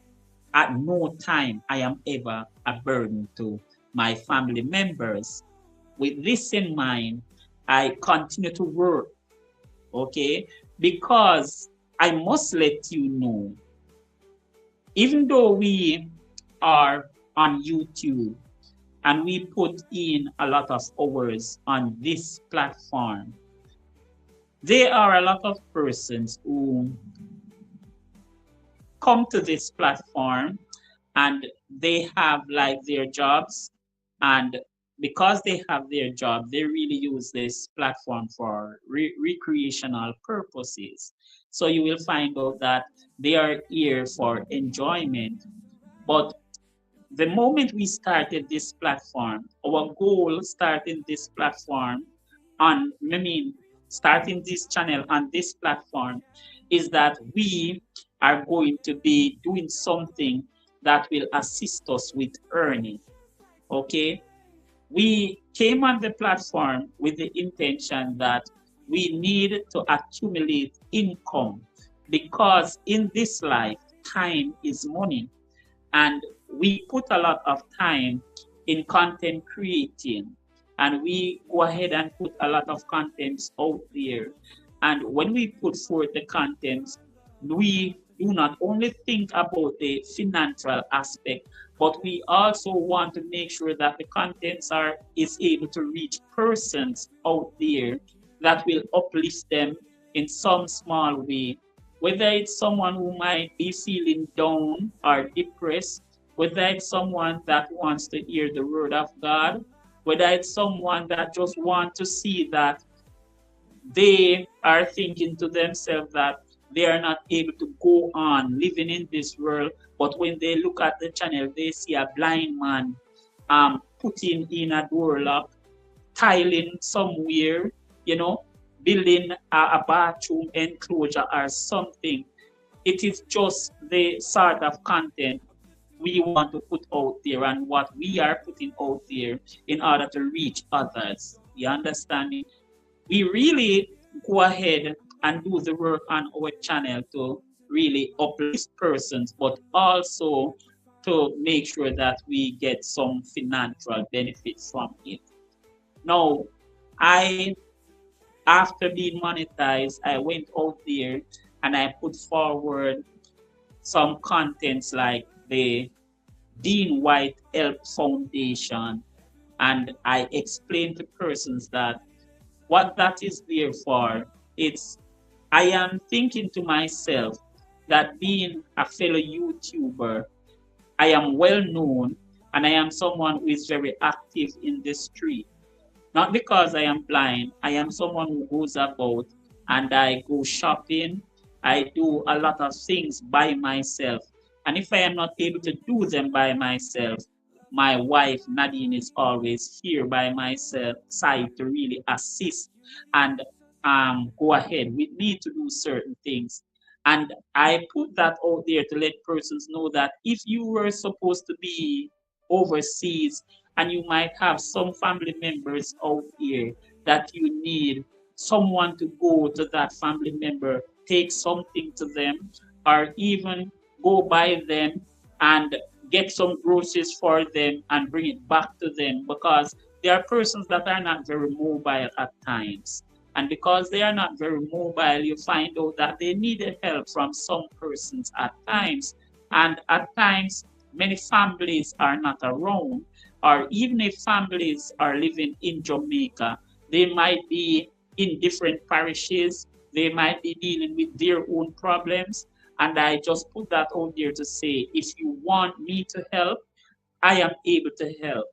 at no time I am ever a burden to my family members. With this in mind, I continue to work, okay? Because I must let you know, even though we are on YouTube and we put in a lot of hours on this platform, there are a lot of persons who come to this platform and they have like their jobs, and because they have their job they really use this platform for recreational purposes. So you will find out that they are here for enjoyment, but the moment we started this platform, our goal starting this platform on, I mean, starting this channel on this platform is that we are going to be doing something that will assist us with earning. Okay? We came on the platform with the intention that we need to accumulate income because in this life, time is money. And we put a lot of time in content creating, and we go ahead and put a lot of contents out there. And when we put forth the contents, we do not only think about the financial aspect, but we also want to make sure that the contents are is able to reach persons out there that will uplift them in some small way, whether it's someone who might be feeling down or depressed, whether it's someone that wants to hear the word of God, whether it's someone that just wants to see that they are thinking to themselves that they are not able to go on living in this world, but when they look at the channel, they see a blind man putting in a door lock, tiling somewhere, you know, building a bathroom enclosure or something. It is just the sort of content we want to put out there and what we are putting out there in order to reach others. You understand me? We really go ahead and do the work on our channel to really uplift persons, but also to make sure that we get some financial benefits from it. Now, I after being monetized, I went out there and I put forward some contents like the Dean White Help Foundation, and I explained to persons that what that is there for. It's I am thinking to myself that being a fellow YouTuber, I am well known and I am someone who is very active in the street. Not because I am blind, I am someone who goes about and I go shopping. I do a lot of things by myself. And if I am not able to do them by myself, my wife Nadine is always here by my side to really assist. And go ahead. We need to do certain things. And I put that out there to let persons know that if you were supposed to be overseas and you might have some family members out here that you need someone to go to that family member, take something to them, or even go by them and get some groceries for them and bring it back to them, because there are persons that are not very mobile at times. And because they are not very mobile, you find out that they needed help from some persons at times. And at times, many families are not around, or even if families are living in Jamaica, they might be in different parishes, they might be dealing with their own problems. And I just put that out there to say, if you want me to help, I am able to help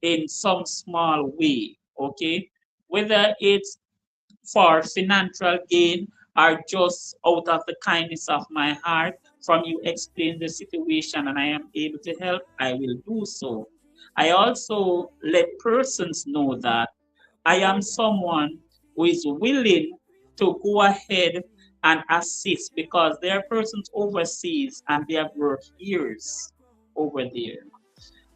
in some small way, okay? Whether it's for financial gain or just out of the kindness of my heart, from you explain the situation and I am able to help, I will do so. I also let persons know that I am someone who is willing to go ahead and assist, because there are persons overseas and they have worked years over there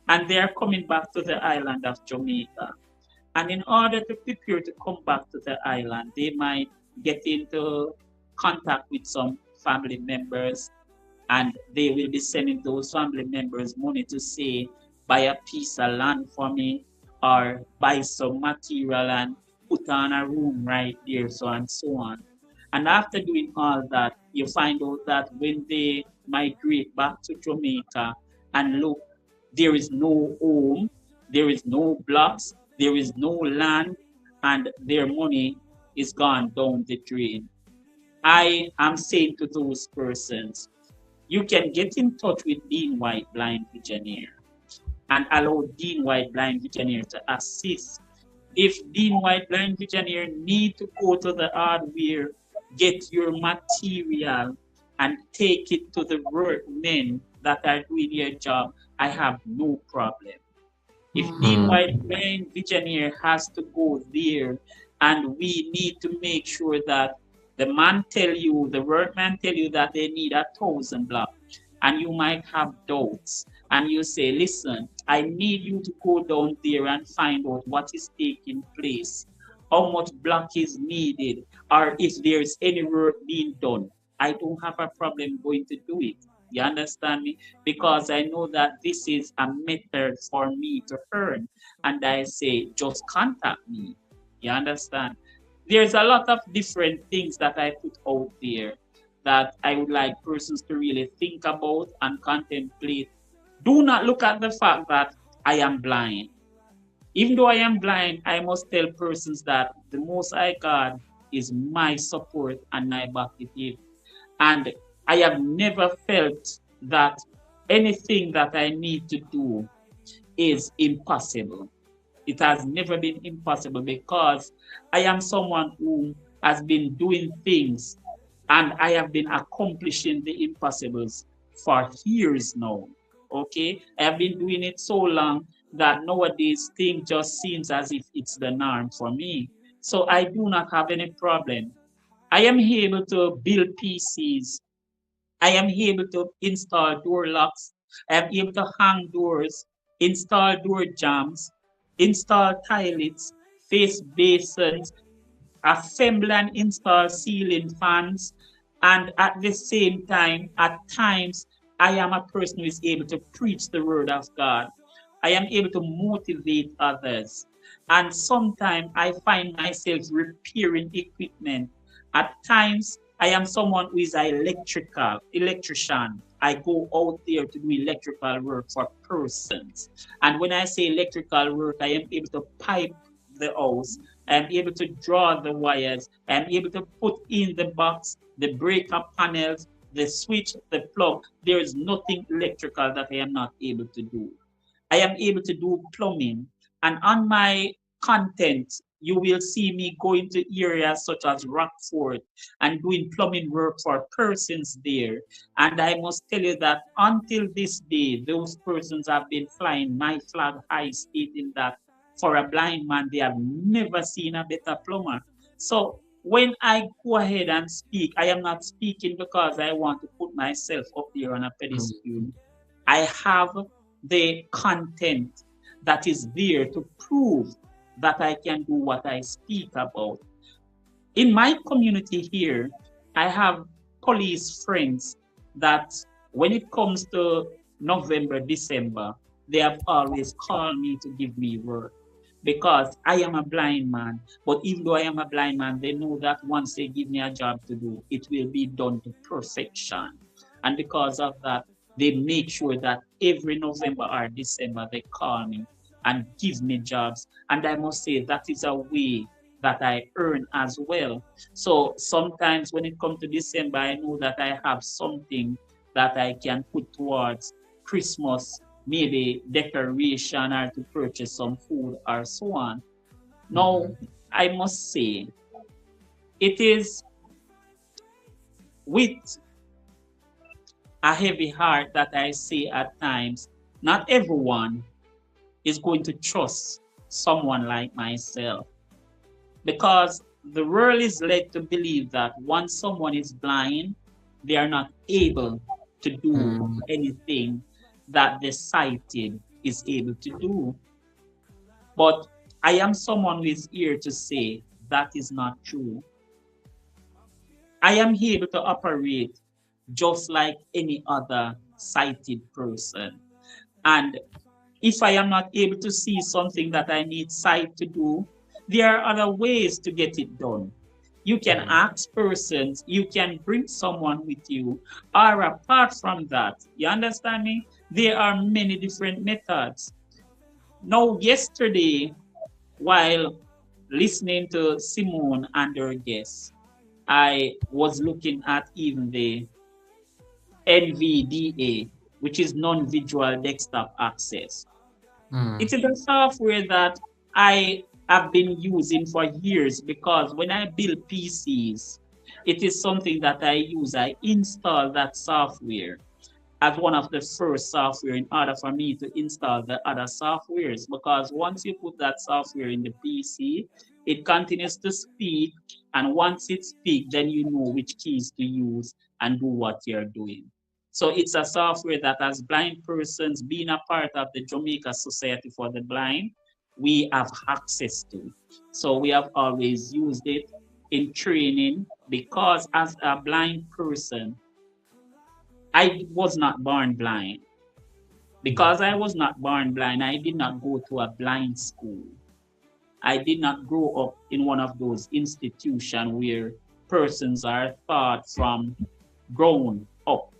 and they are coming back to the island of Jamaica. And in order to prepare to come back to the island, they might get into contact with some family members, and they will be sending those family members money to say, buy a piece of land for me, or buy some material and put on a room right there, so and so on. And after doing all that, you find out that when they migrate back to Jamaica and look, there is no home, there is no blocks, there is no land, and their money is gone down the drain. I am saying to those persons, you can get in touch with Dean White Blind Visioneer and allow Dean White Blind Visioneer to assist. If Dean White Blind Visioneer need to go to the hardware, get your material and take it to the workmen that are doing your job, I have no problem. If Dean Hmm. White Blind Visioneer has to go there, and we need to make sure that the man tell you, the workman tell you that they need 1,000 blocks, and you might have doubts, and you say, listen, I need you to go down there and find out what is taking place, how much block is needed, or if there's any work being done. I don't have a problem going to do it. You understand me? Because I know that this is a method for me to earn. And I say, just contact me. You understand? There's a lot of different things that I put out there that I would like persons to really think about and contemplate. Do not look at the fact that I am blind. Even though I am blind, I must tell persons that the Most High God is my support and my backing. And I have never felt that anything that I need to do is impossible. It has never been impossible, because I am someone who has been doing things and I have been accomplishing the impossibles for years now. Okay, I have been doing it so long that nowadays things just seems as if it's the norm for me. So I do not have any problem. I am able to build PCs. I am able to install door locks. I am able to hang doors, install door jambs, install toilets, face basins, assemble and install ceiling fans, and at the same time, at times, I am a person who is able to preach the word of God. I am able to motivate others. And sometimes I find myself repairing equipment. At times, I am someone who is an electrician. I go out there to do electrical work for persons. And when I say electrical work, I am able to pipe the house. I am able to draw the wires. I am able to put in the box, the breaker panels, the switch, the plug. There is nothing electrical that I am not able to do. I am able to do plumbing. And on my content, you will see me going to areas such as Rockford and doing plumbing work for persons there. And I must tell you that until this day, those persons have been flying my flag high, stating that for a blind man, they have never seen a better plumber. So when I go ahead and speak, I am not speaking because I want to put myself up there on a pedestal. I have the content that is there to prove that I can do what I speak about. In my community here, I have police friends that when it comes to November, December, they have always called me to give me work because I am a blind man. But even though I am a blind man, they know that once they give me a job to do, it will be done to perfection. And because of that, they make sure that every November or December they call me and give me jobs. And I must say that is a way that I earn as well. So sometimes when it comes to December, I know that I have something that I can put towards Christmas, maybe decoration or to purchase some food or so on. Now, I must say, it is with a heavy heart that I say at times, not everyone is going to trust someone like myself because the world is led to believe that once someone is blind, they are not able to do anything that the sighted is able to do. But I am someone who is here to say that is not true. I am able to operate just like any other sighted person. And if I am not able to see something that I need sight to do, there are other ways to get it done. You can ask persons, you can bring someone with you, or apart from that, you understand me? There are many different methods. Now, yesterday, while listening to Simone and her guests, I was looking at even the NVDA, which is non-visual desktop access. It is a software that I have been using for years because when I build PCs, it is something that I use. I install that software as one of the first software in order for me to install the other softwares because once you put that software in the PC, it continues to speak, and once it speaks, then you know which keys to use and do what you're doing. So it's a software that as blind persons being a part of the Jamaica Society for the Blind, we have access to. So we have always used it in training because as a blind person, I was not born blind. Because I was not born blind, I did not go to a blind school. I did not grow up in one of those institutions where persons are taught from grown up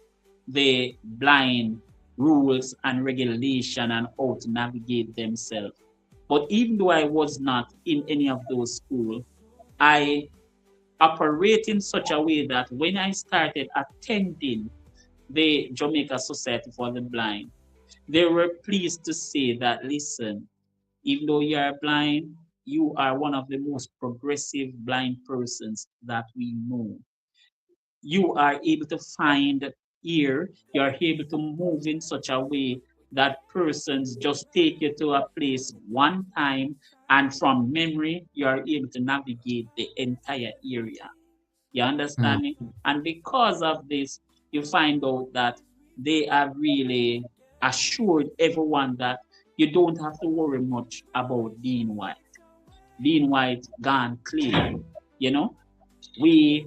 the blind rules and regulation and how to navigate themselves. But even though I was not in any of those schools, I operate in such a way that when I started attending the Jamaica Society for the Blind, they were pleased to say that, listen, even though you are blind, you are one of the most progressive blind persons that we know. You are able to find ear, you are able to move in such a way that persons just take you to a place one time, and from memory, you are able to navigate the entire area. You understand me? And because of this, you find out that they have really assured everyone that you don't have to worry much about being white. Being white gone clear. You know, we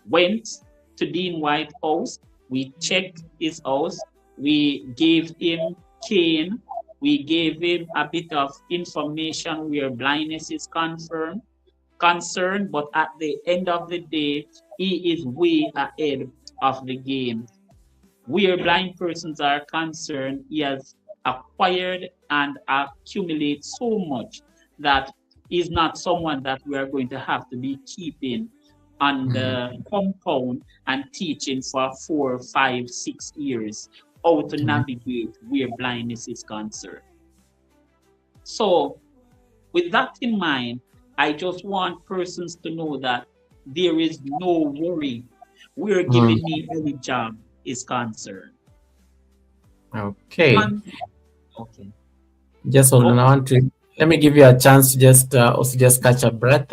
went to Dean White house, we checked his house, we gave him cane, we gave him a bit of information where blindness is concerned, but at the end of the day, he is way ahead of the game. Where blind persons are concerned, he has acquired and accumulated so much that he's not someone that we are going to have to be keeping on the compound and teaching for 4, 5, 6 years how to navigate where blindness is concerned. So, with that in mind, I just want persons to know that there is no worry where giving me any job is concerned. Okay. And, okay. Just hold on. I Okay. want to Let me give you a chance to just also just catch a breath.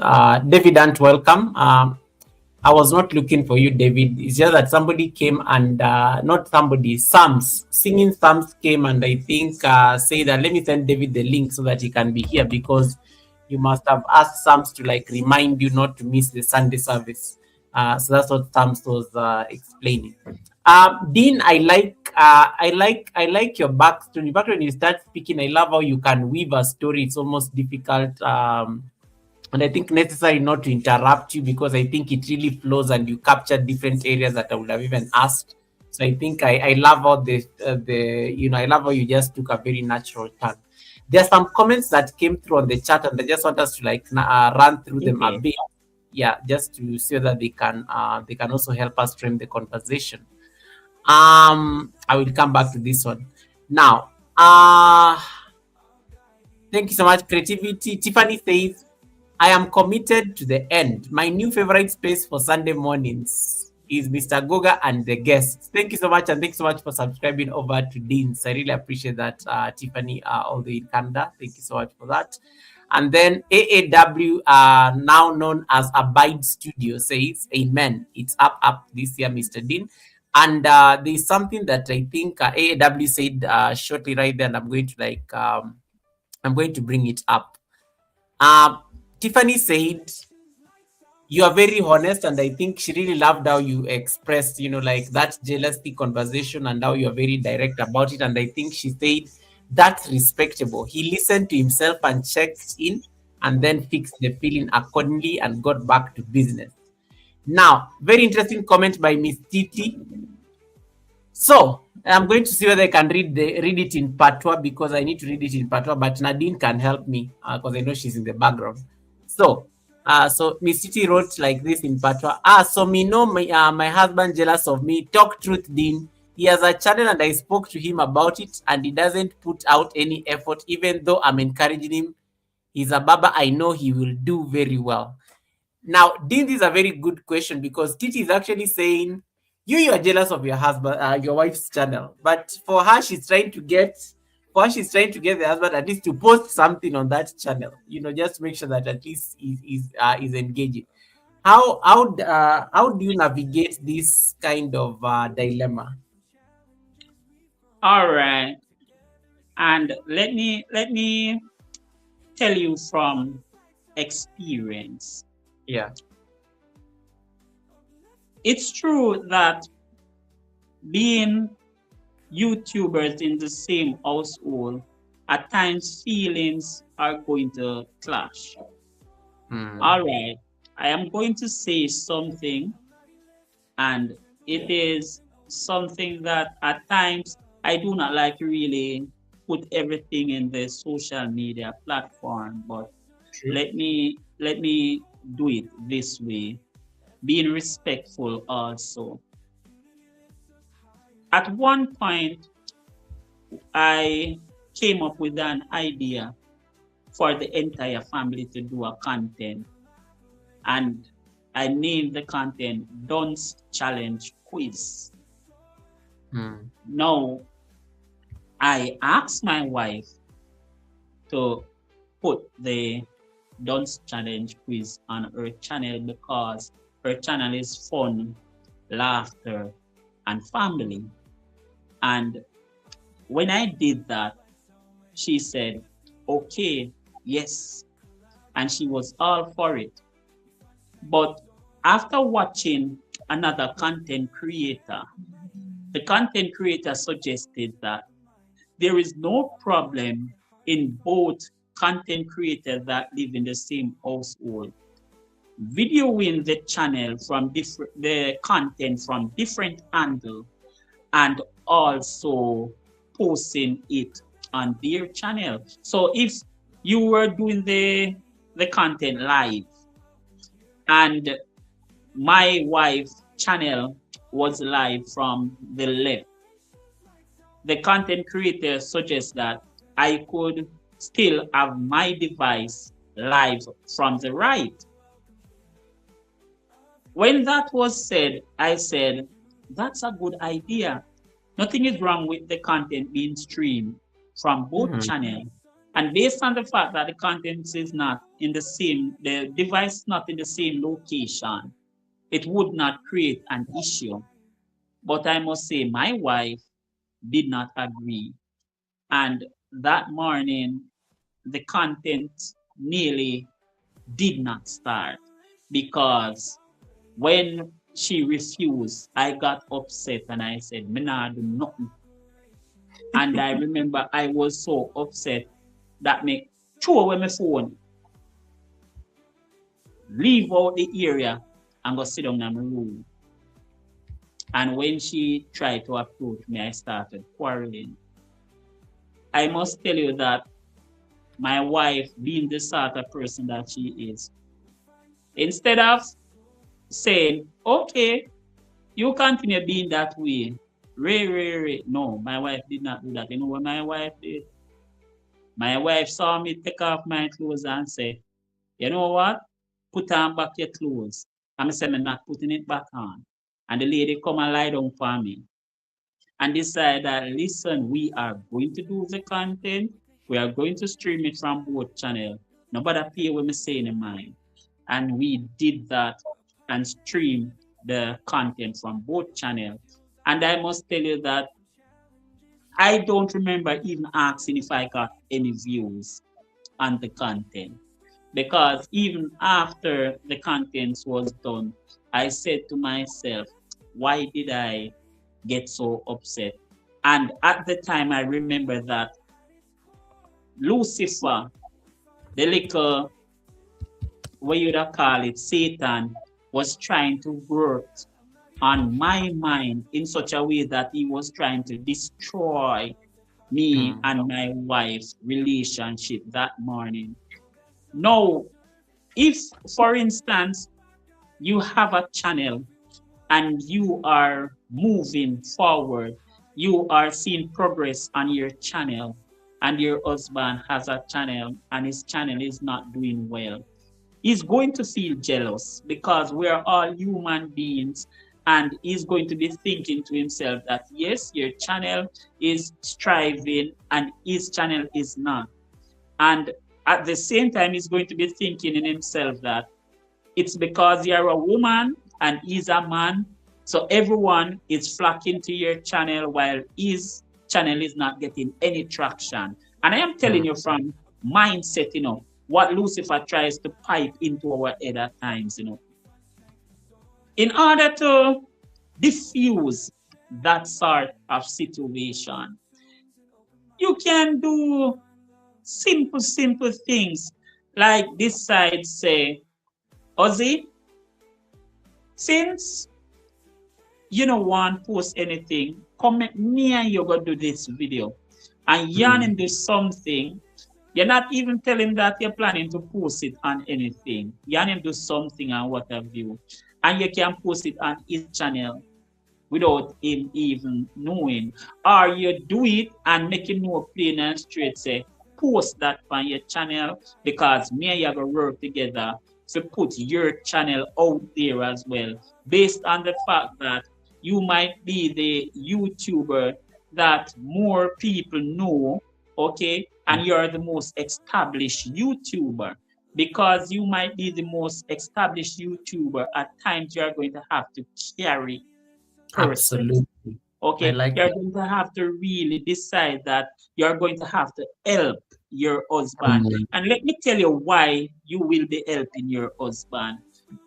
David, and welcome. I was not looking for you, David. It's just that somebody came and not somebody, Psalms, singing Psalms came and I think say that let me send David the link so that he can be here because you must have asked Psalms to like remind you not to miss the Sunday service. So that's what Psalms was explaining. Dean, I like your backstory. Back when you start speaking, I love how you can weave a story. It's almost difficult. And I think necessary not to interrupt you because I think it really flows and you capture different areas that I would have even asked. So I think I love how the I love how you just took a very natural turn. There are some comments that came through on the chat and I just want us to like run through them a Okay. bit. Yeah, just to see that they can also help us frame the conversation. I will come back to this one now. Thank you so much, creativity. Tiffany says, I am committed to the end. My new favorite space for Sunday mornings is Mr. Goga and the guests. Thank you so much, and thanks so much for subscribing over to Dean's. I really appreciate that, Tiffany, all the way in Canada. Thank you so much for that. And then AAW, now known as Abide Studio, says, Amen. It's up this year, Mr. Dean. And there's something that I think AAW said shortly right there, and I'm going to bring it up. Tiffany said, you are very honest, and I think she really loved how you expressed, like that jealousy conversation and how you're very direct about it. And I think she said that's respectable. He listened to himself and checked in and then fixed the feeling accordingly and got back to business. Now, very interesting comment by Miss Titi. So I'm going to see whether I can read it in patois because I need to read it in patois, but Nadine can help me because I know she's in the background. So Miss Titi wrote like this in patois. So me know my husband jealous of me. Talk truth, Dean. He has a channel and I spoke to him about it and he doesn't put out any effort even though I'm encouraging him. He's a baba. I know he will do very well. Now, Dean, this is a very good question because Titi is actually saying you are jealous of your husband, your wife's channel, but for her, she's trying to get the husband at least to post something on that channel. Just to make sure that at least is engaging. How do you navigate this kind of dilemma? All right. And let me tell you from experience. Yeah. It's true that being YouTubers in the same household, at times feelings are going to clash. Hmm. All right, I am going to say something, and it is something that at times I do not like to really put everything in the social media platform, but True. let me do it this way, being respectful also. At one point, I came up with an idea for the entire family to do a content, and I named the content Dunce Challenge Quiz. Hmm. Now, I asked my wife to put the Dunce Challenge Quiz on her channel because her channel is fun, laughter, and family. And when I did that, she said, okay, yes. And she was all for it. But after watching another content creator, the content creator suggested that there is no problem in both content creators that live in the same household videoing the channel from the content from different angle and also posting it on their channel. So if you were doing the content live and my wife's channel was live from the left, the content creator suggests that I could still have my device live from the right. When that was said, I said, that's a good idea. Nothing is wrong with the content being streamed from both Hmm. channels. And based on the fact that the content is not in the same, the device is not in the same location, it would not create an issue. But I must say, my wife did not agree. And that morning, the content nearly did not start because when she refused, I got upset and I said, "Me nah do nothing." And I remember I was so upset that me throw away my phone, leave out the area, and go sit down in my room. And when she tried to approach me, I started quarreling. I must tell you that my wife, being the sort of person that she is, instead of saying, okay, you continue being that way, Ray. No, my wife did not do that. You know what my wife did? My wife saw me take off my clothes and say, you know what? Put on back your clothes. I'm saying I'm not putting it back on. And the lady come and lie down for me and decide that listen, we are going to do the content. We are going to stream it from both channel. Nobody pay what me say in mind. And we did that and stream the content from both channels. And I must tell you that I don't remember even asking if I got any views on the content. Because even after the contents was done, I said to myself, why did I get so upset? And at the time, I remember that Lucifer, the little, what you'd call it, Satan, was trying to work on my mind in such a way that he was trying to destroy me Mm. and my wife's relationship that morning. Now, if, for instance, you have a channel and you are moving forward, you are seeing progress on your channel, and your husband has a channel and his channel is not doing well, he's going to feel jealous because we are all human beings, and he's going to be thinking to himself that yes, your channel is striving and his channel is not. And at the same time, he's going to be thinking in himself that it's because you're a woman and he's a man. So everyone is flocking to your channel while his channel is not getting any traction. And I am telling Mm. you from mindset, what Lucifer tries to pipe into our head at times, in order to diffuse that sort of situation. You can do simple things like this side say, Ozzy, since you don't want to post anything, come me and you go do this video. And yarn Mm. him do something. You're not even telling that you're planning to post it on anything. Yarn him do something and what have you. And you can post it on his channel without him even knowing. Or you do it and make him know plain and straight, say, post that on your channel because me and you are going to work together to put your channel out there as well. Based on the fact that you might be the YouTuber that more people know, okay, and you're the most established YouTuber. Because you might be the most established YouTuber, at times you are going to have to carry persons. Absolutely. I Okay, like you're that. going to have to really decide that you're going to have to help your husband. Mm. And let me tell you why you will be helping your husband.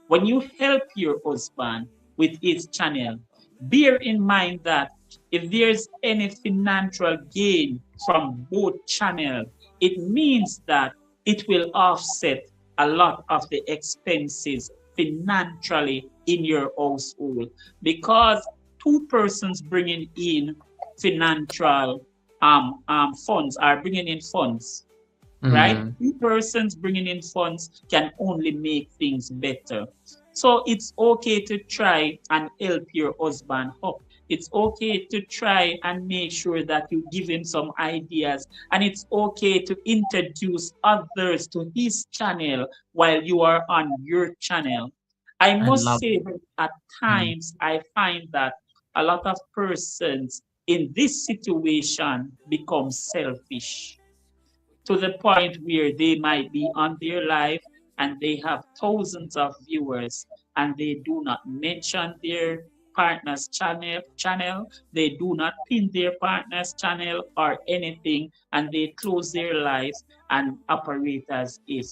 When you help your husband with his channel, bear in mind that if there's any financial gain from both channels, it means that it will offset a lot of the expenses financially in your household because two persons bringing in financial funds are bringing in funds, right? Mm. Two persons bringing in funds can only make things better. So it's okay to try and help your husband up. It's okay to try and make sure that you give him some ideas. And it's okay to introduce others to his channel while you are on your channel. I I must love say that at mm. times I find that a lot of persons in this situation become selfish to the point where they might be on their live and they have thousands of viewers and they do not mention their partner's channel, they do not pin their partner's channel or anything, and they close their lives and operate as if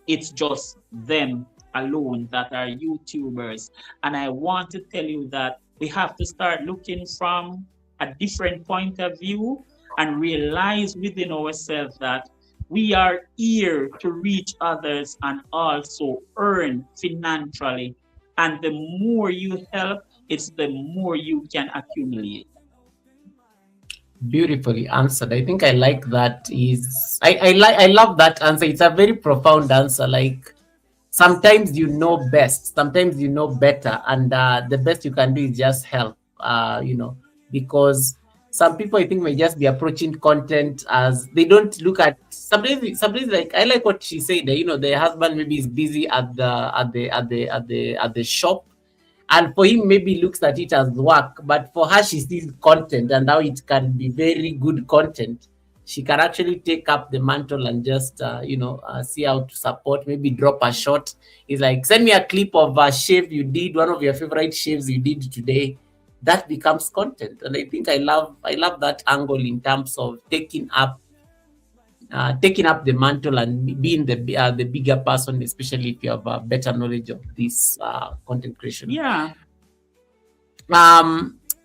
it's just them alone that are YouTubers. And I want to tell you that we have to start looking from a different point of view and realize within ourselves that we are here to reach others and also earn financially. And the more you help, it's the more you can accumulate. Beautifully answered. I think I like that. Is I love that answer. It's a very profound answer. Like sometimes you know best, sometimes you know better, and the best you can do is just help. Because some people I think may just be approaching content as they don't look at sometimes like I like what she said. The husband maybe is busy at the shop, and for him maybe looks at it as work, but for her she sees content, and now it can be very good content. She can actually take up the mantle and just see how to support, maybe drop a shot. It's like, send me a clip of a shave you did, one of your favorite shaves you did today. That becomes content, and I think I love that angle in terms of taking up the mantle and being the bigger person, especially if you have a better knowledge of this content creation. Yeah,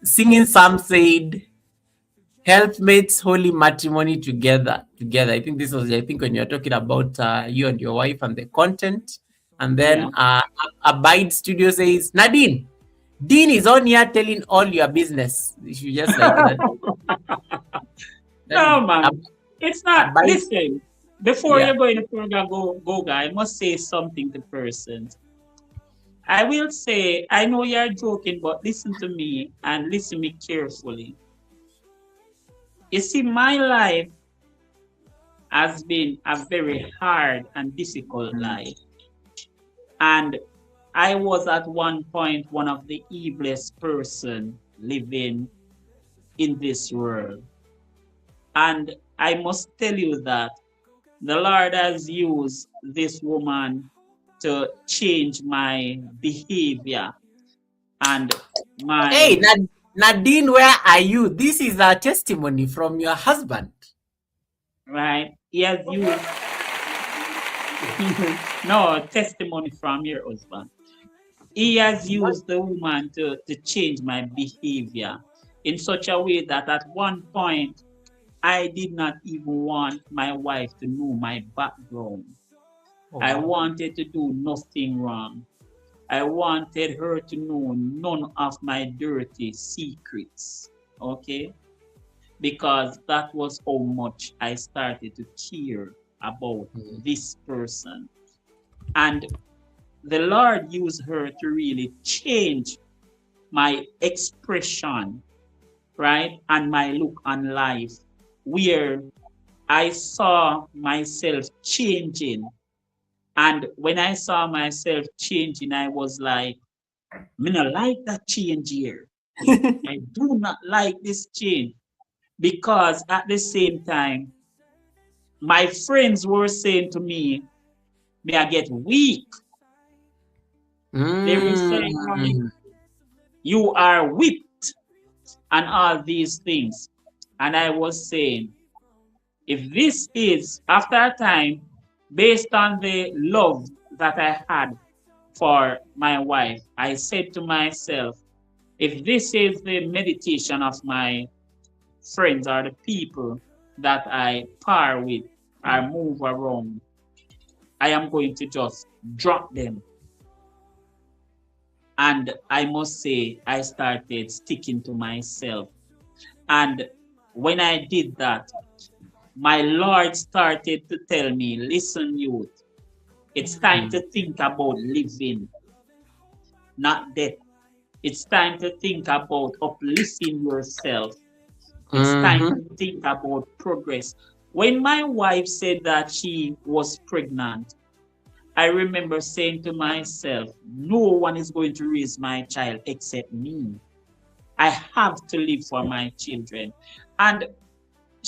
Singing Sam said, "Helpmates, holy matrimony together." Together. I think this was, I think, when you're talking about you and your wife and the content. And yeah. then Abide Studio says, Nadine, Dean is on here telling all your business. You should just like that. That is No, man. It's not. Abide. Listen, before Yeah. you're going to further go, guy, I must say something to person. I will say, I know you're joking, but listen to me and listen me carefully. You see, my life has been a very hard and difficult life. And I was at one point one of the evilest person living in this world. And I must tell you that the Lord has used this woman to change my behavior and Hey, my Nadine, where are you? This is a testimony from your husband. right. He has used no testimony from your husband. He has used the woman to change my behavior in such a way that at one point I did not even want my wife to know my background. Oh, I wow. wanted to do nothing wrong. I wanted her to know none of my dirty secrets. Okay? Because that was how much I started to care about Mm. this person. And the Lord used her to really change my expression, right? And my look on life, where I saw myself changing. And when I saw myself changing, I was like, I don't like that change here. I do not like this change. Because at the same time, my friends were saying to me, may I get weak. They were saying, like, Mm. you are whipped and all these things. And I was saying, if this is after a time, based on the love that I had for my wife, I said to myself, if this is the meditation of my friends or the people that I par with, I move around, I am going to just drop them. And I must say, I started sticking to myself. And when I did that, my Lord started to tell me, listen, youth, it's time to think about living, not death. It's time to think about uplifting yourself. It's time Mm-hmm. to think about progress. When my wife said that she was pregnant, I remember saying to myself, no one is going to raise my child except me. I have to live for my children. And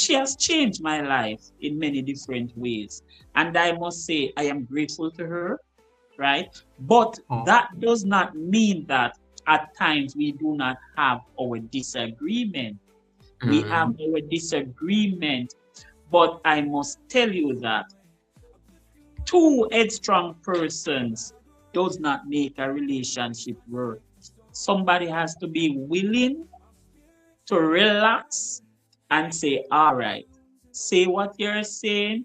She has changed my life in many different ways. And I must say, I am grateful to her, right? But Oh. that does not mean that at times we do not have our disagreement. We have Mm. our disagreement, but I must tell you that two headstrong persons does not make a relationship work. Somebody has to be willing to relax and say, all right, say what you're saying,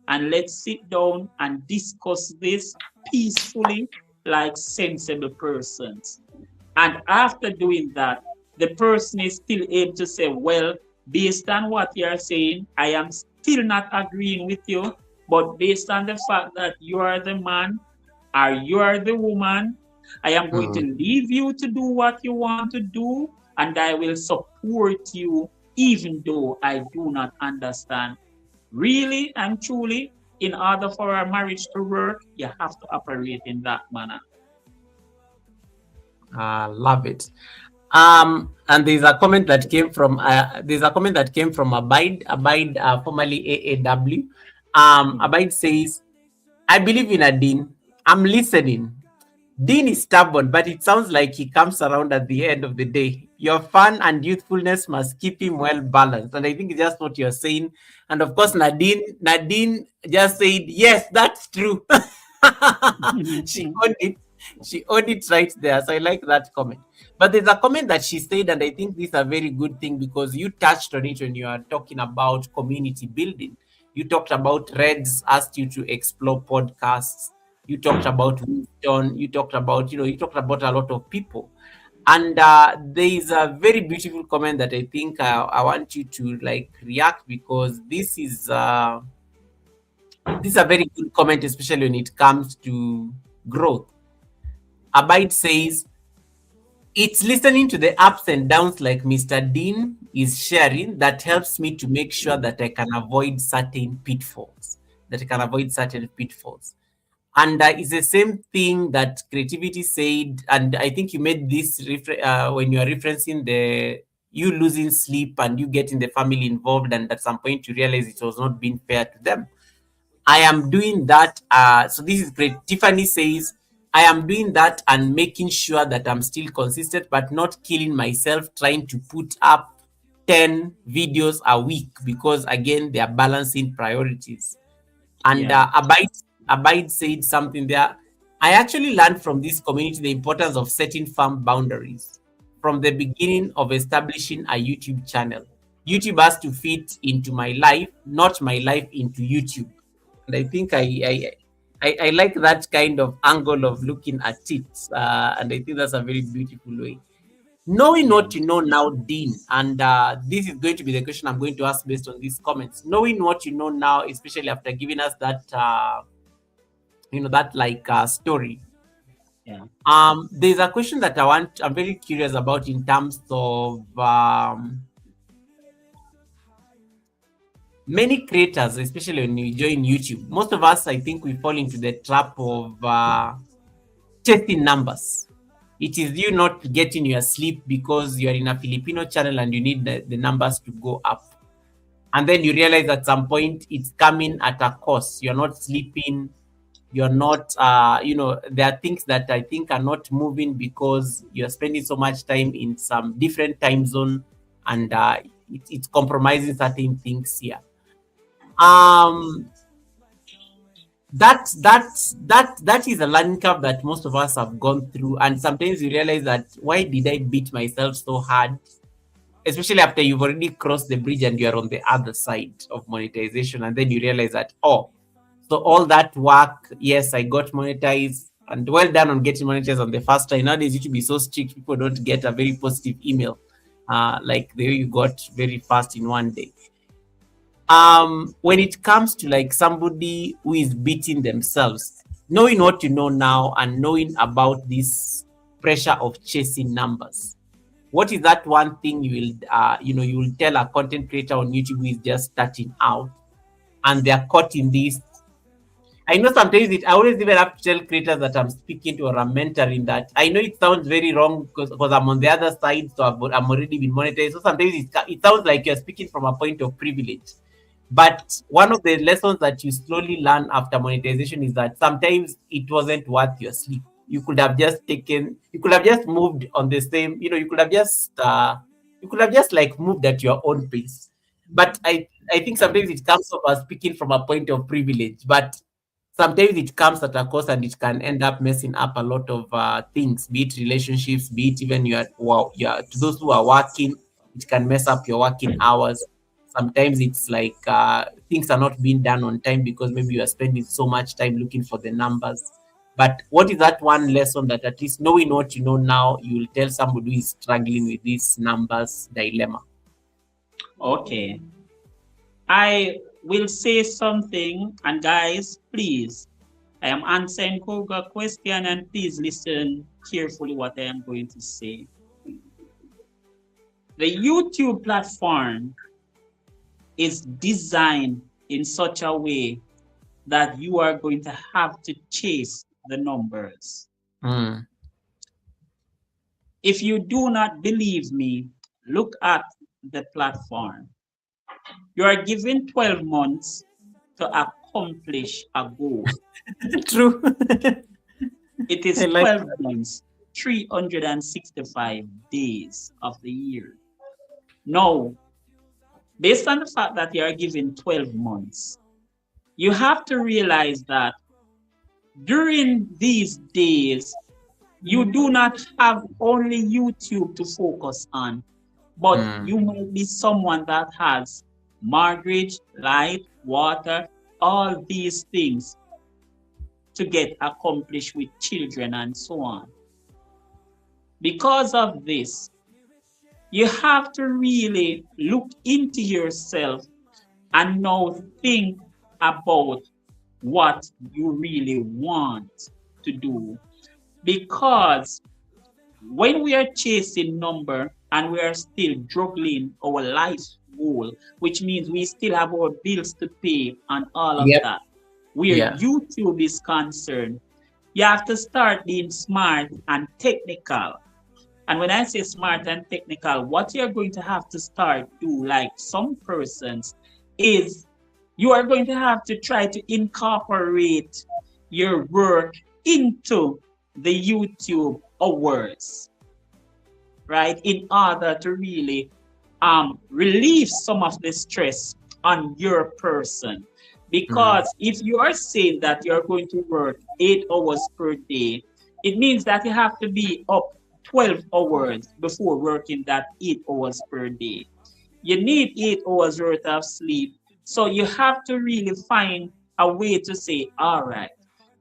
and let's sit down and discuss this peacefully like sensible persons. And after doing that, the person is still able to say, well, based on what you're saying, I am still not agreeing with you, but based on the fact that you are the man or you are the woman, I am going to Mm. leave you to do what you want to do, and I will support you even though I do not understand. Really and truly, in order for a marriage to work, you have to operate in that manner. Love it. And there's a comment that came from Abide, formerly AAW. Abide says, I believe in a Dean. I'm listening. Dean is stubborn, but it sounds like he comes around at the end of the day. Your fun and youthfulness must keep him well balanced. And I think it's just what you're saying. And of course, Nadine just said, yes, that's true. She owned it. She owned it right there. So I like that comment. But there's a comment that she said, and I think this is a very good thing because you touched on it when you are talking about community building. You talked about Reds asked you to explore podcasts. You talked about Winston. You talked about, you talked about a lot of people. And there is a very beautiful comment that I think I want you to like react because this is a very good comment, especially when it comes to growth. Abide says, it's listening to the ups and downs like Mr. Dean is sharing that helps me to make sure that I can avoid certain pitfalls. That I can avoid certain pitfalls. And it's the same thing that creativity said. And I think you made this when you are referencing the you losing sleep and you getting the family involved. And at some point you realize it was not being fair to them. I am doing that. So this is great. Tiffany says, I am doing that and making sure that I'm still consistent, but not killing myself trying to put up 10 videos a week because, again, they are balancing priorities. And Yeah, Abide said something there. I actually learned from this community the importance of setting firm boundaries from the beginning of establishing a YouTube channel. YouTube has to fit into my life, not my life into YouTube. And I think I like that kind of angle of looking at it. And I think that's a very beautiful way. Knowing yeah, what you know now, Dean, and this is going to be the question I'm going to ask based on these comments. Knowing what you know now, especially after giving us that, that like story. yeah, There's a question that I'm very curious about in terms of many creators, especially when you join YouTube. Most of us, I think, we fall into the trap of chasing numbers. It is you not getting your sleep because you are in a Filipino channel and you need the numbers to go up. And then you realize at some point it's coming at a cost. You're not sleeping. You're not, there are things that I think are not moving because you're spending so much time in some different time zone and it's compromising certain things here. Um, that is a learning curve that most of us have gone through, and sometimes you realize that why did I beat myself so hard, especially after you've already crossed the bridge and you're on the other side of monetization, and then you realize that, oh, so all that work, yes, I got monetized, and well done on getting monetized on the first try. Nowadays you should be so strict, people don't get a very positive email like the way you got very fast in one day. When it comes to like somebody who is beating themselves, knowing what you know now and knowing about this pressure of chasing numbers, what is that one thing you will tell a content creator on YouTube who is just starting out and they're caught in this I know sometimes I always even have to tell creators that I'm speaking to or I'm mentoring that. I know it sounds very wrong because I'm on the other side, so I'm already been monetized. So sometimes it sounds like you're speaking from a point of privilege. But one of the lessons that you slowly learn after monetization is that sometimes it wasn't worth your sleep. You could have just moved on the same, you could have just like moved at your own pace. But I think sometimes it comes off as speaking from a point of privilege, but sometimes it comes at a cost and it can end up messing up a lot of things, be it relationships, be it even to those who are working, it can mess up your working hours. Sometimes it's like things are not being done on time because maybe you are spending so much time looking for the numbers. But what is that one lesson that, at least knowing what you know now, you will tell somebody who is struggling with this numbers dilemma? Okay. I will say something, and guys, please, I am answering Google question, and please listen carefully what I am going to say. The YouTube platform is designed in such a way that you are going to have to chase the numbers. Mm. If you do not believe me, look at the platform. You are given 12 months to accomplish a goal. True. It I is like 12 months, 365 days of the year. Now, based on the fact that you are given 12 months, you have to realize that during these days, you do not have only YouTube to focus on, but mm. you might be someone that has mortgage, light, water, all these things to get accomplished with children and so on. Because of this, you have to really look into yourself and now think about what you really want to do. Because when we are chasing number and we are still juggling our life goal, which means we still have our bills to pay and all of Yep. that, where Yeah. YouTube is concerned, you have to start being smart and technical. And when I say smart and technical, what you're going to have to start do, like some persons, is you are going to have to try to incorporate your work into the YouTube hours, right? In order to really relieve some of the stress on your person. Mm. Because if you are saying that you're going to work 8 hours per day, it means that you have to be up 12 hours before working that 8 hours per day. You need 8 hours worth of sleep. So you have to really find a way to say, all right,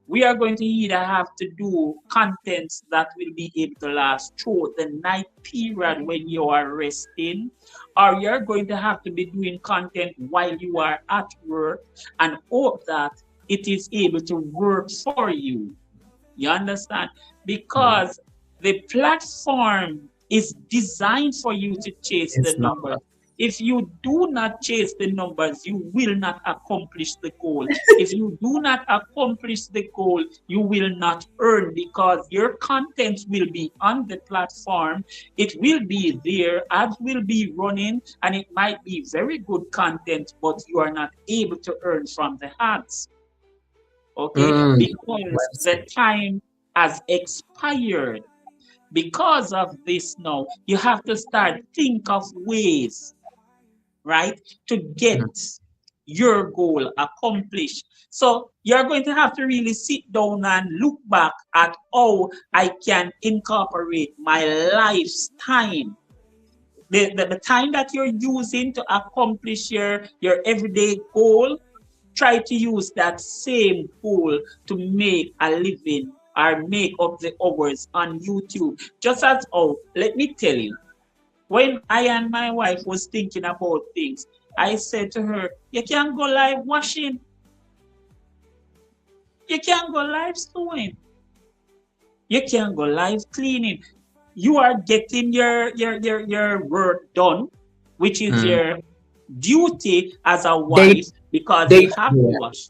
we are going to either have to do contents that will be able to last through the night period when you are resting, or you're going to have to be doing content while you are at work and hope that it is able to work for you. You understand? Mm. Because the platform is designed for you to chase the It's not. numbers. If you do not chase the numbers, you will not accomplish the goal. If you do not accomplish the goal, you will not earn because your content will be on the platform. It will be there, ads will be running, and it might be very good content, but you are not able to earn from the ads. Okay, Mm. because Well the said. time has expired. Because of this now, you have to start think of ways, right, to get Mm. your goal accomplished. So you're going to have to really sit down and look back at how I can incorporate my life's time. The time that you're using to accomplish your everyday goal, try to use that same goal to make a living or make up the hours on YouTube. Just as, oh, let me tell you, when I and my wife was thinking about things, I said to her, you can go live washing, you can go live sewing, you can go live cleaning. You are getting your work done, which is Mm. your duty as a Date, wife because you date. have to Yeah. wash.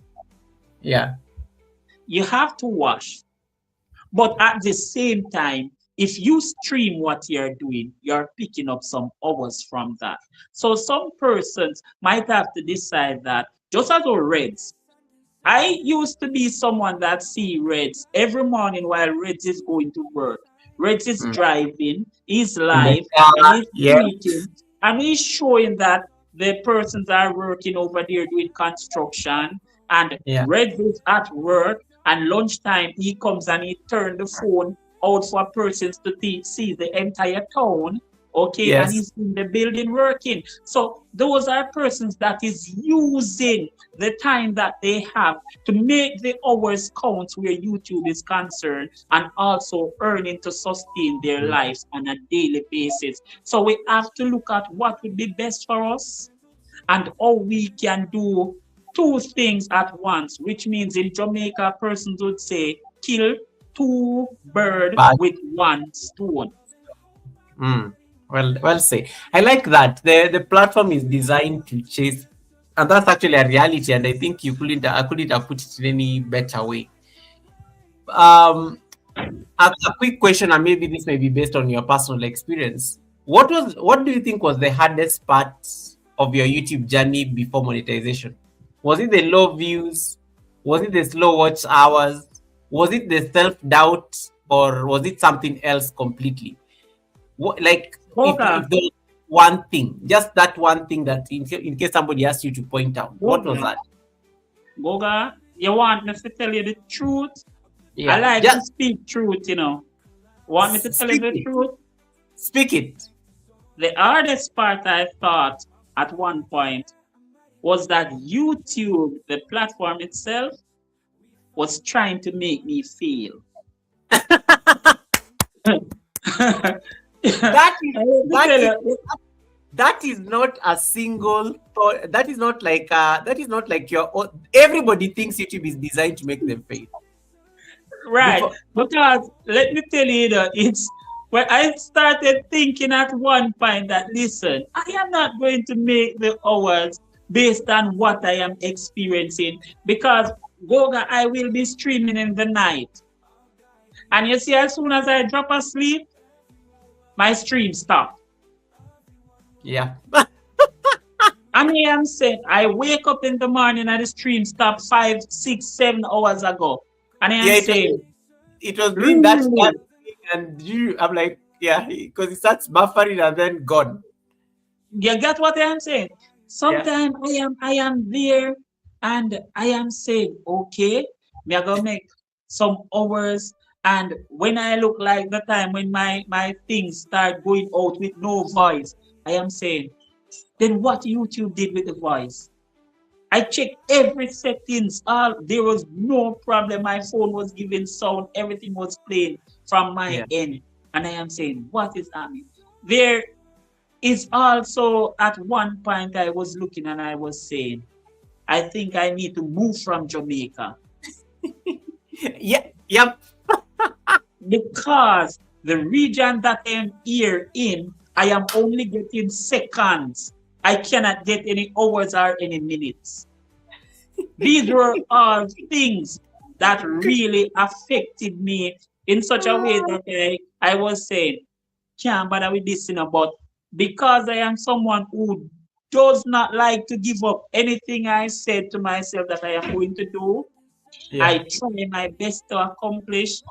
Yeah. you have to wash. But at the same time, if you stream what you're doing, you're picking up some hours from that. So some persons might have to decide that just as a Reds, I used to be someone that see Reds every morning while Reds is going to work. Reds is Mm. driving, he's In the live, and car, he's yeah, speaking, and he's showing that the persons are working over there doing construction, and yeah, Reds is at work, and lunchtime he comes and he turn the phone out for persons to see the entire town. Okay, and yes. he's in the building working. So those are persons that is using the time that they have to make the hours count where YouTube is concerned and also earning to sustain their Mm. lives on a daily basis. So we have to look at what would be best for us and how we can do two things at once, which means in Jamaica, persons would say kill two birds But with one stone. mm, well say. I like that. The platform is designed to chase, and that's actually a reality. And I think I couldn't have put it in any better way. Um, a quick question, and maybe this may be based on your personal experience. What do you think was the hardest part of your YouTube journey before monetization? Was it the low views? Was it the slow watch hours? Was it the self doubt, or was it something else completely? What, like, Goga, if there's one thing, just that one thing that in case somebody asked you to point out, what was Goga, that? Goga, you want me to tell you the truth? I Yeah, like to just speak truth. Want me to tell you speak the it. truth? Speak it. The hardest part I thought at one point was that YouTube, the platform itself, was trying to make me feel. Let That is me that tell is you, that is not a single thought. That is not like everybody thinks YouTube is designed to make them fail. right? Before Because let me tell you, it's when I started thinking at one point that listen, I am not going to make the hours based on what I am experiencing because Goga, I will be streaming in the night. And you see, as soon as I drop asleep, my stream stop. yeah. And I am saying, I wake up in the morning and the stream stopped 5, 6, 7 hours ago. And I am Yeah, saying, it was doing that really? thing, and I'm like, yeah, because it starts buffering and then gone. You get what I am saying? Yeah. Sometimes I am there and I am saying, okay, me I gonna make some hours. And when I look like the time when my things start going out with no voice, I am saying, then what YouTube did with the voice? I checked every settings. All there was no problem. My phone was giving sound. Everything was playing from my Yeah. end. And I am saying, what is happening? There is also at one point I was looking and I was saying, I think I need to move from Jamaica Yeah. Yep. because the region that I am here in, I am only getting seconds. I cannot get any hours or any minutes. These were all things that really affected me in such a way that I was saying, can't bother with this, but because I am someone who does not like to give up anything I said to myself that I am going to do, I Yeah. try my best to accomplish.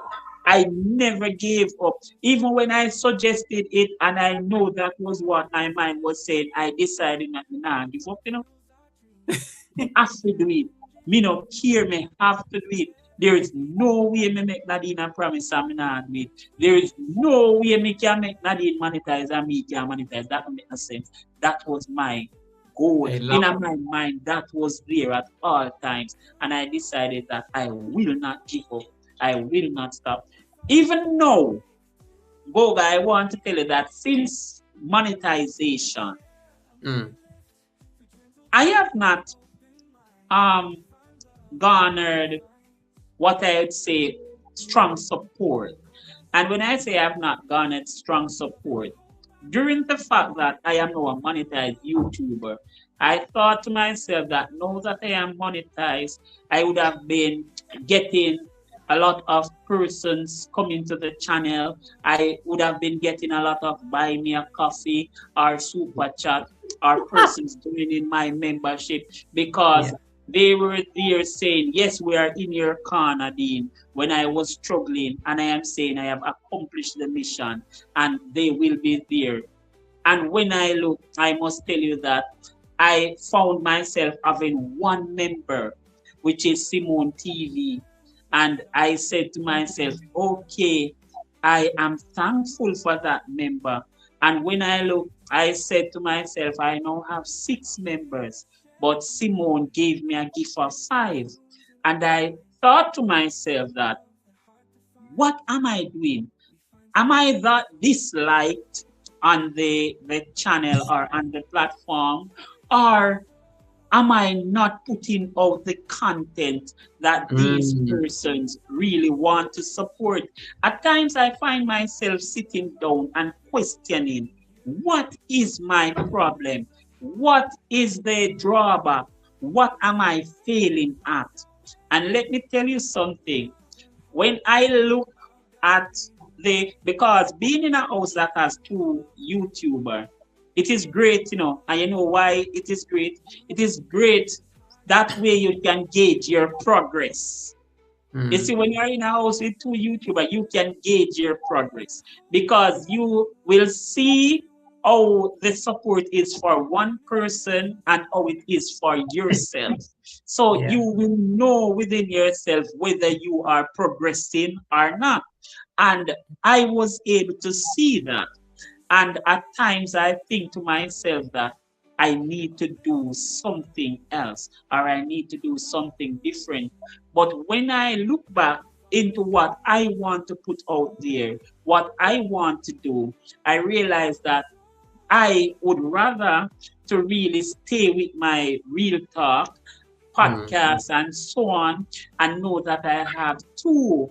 I never gave up. Even when I suggested it and I know that was what my mind was saying, I decided not to give up. Me have to do it. Me no care, me have to do it. There is no way me make Nadine a promise and me not do it. There is no way me can make Nadine monetize and me can monetize. That don't make no sense. That was my goal. I In love my mind, that was there at all times. And I decided that I will not give up. I will not stop. Even now, Goga, I want to tell you that since monetization, it. Mm. I have not um garnered what I would say strong support. And when I say I've not garnered strong support, During the fact that I am now a monetized YouTuber, I thought to myself that now that I am monetized, I would have been getting a lot of persons coming to the channel. I would have been getting a lot of buy me a coffee or super chat or persons joining my membership because Yeah. they were there saying, yes, we are in your corner, Dean, when I was struggling, and I am saying I have accomplished the mission and they will be there. And when I look, I must tell you that I found myself having one member, which is Simone TV. And I said to myself, okay, I am thankful for that member. And when I look, I said to myself, I now have 6 members, but Simone gave me a gift of 5. And I thought to myself that, what am I doing? Am I that disliked on the channel or on the platform? Or am I not putting out the content that these Mm. persons really want to support? At times, I find myself sitting down and questioning, what is my problem? What is the drawback? What am I failing at? And let me tell you something. When I look at because being in a house that has 2 YouTuber, it is great, and you know why it is great? It is great that way you can gauge your progress. You Mm. see, when you're in a house with 2 YouTubers, you can gauge your progress because you will see how the support is for one person and how it is for yourself. So Yeah. you will know within yourself whether you are progressing or not. And I was able to see that. And at times I think to myself that I need to do something else or I need to do something different. But when I look back into what I want to put out there, what I want to do, I realize that I would rather to really stay with my real talk, Mm. podcast, and so on, and know that I have 2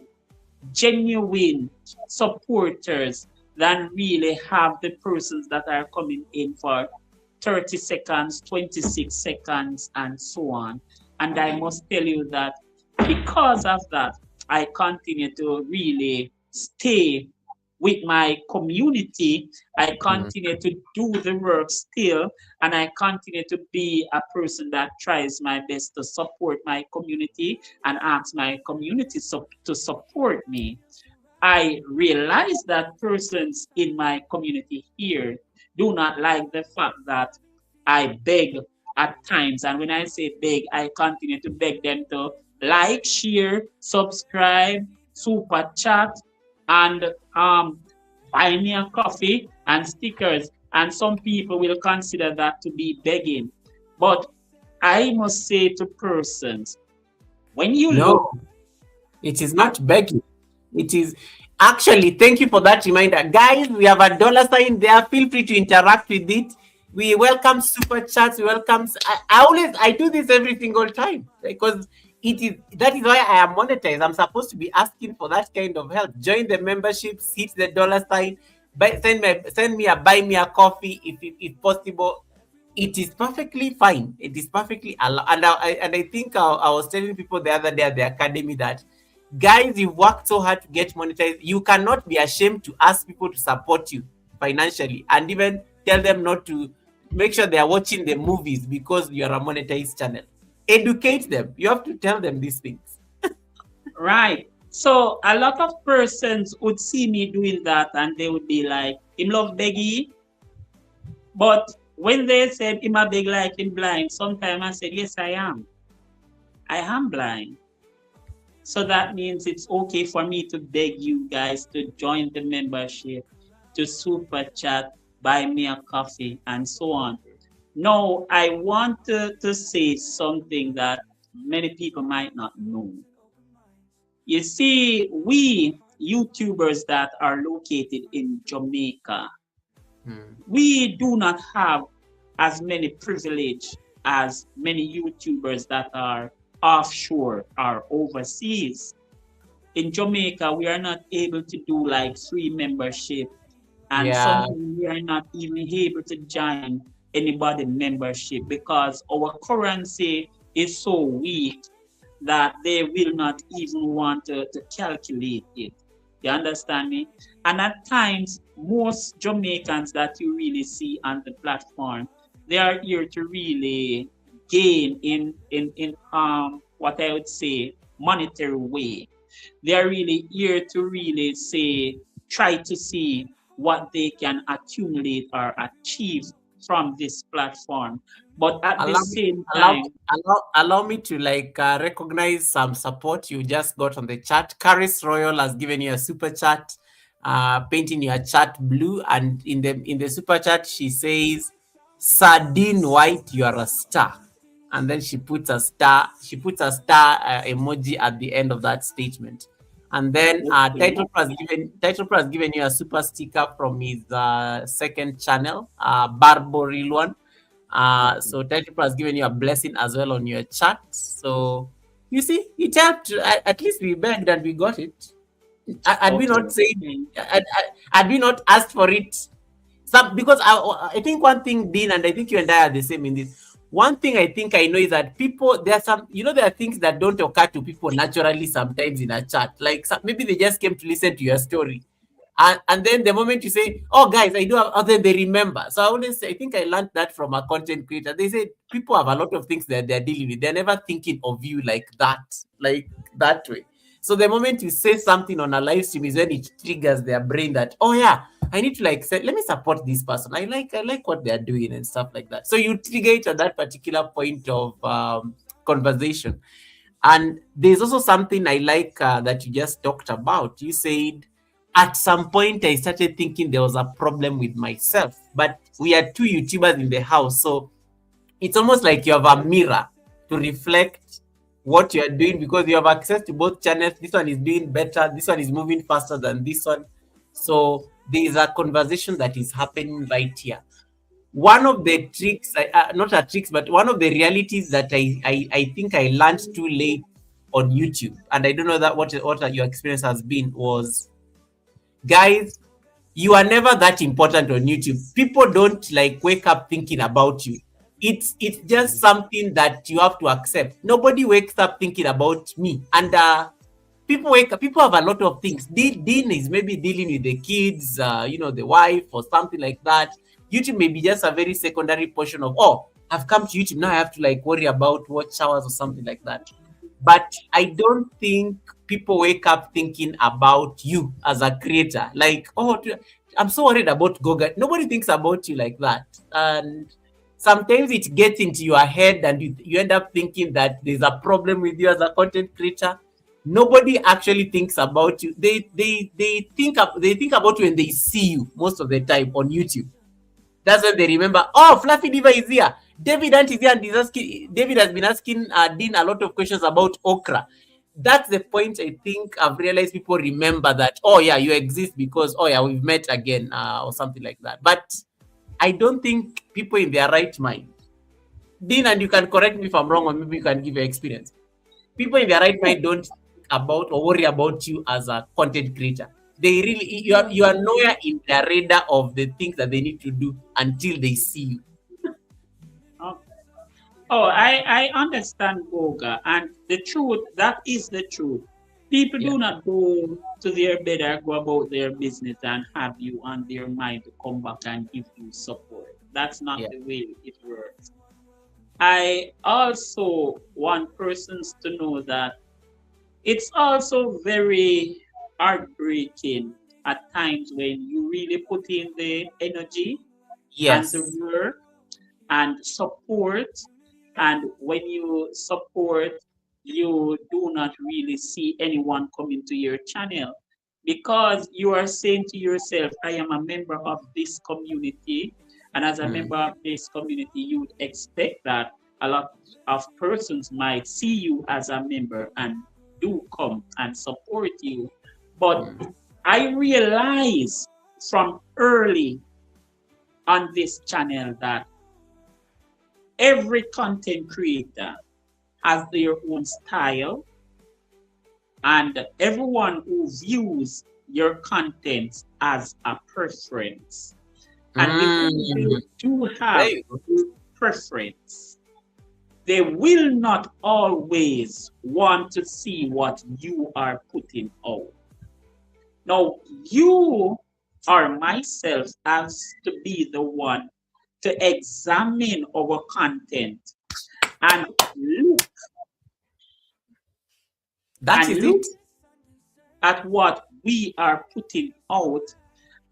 genuine supporters than really have the persons that are coming in for 30 seconds, 26 seconds, and so on. And I must tell you that because of that, I continue to really stay with my community. I Mm. continue to do the work still, and I continue to be a person that tries my best to support my community and ask my community to support me. I realize that persons in my community here do not like the fact that I beg at times. And when I say beg, I continue to beg them to like, share, subscribe, super chat, and buy me a coffee and stickers. And some people will consider that to be begging. But I must say to persons, when you look, No, it is at not begging. It is actually, thank you for that reminder. Guys, we have a dollar sign there. Feel free to interact with it. We welcome super chats. We welcome. I do this every single time because that is why I am monetized. I'm supposed to be asking for that kind of help. Join the memberships, hit the dollar sign, send me a buy me a coffee if possible. It is perfectly fine. It is perfectly allowed. And I think I was telling people the other day at the academy that guys, you've worked so hard to get monetized. You cannot be ashamed to ask people to support you financially and even tell them not to make sure they are watching the movies because you are a monetized channel. Educate them. You have to tell them these things. right. So a lot of persons would see me doing that and they would be like, him love beggy. But when they said him a beg like him blind, sometimes I said, yes, I am. I am blind. So that means it's okay for me to beg you guys to join the membership, to super chat, buy me a coffee, and so on. No, I want to say something that many people might not know. You see, we YouTubers that are located in Jamaica, Mm. we do not have as many privilege as many YouTubers that are offshore or overseas. In Jamaica, we are not able to do like free membership. and Yeah. sometimes we are not even able to join anybody membership because our currency is so weak that they will not even want to calculate it. You understand me? And at times, most Jamaicans that you really see on the platform, they are here to really gain in what I would say monetary way. They are really here to really say, try to see what they can accumulate or achieve from this platform. But at the Allow me, same allow, time, allow me to like recognize some support you just got on the chat. Caris Royal has given you a super chat, painting your chat blue, and in the super chat she says, "Sardine White, you are a star," and then she puts a star. She puts a star emoji at the end of that statement. And then okay, Title Pro has given you a super sticker from his second channel, Barboril one. okay, So Title has given you a blessing as well on your chat. So you see, it helped. At least we begged and we got it. Had we okay, not said, had we not asked for it, some because I think one thing, Dean, and I think you and I are the same in this. One thing I think I know is that people, there are some, there are things that don't occur to people naturally sometimes in a chat. Like maybe they just came to listen to your story, and then the moment you say, "Oh, guys, I do have," then they remember. So I always say, I think I learned that from a content creator. They say people have a lot of things that they're dealing with. They're never thinking of you like that way. So the moment you say something on a live stream is when it triggers their brain that, oh yeah, I need to like say, let me support this person. I like what they're doing and stuff like that. So you trigger it at that particular point of conversation. And there's also something I like that you just talked about. You said at some point I started thinking there was a problem with myself, but we are two YouTubers in the house, so it's almost like you have a mirror to reflect what you are doing because you have access to both channels. This one is doing better, this one is moving faster than this one. So there is a conversation that is happening right here. One of the tricks, not a tricks, but one of the realities that I think I learned too late on YouTube, and I don't know that what your experience has been, was, guys, you are never that important on YouTube. People don't like wake up thinking about you. It's just something that you have to accept. Nobody wakes up thinking about me. And people have a lot of things. Dean is maybe dealing with the kids, the wife or something like that. YouTube may be just a very secondary portion of, oh, I've come to YouTube now, I have to like worry about watch hours or something like that. But I don't think people wake up thinking about you as a creator. Like, oh, I'm so worried about Goga. Nobody thinks about you like that. And sometimes it gets into your head and you end up thinking that there's a problem with you as a content creator. Nobody actually thinks about you. They think about you when they see you most of the time on YouTube. That's when they remember, oh, Fluffy Diva is here. David Ant is here and David has been asking Dean a lot of questions about okra. That's the point I think I've realized people remember that, oh yeah, you exist because, oh yeah, we've met again or something like that. But I don't think people in their right mind, Dean, and you can correct me if I'm wrong or maybe you can give your experience. People in their right mind don't think about or worry about you as a content creator. They really, you are nowhere in their radar of the things that they need to do until they see you. okay. Oh, I understand Goga, and the truth, that is the truth. People Yeah, do not go to their bed or go about their business and have you on their mind to come back and give you support. That's not yeah, the way it works. I also want persons to know that it's also very heartbreaking at times when you really put in the energy and the yes. work and support. And when you support, you do not really see anyone coming to your channel because you are saying to yourself, I am a member of this community. And as a Mm, member of this community, you would expect that a lot of persons might see you as a member and do come and support you. But mm, I realize from early on this channel that every content creator has their own style, and everyone who views your content as a preference. And because Mm, they do there have you go. a preference, they will not always want to see what you are putting out. Now, you or myself has to be the one to examine our content and look That and is look it. at what we are putting out.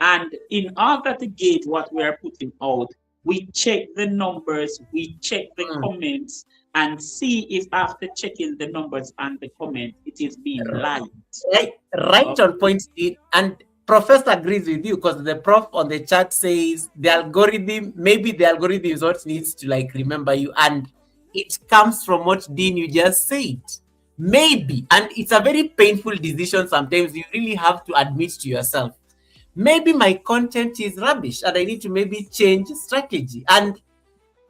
And in order to gauge what we are putting out, we check the numbers, we check the Mm. comments, and see if after checking the numbers and the comment, it is being liked. Right, right on Okay. point, Steve. And Professor agrees with you because the prof on the chat says the algorithm, maybe the algorithm is what needs to like remember you, and it comes from what Dean you just said. Maybe, and it's a very painful decision. Sometimes you really have to admit to yourself, maybe my content is rubbish, and I need to maybe change strategy. And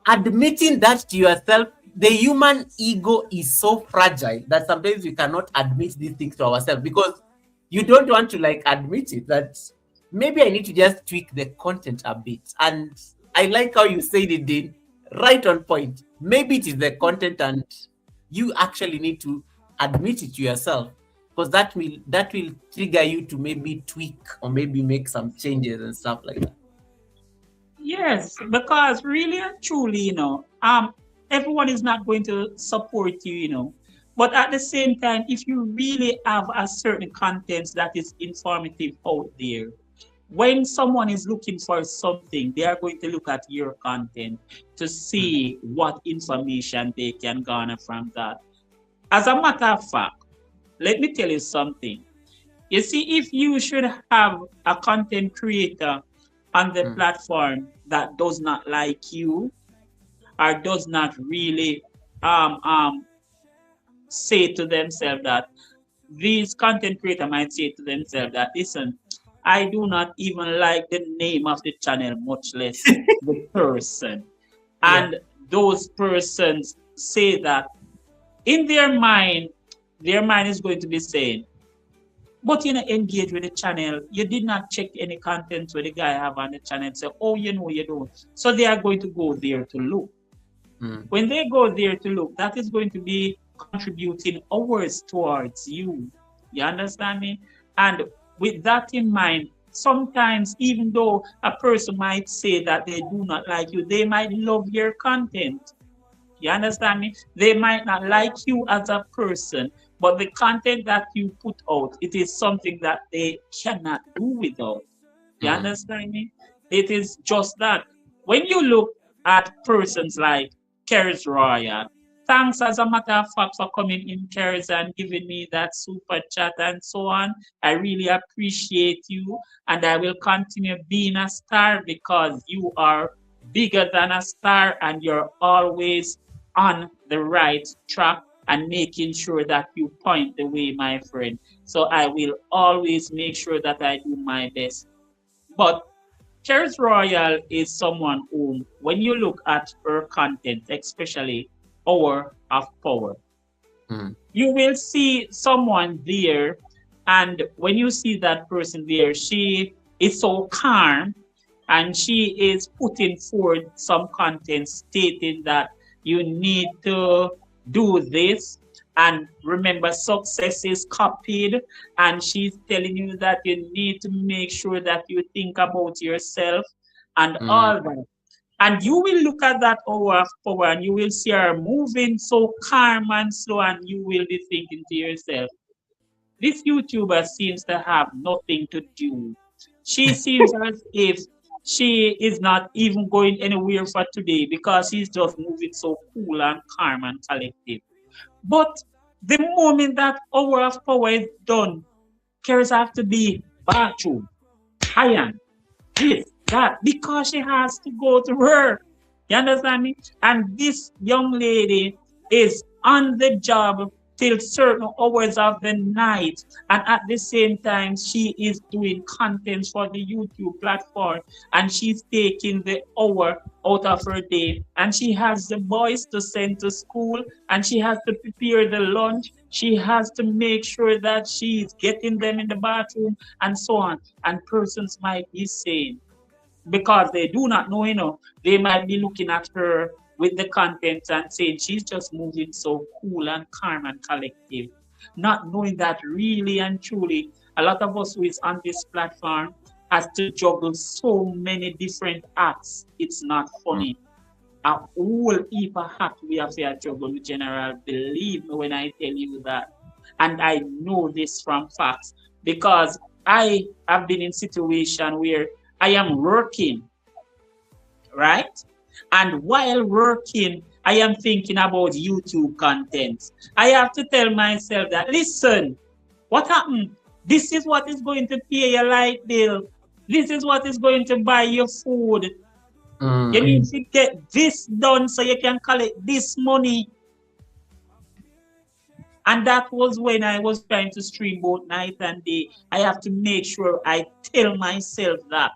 admitting that to yourself, the human ego is so fragile that sometimes we cannot admit these things to ourselves because you don't want to like admit it that maybe I need to just tweak the content a bit. And I like how you said it, Dean, right on point. Maybe it is the content and you actually need to admit it to yourself because that will trigger you to maybe tweak or maybe make some changes and stuff like that. Yes, because really and truly, everyone is not going to support you, But at the same time, if you really have a certain content that is informative out there, when someone is looking for something, they are going to look at your content to Mm, see what information they can garner from that. As a matter of fact, let me tell you something. You see, if you should have a content creator on the mm, platform that does not like you or does not really um, um, say to themselves that these content creator might say to themselves that, listen, I do not even like the name of the channel, much less the person. yeah. And those persons say that in their mind is going to be saying, but you know, engage with the channel. You did not check any content where the guy have on the channel. Say, oh, you don't. So they are going to go there to look. Mm, When they go there to look, that is going to be contributing hours towards you. You understand me? And with that in mind, sometimes even though a person might say that they do not like you, they might love your content. You understand me? They might not like you as a person, but the content that you put out, it is something that they cannot do without. You mm, understand me? It is just that. When you look at persons like Keris Royal, thanks as a matter of fact for coming in, Keris, and giving me that super chat and so on. I really appreciate you, and I will continue being a star because you are bigger than a star and you're always on the right track and making sure that you point the way, my friend. So I will always make sure that I do my best. But Cheris Royal is someone whom, when you look at her content, especially Hour of Power, mm, you will see someone there. And when you see that person there, she is so calm and she is putting forward some content stating that you need to do this. And remember, success is copied, and she's telling you that you need to make sure that you think about yourself and mm, all that. And you will look at that hour of power and you will see her moving so calm and slow, and you will be thinking to yourself, this YouTuber seems to have nothing to do. She seems as if she is not even going anywhere for today because she's just moving so cool and calm and collective. But the moment that hour of power is done, cares have to be bathroom, iron, this, that, because she has to go to work. You understand me? And this young lady is on the job till certain hours of the night. And at the same time, she is doing content for the YouTube platform, and she's taking the hour out of her day. And she has the boys to send to school, and she has to prepare the lunch. She has to make sure that she's getting them in the bathroom and so on. And persons might be saying, because they do not know, they might be looking at her with the content and saying she's just moving so cool and calm and collective, not knowing that really and truly a lot of us who is on this platform has to juggle so many different acts. It's not Mm. funny. A whole heap of hat we have to juggle, general. Believe me when I tell you that. And I know this from facts because I have been in situation where I am working, right? And while working, I am thinking about YouTube content. I have to tell myself that, listen, what happened? This is what is going to pay your light bill. This is what is going to buy your food. You Mm. need to get this done so you can collect this money. And that was when I was trying to stream both night and day. I have to make sure I tell myself that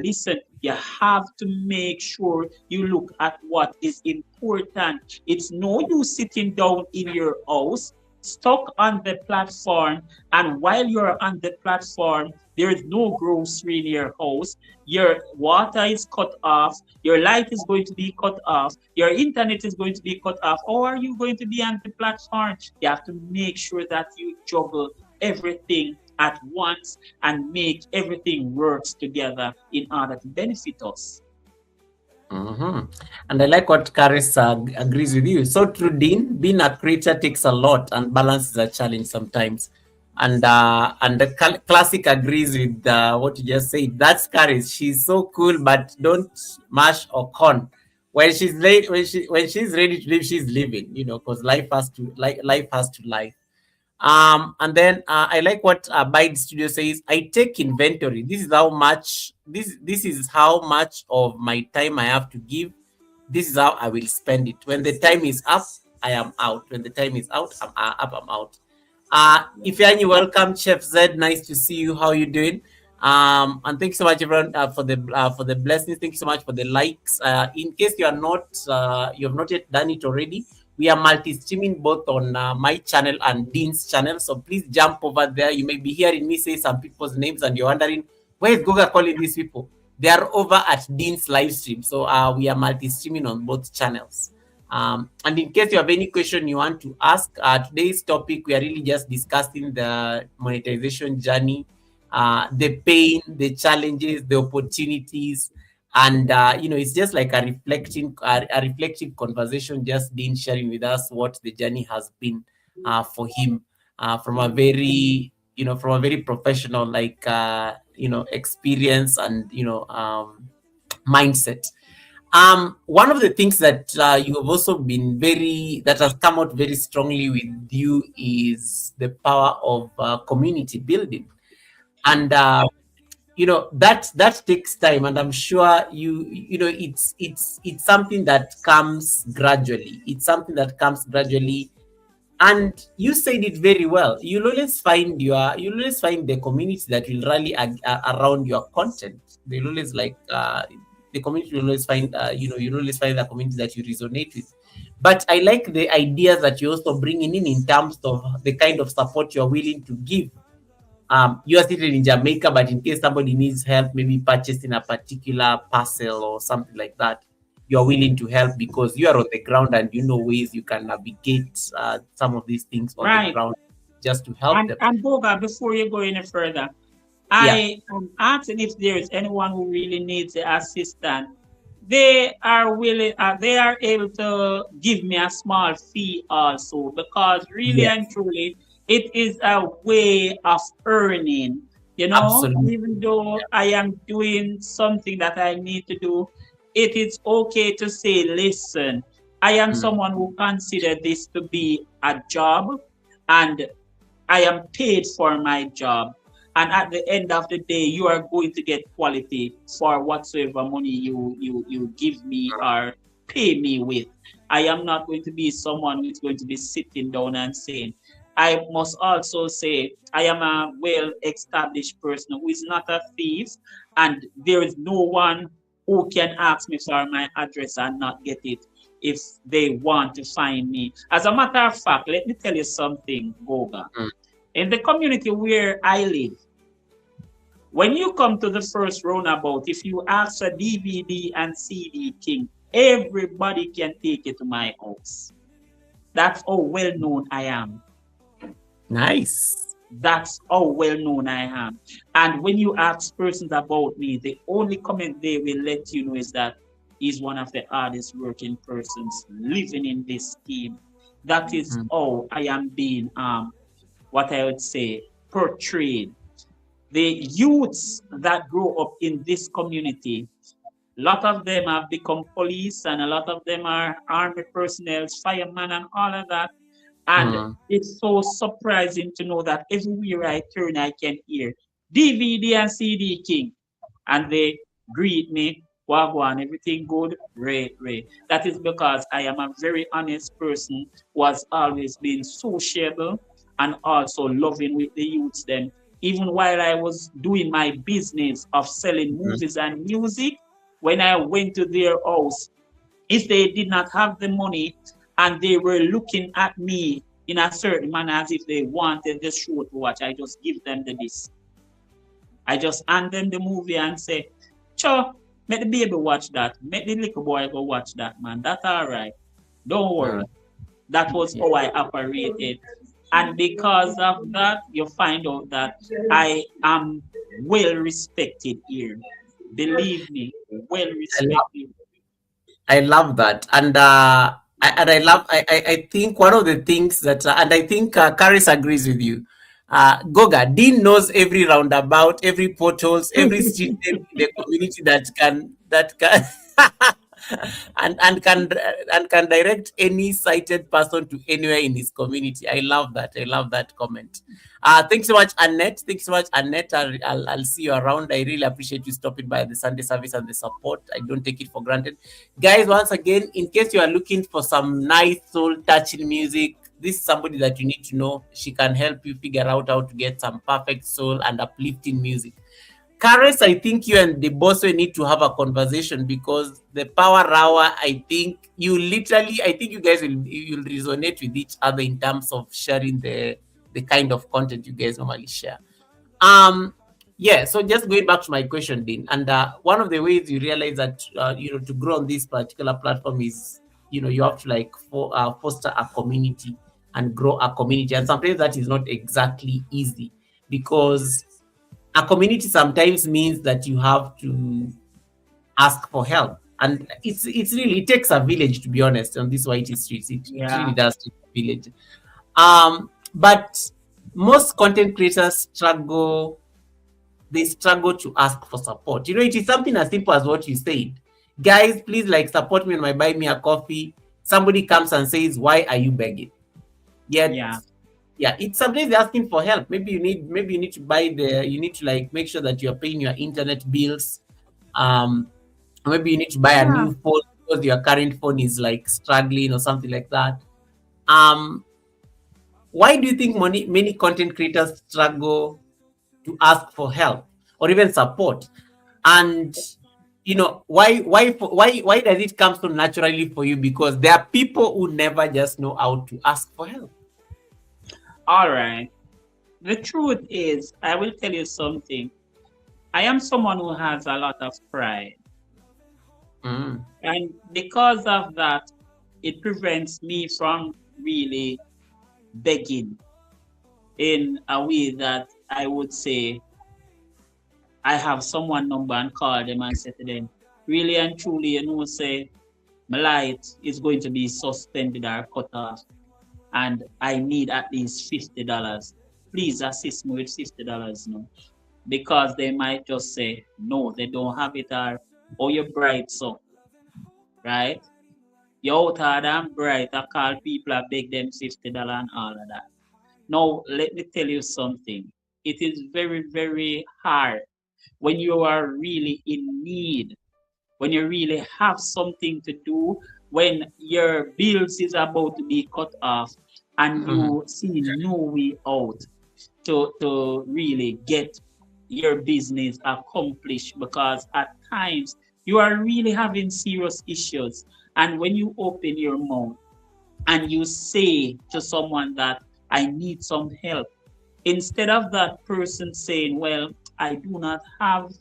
listen, you have to make sure you look at what is important. It's no use sitting down in your house, stuck on the platform, and while you're on the platform, there is no grocery in your house. Your water is cut off, your light is going to be cut off, your internet is going to be cut off. How are you going to be on the platform? You have to make sure that you juggle everything at once and make everything works together in order to benefit us. Hmm. And I like what Karis agrees with you. So true, Dean. Being a creator takes a lot, and balance is a challenge sometimes. And the classic agrees with what you just said. That's Karis. She's so cool, but don't mash or con. When she's late, when she's ready to live, she's living. Because life has to life. And then I like what Bide Studio says. I take inventory. This is how much of my time I have to give. This is how I will spend it. When the time is up, I am out. When the time is out, I'm up, I'm out. Ifeanyi, welcome, Chef Zed. Nice to see you. How you doing? And thanks so much, everyone, for the blessings. Thank you so much for the likes. In case you have not yet done it already, we are multi-streaming both on my channel and Dean's channel. So please jump over there. You may be hearing me say some people's names, and you're wondering where is Goga calling these people. They are over at Dean's live stream. So we are multi-streaming on both channels. And in case you have any question you want to ask, today's topic, we are really just discussing the monetization journey, the pain, the challenges, the opportunities, and it's just like a reflective conversation. Just Dean sharing with us what the journey has been for him, from a very professional experience and mindset. One of the things that you have also been that has come out very strongly with you is the power of community building, and that takes time, and I'm sure it's something that comes gradually. It's something that comes gradually, and you said it very well. You'll always find the community that will rally around your content. They'll always the community will always find you'll always find the community that you resonate with. But I like the ideas that you're also bringing in terms of the kind of support you're willing to give. You are seated in Jamaica, but in case somebody needs help, maybe purchasing a particular parcel or something like that, you're willing to help because you are on the ground and you know ways you can navigate some of these things on the Right. ground just to help them. And Boga, before you go any further, Yeah. I am asking if there is anyone who really needs the assistance. They are willing, they are able to give me a small fee also, because really Yes. and truly, it is a way of earning. Absolutely. Even though I am doing something that I need to do, it is okay to say, listen, I am Mm. someone who consider this to be a job, and I am paid for my job. And at the end of the day, you are going to get quality for whatsoever money you give me or pay me with. I am not going to be someone who is going to be sitting down and saying, I must also say, I am a well established person who is not a thief, and there is no one who can ask me for my address and not get it if they want to find me. As a matter of fact, let me tell you something, Goga. Mm. In the community where I live, when you come to the first roundabout, if you ask for DVD and CD King, everybody can take it to my house. That's how well known I am. Nice. That's how well known I am. And when you ask persons about me, the only comment they will let you know is that he's one of the hardest working persons living in this scheme. That is Mm. how I am being, what I would say, portrayed. The youths that grow up in this community, a lot of them have become police and a lot of them are army personnel, firemen, and all of that. And Mm. it's so surprising to know that everywhere I turn, I can hear DVD and CD King. And they greet me, Wagwan, everything good, Ray, Ray. That is because I am a very honest person who has always been sociable and also loving with the youths. Then, even while I was doing my business of selling Mm. movies and music, when I went to their house, if they did not have the money and they were looking at me in a certain manner as if they wanted the show to watch, I just give them the disc. I just hand them the movie and say, Cho, make the baby watch that. Make the little boy go watch that, man. That's all right. Don't Mm. worry. That was Yeah. how I operated. And because of that, you find out that I am well respected here. Believe me, well I love respected. I love that, and I love. I think one of the things that, and I think Karis agrees with you. Goga, Dean knows every roundabout, every potholes, every street name in the community that can and can direct any sighted person to anywhere in his community. I love that. I love that comment. Thanks so much, Annette. Thanks so much, Annette. I'll see you around. I really appreciate you stopping by the Sunday service and the support. I don't take it for granted. Guys, once again, in case you are looking for some nice soul touching music, this is somebody that you need to know. She can help you figure out how to get some perfect soul and uplifting music. Karis, I think you and the boss will need to have a conversation because the power hour, I think I think you guys will resonate with each other in terms of sharing the kind of content you guys normally share. Um, yeah. So just going back to my question, Dean, and one of the ways you realize that to grow on this particular platform is you have to like foster a community and grow a community, and sometimes that is not exactly easy because a community sometimes means that you have to ask for help, and it takes a village, to be honest, on these white streets. It really Yeah. does take a village. But most content creators struggle to ask for support. It is something as simple as what you said. Guys, please like support me on my buy me a coffee. Somebody comes and says, why are you begging? Yet, Yeah. yeah, it's sometimes they're asking for help. Maybe you need to you need to like make sure that you're paying your internet bills. Maybe you need to buy a Yeah. new phone because your current phone is like struggling or something like that. Um, why do you think many content creators struggle to ask for help or even support? And why does it come so naturally for you? Because there are people who never just know how to ask for help. All right. The truth is, I will tell you something. I am someone who has a lot of pride. Mm, And because of that, it prevents me from really begging in a way that I would say I have someone number and call them and say to them, really and truly, say my light is going to be suspended or cut off and I need at least $50. Please assist me with $50 now. Because they might just say, no, they don't have it or oh you're bright, so right? You're out hard and bright. I call people, I beg them $50 and all of that. Now, let me tell you something. It is very, very hard when you are really in need, when you really have something to do when your bills is about to be cut off and Mhm. you see no way out to really get your business accomplished, because at times you are really having serious issues, and when you open your mouth and you say to someone that I need some help, instead of that person saying, well, I do not have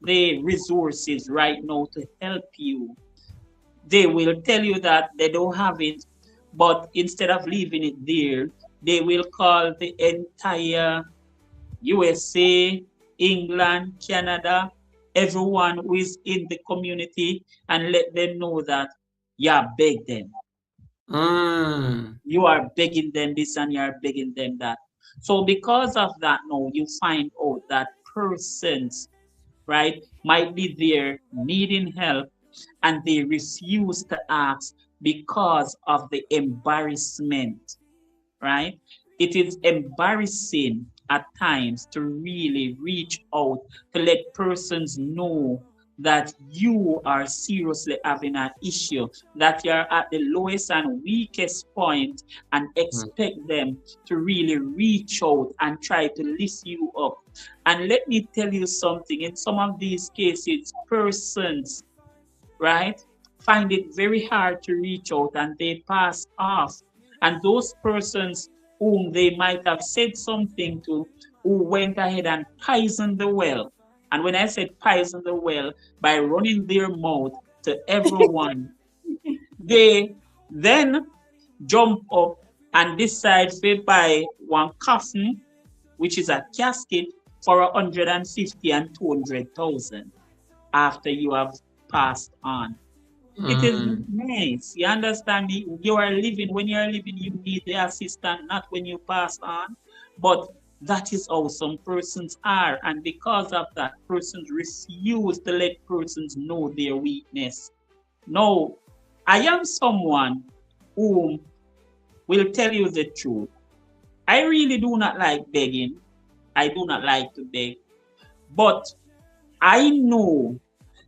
the resources right now to help you, they will tell you that they don't have it. But instead of leaving it there, they will call the entire USA, England, Canada, everyone who is in the community, and let them know that you are beg them. Mm. You are begging them this and you are begging them that. So because of that, now you find out that persons, right, might be there needing help and they refuse to ask because of the embarrassment, right? It is embarrassing at times to really reach out to let persons know that you are seriously having an issue, that you're at the lowest and weakest point, and Mm. expect them to really reach out and try to lift you up. And let me tell you something, in some of these cases, persons, right, find it very hard to reach out and they pass off. And those persons whom they might have said something to, who went ahead and poisoned the well. And when I said poison the well, by running their mouth to everyone, they then jump up and decide to buy one coffin, which is a casket, for 150 and 200,000 after you have passed on. It is Mm. nice. You understand me? You are living, when you are living, you need the assistant, not when you pass on. But that is how some persons are. And because of that, persons refuse to let persons know their weakness. No, I am someone who will tell you the truth. I really do not like begging. I do not like to beg. But I know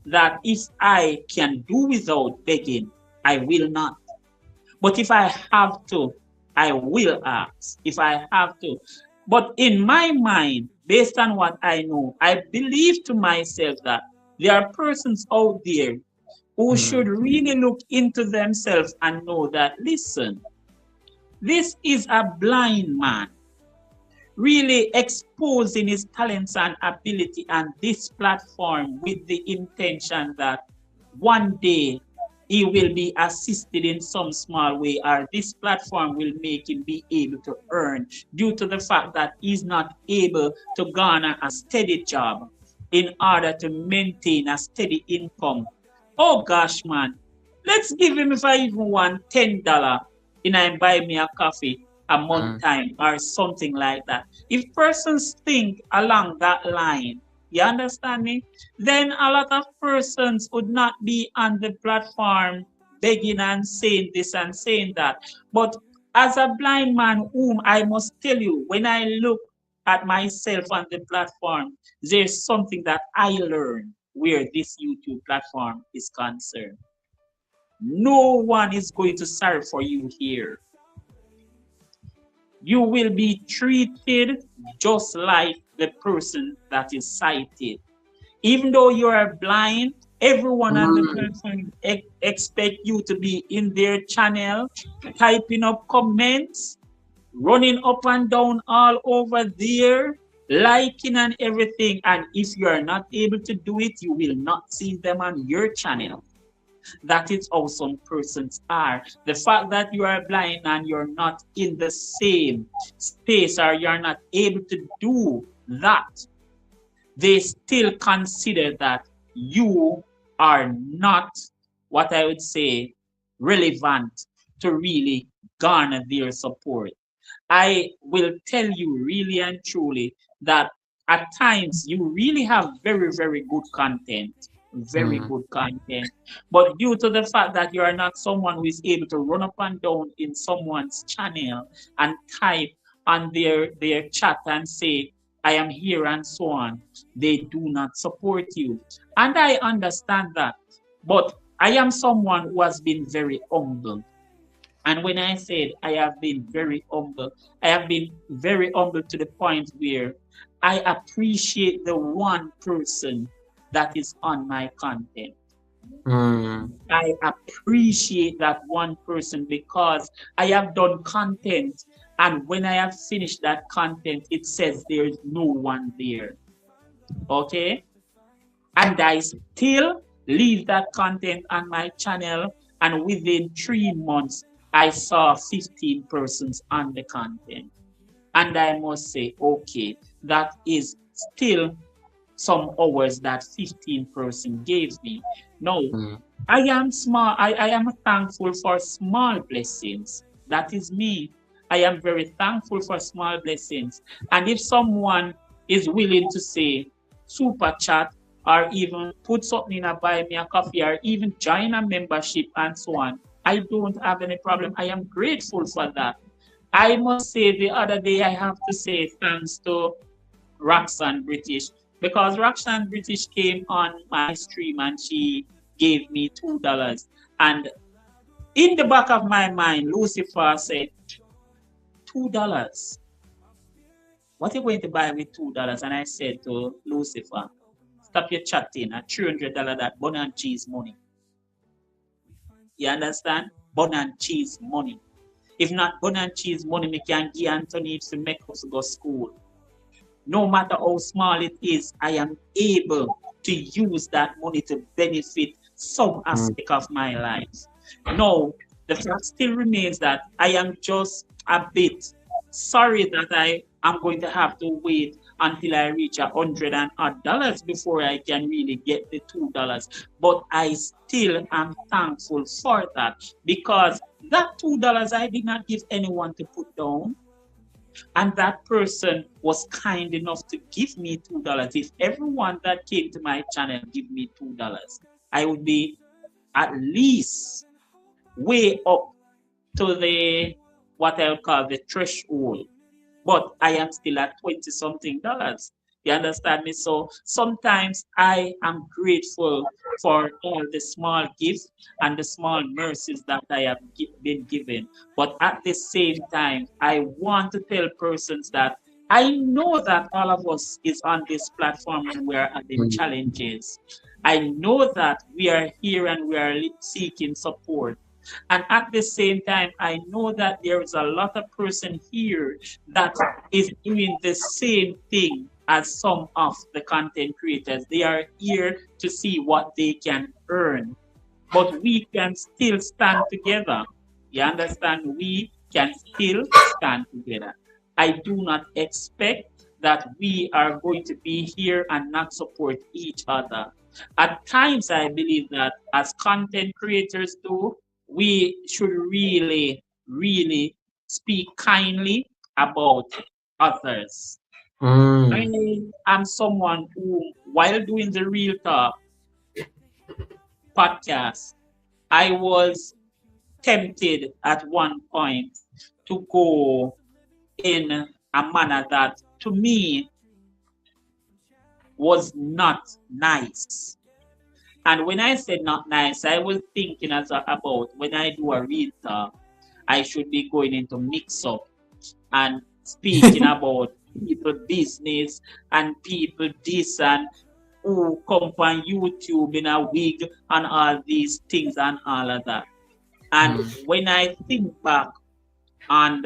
that if I can do without begging, I will not. But if I have to, I will ask if I have to. But in my mind, based on what I know, I believe to myself that there are persons out there who Mm. should really look into themselves and know that, listen, this is a blind man really exposing his talents and ability on this platform with the intention that one day he will be assisted in some small way, or this platform will make him be able to earn, due to the fact that he's not able to garner a steady job in order to maintain a steady income. Oh gosh, man, let's give him, if I even want $10 and I buy me a coffee a month Mm. time or something like that. If persons think along that line, you understand me? Then a lot of persons would not be on the platform begging and saying this and saying that. But as a blind man, whom I must tell you, when I look at myself on the platform, there's something that I learned where this YouTube platform is concerned. No one is going to serve for you here. You will be treated just like the person that is sighted. Even though you are blind, everyone on the Mm. platform expect you to be in their channel, typing up comments, running up and down all over there, liking and everything. And if you are not able to do it, you will not see them on your channel. That is how some persons are. The fact that you are blind and you're not in the same space, or you're not able to do that, they still consider that you are not, what I would say, relevant to really garner their support. I will tell you really and truly that at times you really have very, very good content, very Mm. good content. But due to the fact that you are not someone who is able to run up and down in someone's channel and type on their chat and say, I am here and so on, they do not support you. And I understand that. But I am someone who has been very humble. And when I said I have been very humble, I have been very humble to the point where I appreciate the one person that is on my content. Mm. I appreciate that one person because I have done content, and when I have finished that content, it says there is no one there. Okay? And I still leave that content on my channel, and within 3 months, I saw 15 persons on the content. And I must say, okay, that is still some hours that 15 person gave me. No, Mm. I am small. I am thankful for small blessings. That is me. I am very thankful for small blessings. And if someone is willing to say super chat or even put something in a buy me a coffee or even join a membership and so on, I don't have any problem. I am grateful for that. I must say the other day I have to say thanks to Roxanne British because Roxanne British came on my stream and she gave me $2. And in the back of my mind, Lucifer said, $2. What are you going to buy with $2? And I said to Lucifer, stop your chatting at $300 that bun and cheese money. You understand? Bun and cheese money. If not bun and cheese money, me can give Anthony to make us go school. No matter how small it is, I am able to use that money to benefit some Mm. aspect of my life. No, the fact still remains that I am just a bit sorry that I am going to have to wait until I reach $100 before I can really get the $2. But I still am thankful for that because that $2 I did not give anyone to put down. And that person was kind enough to give me $2. If everyone that came to my channel give me $2, I would be at least way up to the what I would call the threshold. But I am still at 20 something dollars. You understand me? So sometimes I am grateful for all the small gifts and the small mercies that I have been given. But at the same time, I want to tell persons that I know that all of us is on this platform and we are having Mm. challenges. I know that we are here and we are seeking support. And at the same time, I know that there is a lot of person here that is doing the same thing as some of the content creators. They are here to see what they can earn, but we can still stand together. You understand? We can still stand together. I do not expect that we are going to be here and not support each other. At times, I believe that as content creators do, we should really, really speak kindly about others. I Mm. am someone who, while doing the Real Talk podcast, I was tempted at one point to go in a manner that to me was not nice. And when I said not nice, I was thinking about when I do a real talk, I should be going into mix up and speaking about people business and people this and who come on YouTube in a wig and all these things and all of that. And Mm. when I think back on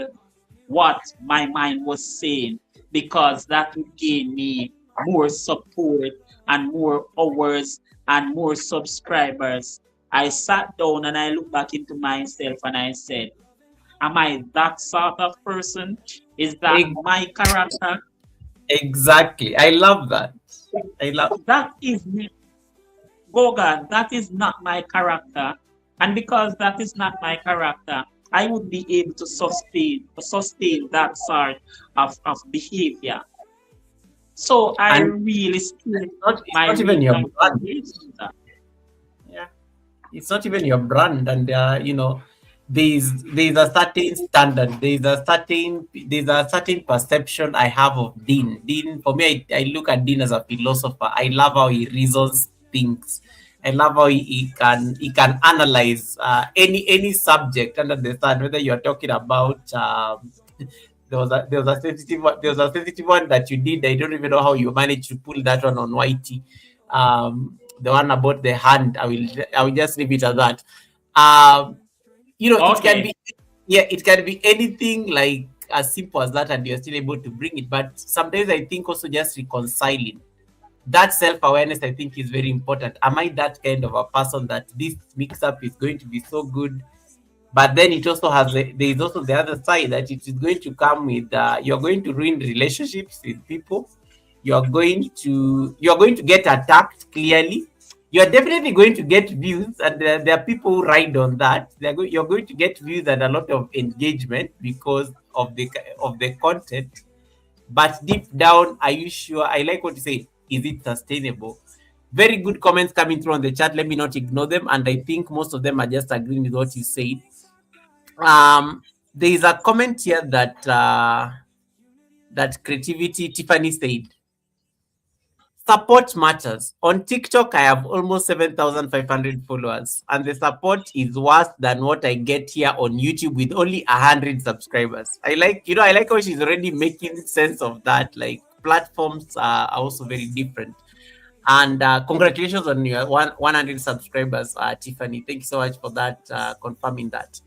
what my mind was saying, because that would gain me more support and more hours and more subscribers, I sat down and I looked back into myself and I said, am I that sort of person? Is that Ex- my character? Exactly. I love that. I love. That is me. Goga, that is not my character. And because that is not my character, I would be able to sustain that sort of behavior. So I And really steer it's my not even real your life brand. away from that. Yeah. It's not even your brand, and there's a certain standard, there's a certain perception I have of Dean. For me, I look at Dean as a philosopher. I love how he reasons things. I love how he can analyze any subject under the sun, whether you're talking about there was a sensitive one that you did. I don't even know how you managed to pull that one on YT. The one about the hand, I will just leave it at that. Um, it can Okay. be, yeah, it can be anything like as simple as that, and you're still able to bring it. But sometimes I think also just reconciling that self-awareness, I think, is very important. Am I that kind of a person that this mix-up is going to be so good? But then it also there is also the other side that it is going to come with you're going to ruin relationships with people. You're going to get attacked clearly. You're definitely going to get views, and there are people who ride on that. You're going to get views and a lot of engagement because of the content. But deep down, are you sure? I like what you say. Is it sustainable? Very good comments coming through on the chat. Let me not ignore them. And I think most of them are just agreeing with what you said. There is a comment here that creativity Tiffany said support matters. On TikTok, I have almost 7,500 followers, and the support is worse than what I get here on YouTube with only 100 subscribers. I like how she's already making sense of that. Like, platforms are also very different. And congratulations on your 100 subscribers, Tiffany. Thank you so much for that, confirming that.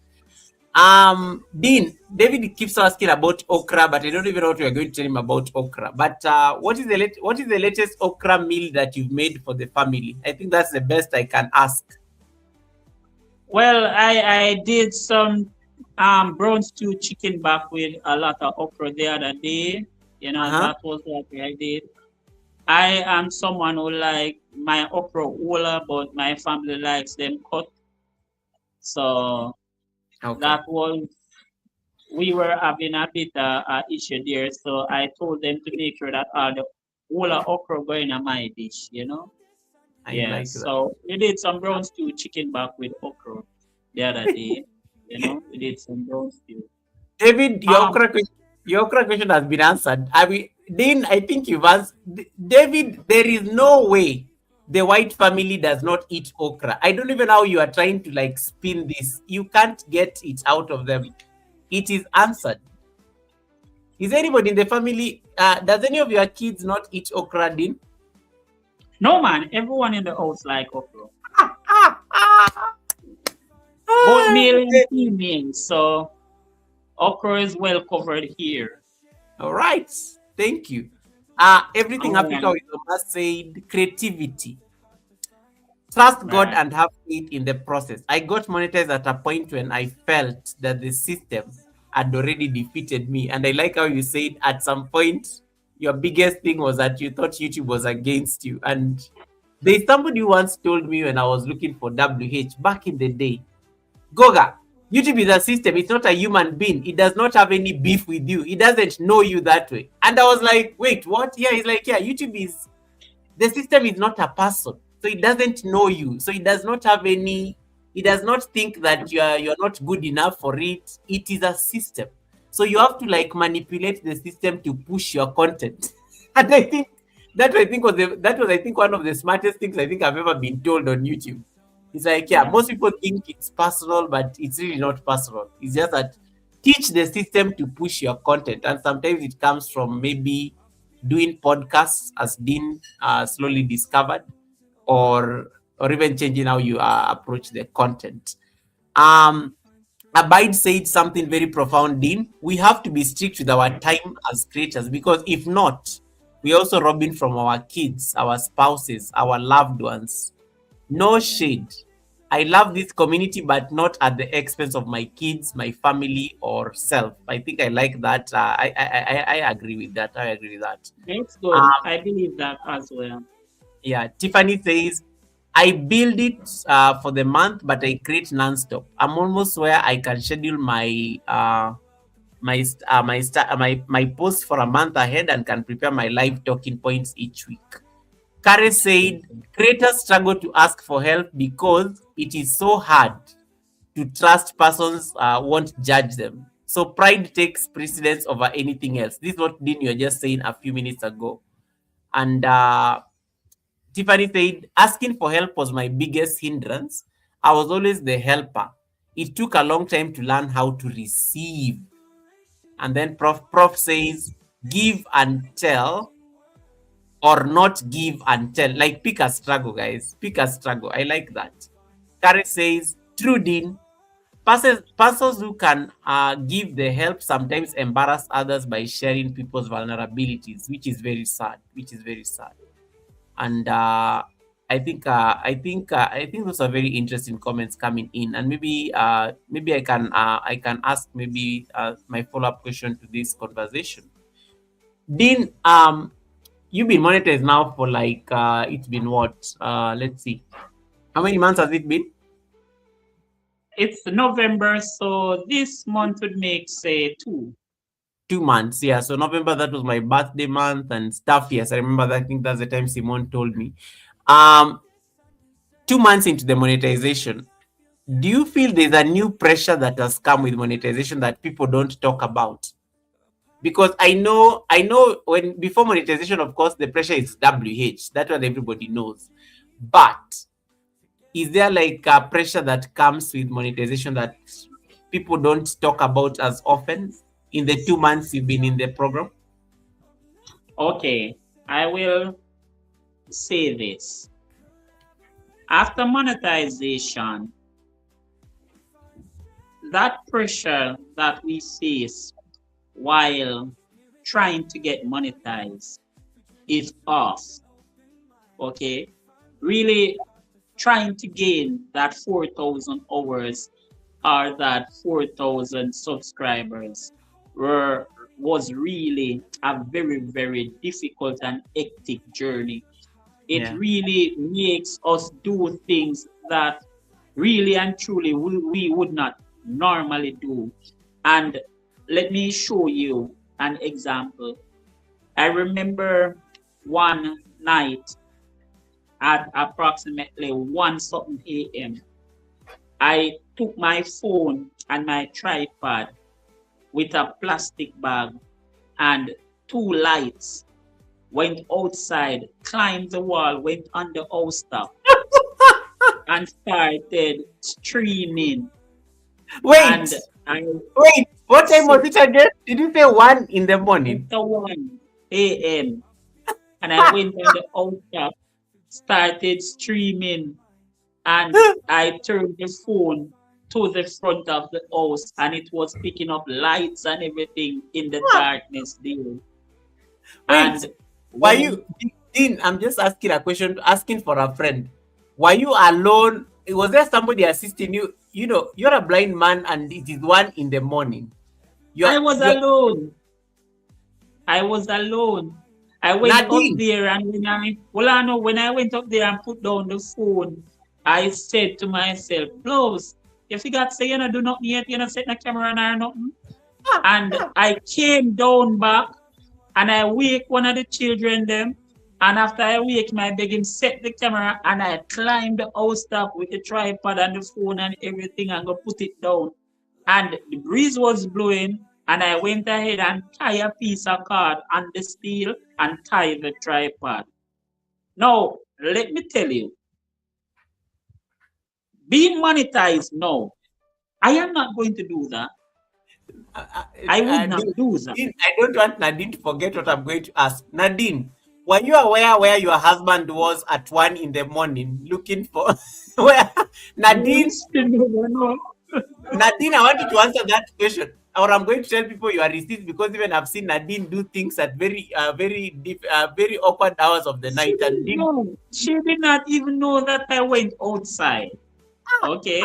Dean, David keeps asking about okra, but I don't even know what we are going to tell him about okra. But what is the latest okra meal that you've made for the family? I think that's the best I can ask. Well, I did some brown stew chicken back with a lot of okra the other day. Uh-huh. That was what I did. I am someone who like my okra whole, but my family likes them cut. So Okay. that was we were having a bit issue there. So I told them to make sure that all the whole okra going in my dish. I Yeah. like that. So we did some brown stew chicken back with okra the other day. We did some brown stew. David, Um, your okra question has been answered. Dean, I think you've answered. David, there is no way the white family does not eat okra. I don't even know how you are trying to like spin this. You can't get it out of them. It is answered. Is anybody in the family? Does any of your kids not eat okra, Dean? no man, everyone in the house like okra. Ah, ah, Both ah. male and female. So okra is well covered here. All right. Thank you. Everything All Africa right. with Thomas said creativity. Trust God Right. and have faith in the process. I got monetized at a point when I felt that the system had already defeated me. And I like how you said at some point, your biggest thing was that you thought YouTube was against you. And there's somebody who once told me when I was looking for WH back in the day, Goga, YouTube is a system. It's not a human being. It does not have any beef with you. It doesn't know you that way. And I was like, wait, what? Yeah, he's like, yeah, YouTube is the system is not a person, so it doesn't know you, so it does not have any, it does not think that you're not good enough for it. It is a system, so you have to like manipulate the system to push your content. And I think that was I think one of the smartest things I think I've ever been told on YouTube. It's like, yeah, Yeah. most people think it's personal, but it's really not personal. It's just that teach the system to push your content, and sometimes it comes from maybe doing podcasts, as Dean slowly discovered, or even changing how you approach the content. Um, Abide said something very profound, Dean. We have to be strict with our time as creators, because if not, we're also robbing from our kids, our spouses, our loved ones. No shade. I love this community, but not at the expense of my kids, my family, or self. I think I like that. I agree with that. I agree with that. It's good. Um, I believe that as well. yeah, Tiffany says, I build it for the month, but I create nonstop. I'm almost where I can schedule my post for a month ahead and can prepare my live talking points each week. Kare said, creators struggle to ask for help because it is so hard to trust persons won't judge them. So pride takes precedence over anything else. This is what Dean you were just saying a few minutes ago. And Tiffany said, asking for help was my biggest hindrance. I was always the helper. It took a long time to learn how to receive. And then Prof says, give and tell or not give and tell. Like pick a struggle, guys. Pick a struggle. I like that. Karen says, true Dean, pastors who can give the help sometimes embarrass others by sharing people's vulnerabilities, which is very sad. Which is very sad. And I think those are very interesting comments coming in. And maybe I can ask maybe my follow up question to this conversation. Dean, you've been monetized now for like it's been what? Let's see, how many months has it been? It's November, so this month would make, say, two. 2 months, yeah. So November, that was my birthday month and stuff. Yes, I remember that. I think that's the time Simone told me. Um, 2 months into the monetization, do you feel there's a new pressure that has come with monetization that people don't talk about? Because I know when before monetization, of course, the pressure is WH. That's what everybody knows. But is there like a pressure that comes with monetization that people don't talk about as often in the 2 months you've been in the program? Okay, I will say this. After monetization, that pressure that we face while trying to get monetized is off. Okay, really trying to gain that 4,000 hours or that 4,000 subscribers were was really a very, very difficult and hectic journey. It Yeah. really makes us do things that really and truly we would not normally do. And let me show you an example. I remember one night at approximately 1 something a.m. I took my phone and my tripod with a plastic bag and two lights, went outside, climbed the wall, went on the house top, and started streaming. Wait, And I wait. What time was sit it again? Did you say 1 in the morning? after 1 a.m. and I went on the house top, started streaming, and I turned the phone to the front of the house and it was picking up lights and everything in the darkness there. Wait, And were when you, Dean? I'm just asking a question, asking for a friend. Were you alone? Was there somebody assisting you? You know, you're a blind man, and it is 1 in the morning. I You're, was you're alone, I was alone. I went up Nadine. there and well, I know when I went up there and put down the phone, I said to myself, Blows, you forgot say you know do nothing yet, you know set the camera on or nothing. And I came down back and I wake one of the children them. And after I wake him, I beg him set the camera and I climb the house top with the tripod and the phone and everything and go put it down. And the breeze was blowing and I went ahead and tie a piece of cord on the steel and tie the tripod. Now, let me tell you, being monetized, no, I am not going to do that. I would not do that. Nadine, I don't want Nadine to forget what I'm going to ask. Nadine, were you aware where your husband was at 1 in the morning looking for where You Nadine? still never know. Nadine, I want you to answer that question, or I'm going to tell people you are received because even I've seen Nadine do things at very awkward hours of the She night. And didn't know. She did not even know that I went outside. Okay.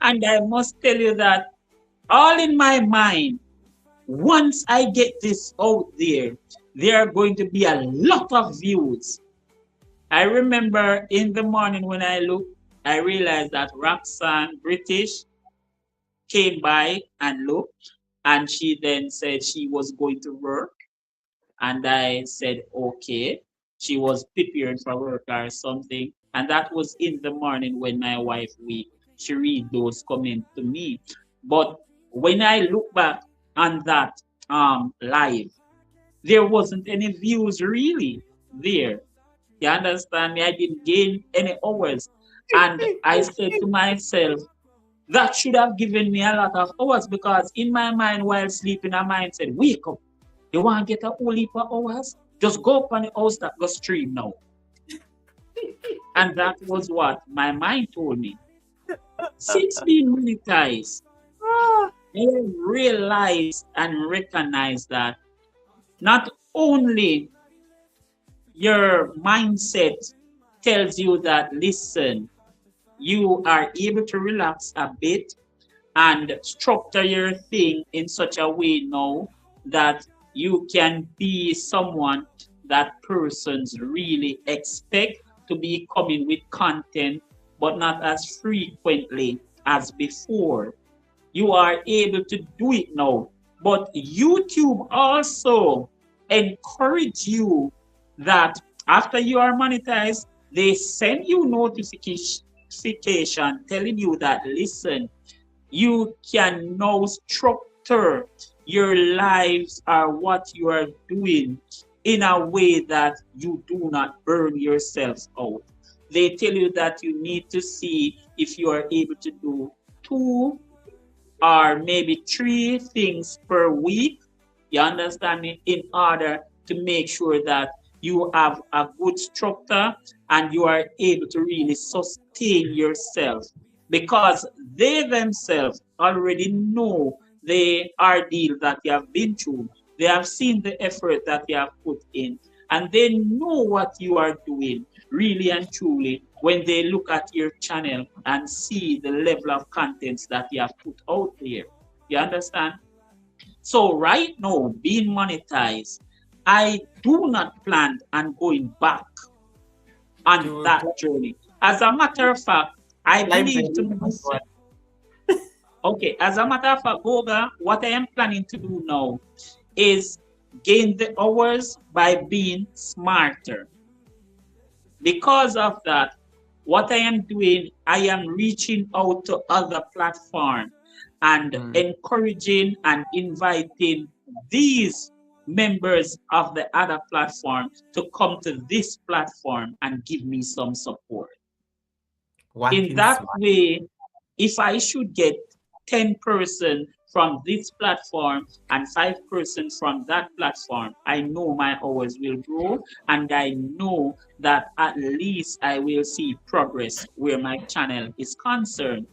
And I must tell you that all in my mind, once I get this out there are going to be a lot of views. I remember in the morning when I looked, I realized that Roxanne British came by and looked, and she then said she was going to work. And I said, okay. She was preparing for work or something. And that was in the morning when my wife she read those comments to me. But when I look back on that live, there wasn't any views really there. You understand me? I didn't gain any hours. And I said to myself, that should have given me a lot of hours because in my mind while sleeping, my mind said, wake up. You want to get a whole heap of hours? Just go up on the house that go stream now. And that was what my mind told me. Since being monetized, I realized and recognized that not only your mindset tells you that, listen, you are able to relax a bit and structure your thing in such a way now that you can be someone that persons really expect to be coming with content, but not as frequently as before. You are able to do it now. But YouTube also encourage you that after you are monetized, they send you notification telling you that, listen, you can now structure your lives or what you are doing in a way that you do not burn yourselves out. They tell you that you need to see if you are able to do 2 or maybe 3 things per week. You understand me? In order to make sure that you have a good structure and you are able to really sustain yourself because they themselves already know the ordeal that you have been through. They have seen the effort that you have put in and they know what you are doing really and truly when they look at your channel and see the level of contents that you have put out there. You understand? So right now, being monetized, I do not plan on going back on that journey. As a matter of fact, I believe to myself, okay, as a matter of fact, Goga, what I am planning to do now is gain the hours by being smarter. Because of that, what I am doing, I am reaching out to other platforms and encouraging and inviting these members of the other platform to come to this platform and give me some support. In that way, if I should get 10 person from this platform and 5 person from that platform, I know my hours will grow and I know that at least I will see progress where my channel is concerned.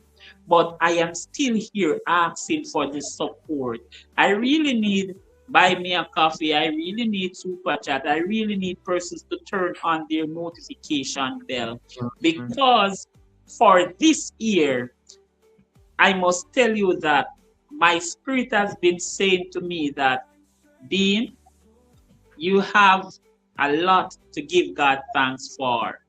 But I am still here asking for the support. I really need buy me a coffee. I really need super chat. I really need persons to turn on their notification bell because for this year, I must tell you that my spirit has been saying to me that, Dean, you have a lot to give God thanks for.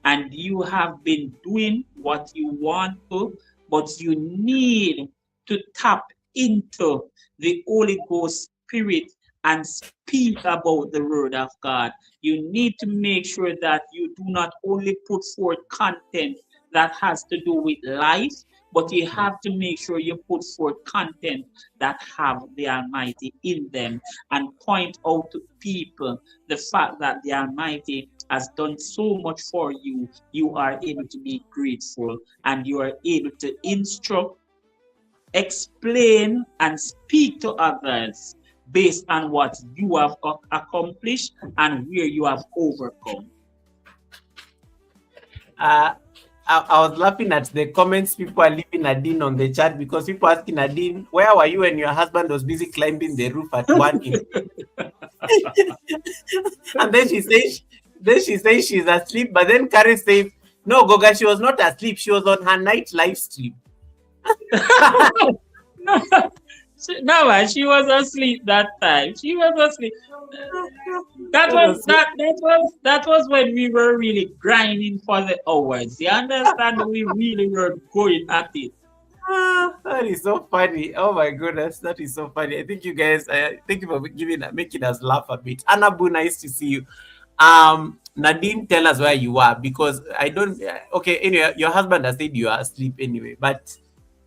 And you have been doing what you want to, but you need to tap into the Holy Ghost Spirit and speak about the Word of God. You need to make sure that you do not only put forth content that has to do with life, but you have to make sure you put forth content that have the Almighty in them and point out to people the fact that the Almighty has done so much for you. You are able to be grateful and you are able to instruct, explain, and speak to others based on what you have accomplished and where you have overcome. I was laughing at the comments people are leaving Nadine on the chat because people asking Nadine, where were you when your husband was busy climbing the roof at 1 in? And then she says she's asleep, but then Carrie says, no, Goga, she was not asleep. She was on her night live stream. No, she was asleep that time. She was asleep. That was when we were really grinding for the hours. You understand? We really were going at it. That is so funny. Oh my goodness, that is so funny. I think you guys, thank you for making us laugh a bit. Anabu, nice to see you. Nadine, tell us where you are because I don't. Okay, anyway, your husband has said you are asleep anyway, but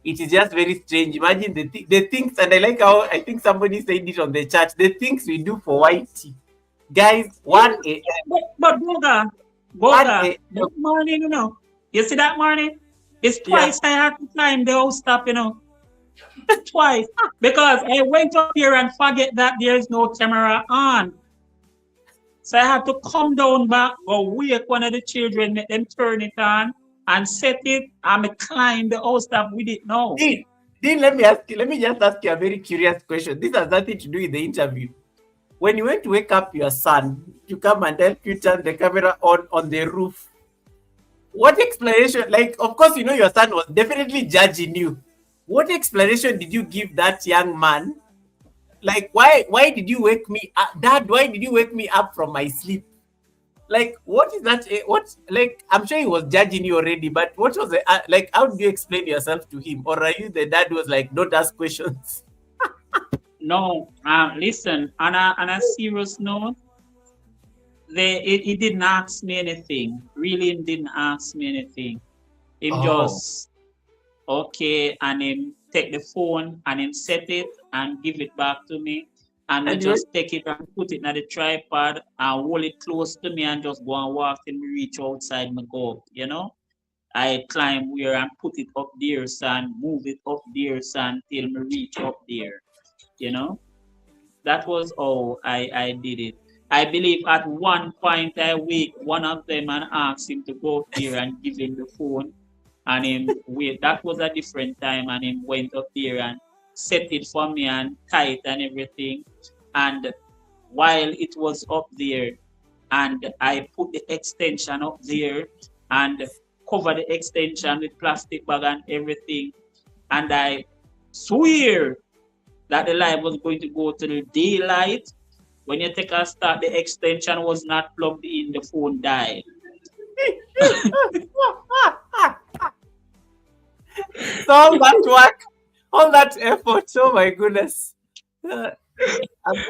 it is just very strange. Imagine the things, and I like how I think somebody said it on the chat. The things we do for white tea. Guys, You 1 a.m. but Goga, 1 a.m. that morning, you see that morning? It's Yeah. twice I had to climb the house top, twice. Because I went up here and forget that there's no camera on. So I had to come down back, go wake one of the children, make them turn it on and set it, and me climb the house top with it now. Dean, Dean, let me just ask you a very curious question. This has nothing to do with the interview. When you went to wake up your son to come and help you turn the camera on the roof, what explanation? Like, of course, your son was definitely judging you. What explanation did you give that young man? Like, why did you wake me up? Dad, why did you wake me up from my sleep? Like, what is that? What, like, I'm sure he was judging you already, but what was the, like, how did you explain yourself to him? Or are you the dad who was like, don't ask questions? No, listen, on a serious note, he didn't ask me anything. Really, he didn't ask me anything. Him Oh. just okay, and him take the phone and him set it and give it back to me. And I And you went, just take it and put it in the tripod and hold it close to me and just go and walk till me reach outside my go. I climb where and put it up there, son, move it up there, son, till me reach up there. You know? That was how I did it. I believe at one point I wake one of them and asked him to go up there and give him the phone. And him wait, that was a different time, and him went up there and set it for me and tight and everything. And while it was up there, and I put the extension up there and cover the extension with plastic bag and everything. And I swear that the light was going to go to the daylight. When you take a start, the extension was not plugged in, the phone died. so all that work, all that effort. Oh my goodness. Uh, I'm-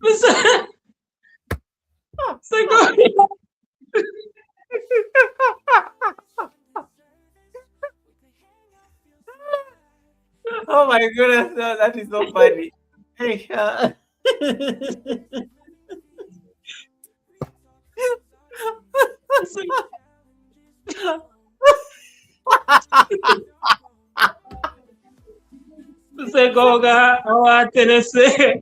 So, so oh my goodness, that is so funny. Hey, say, Goga, I want to say,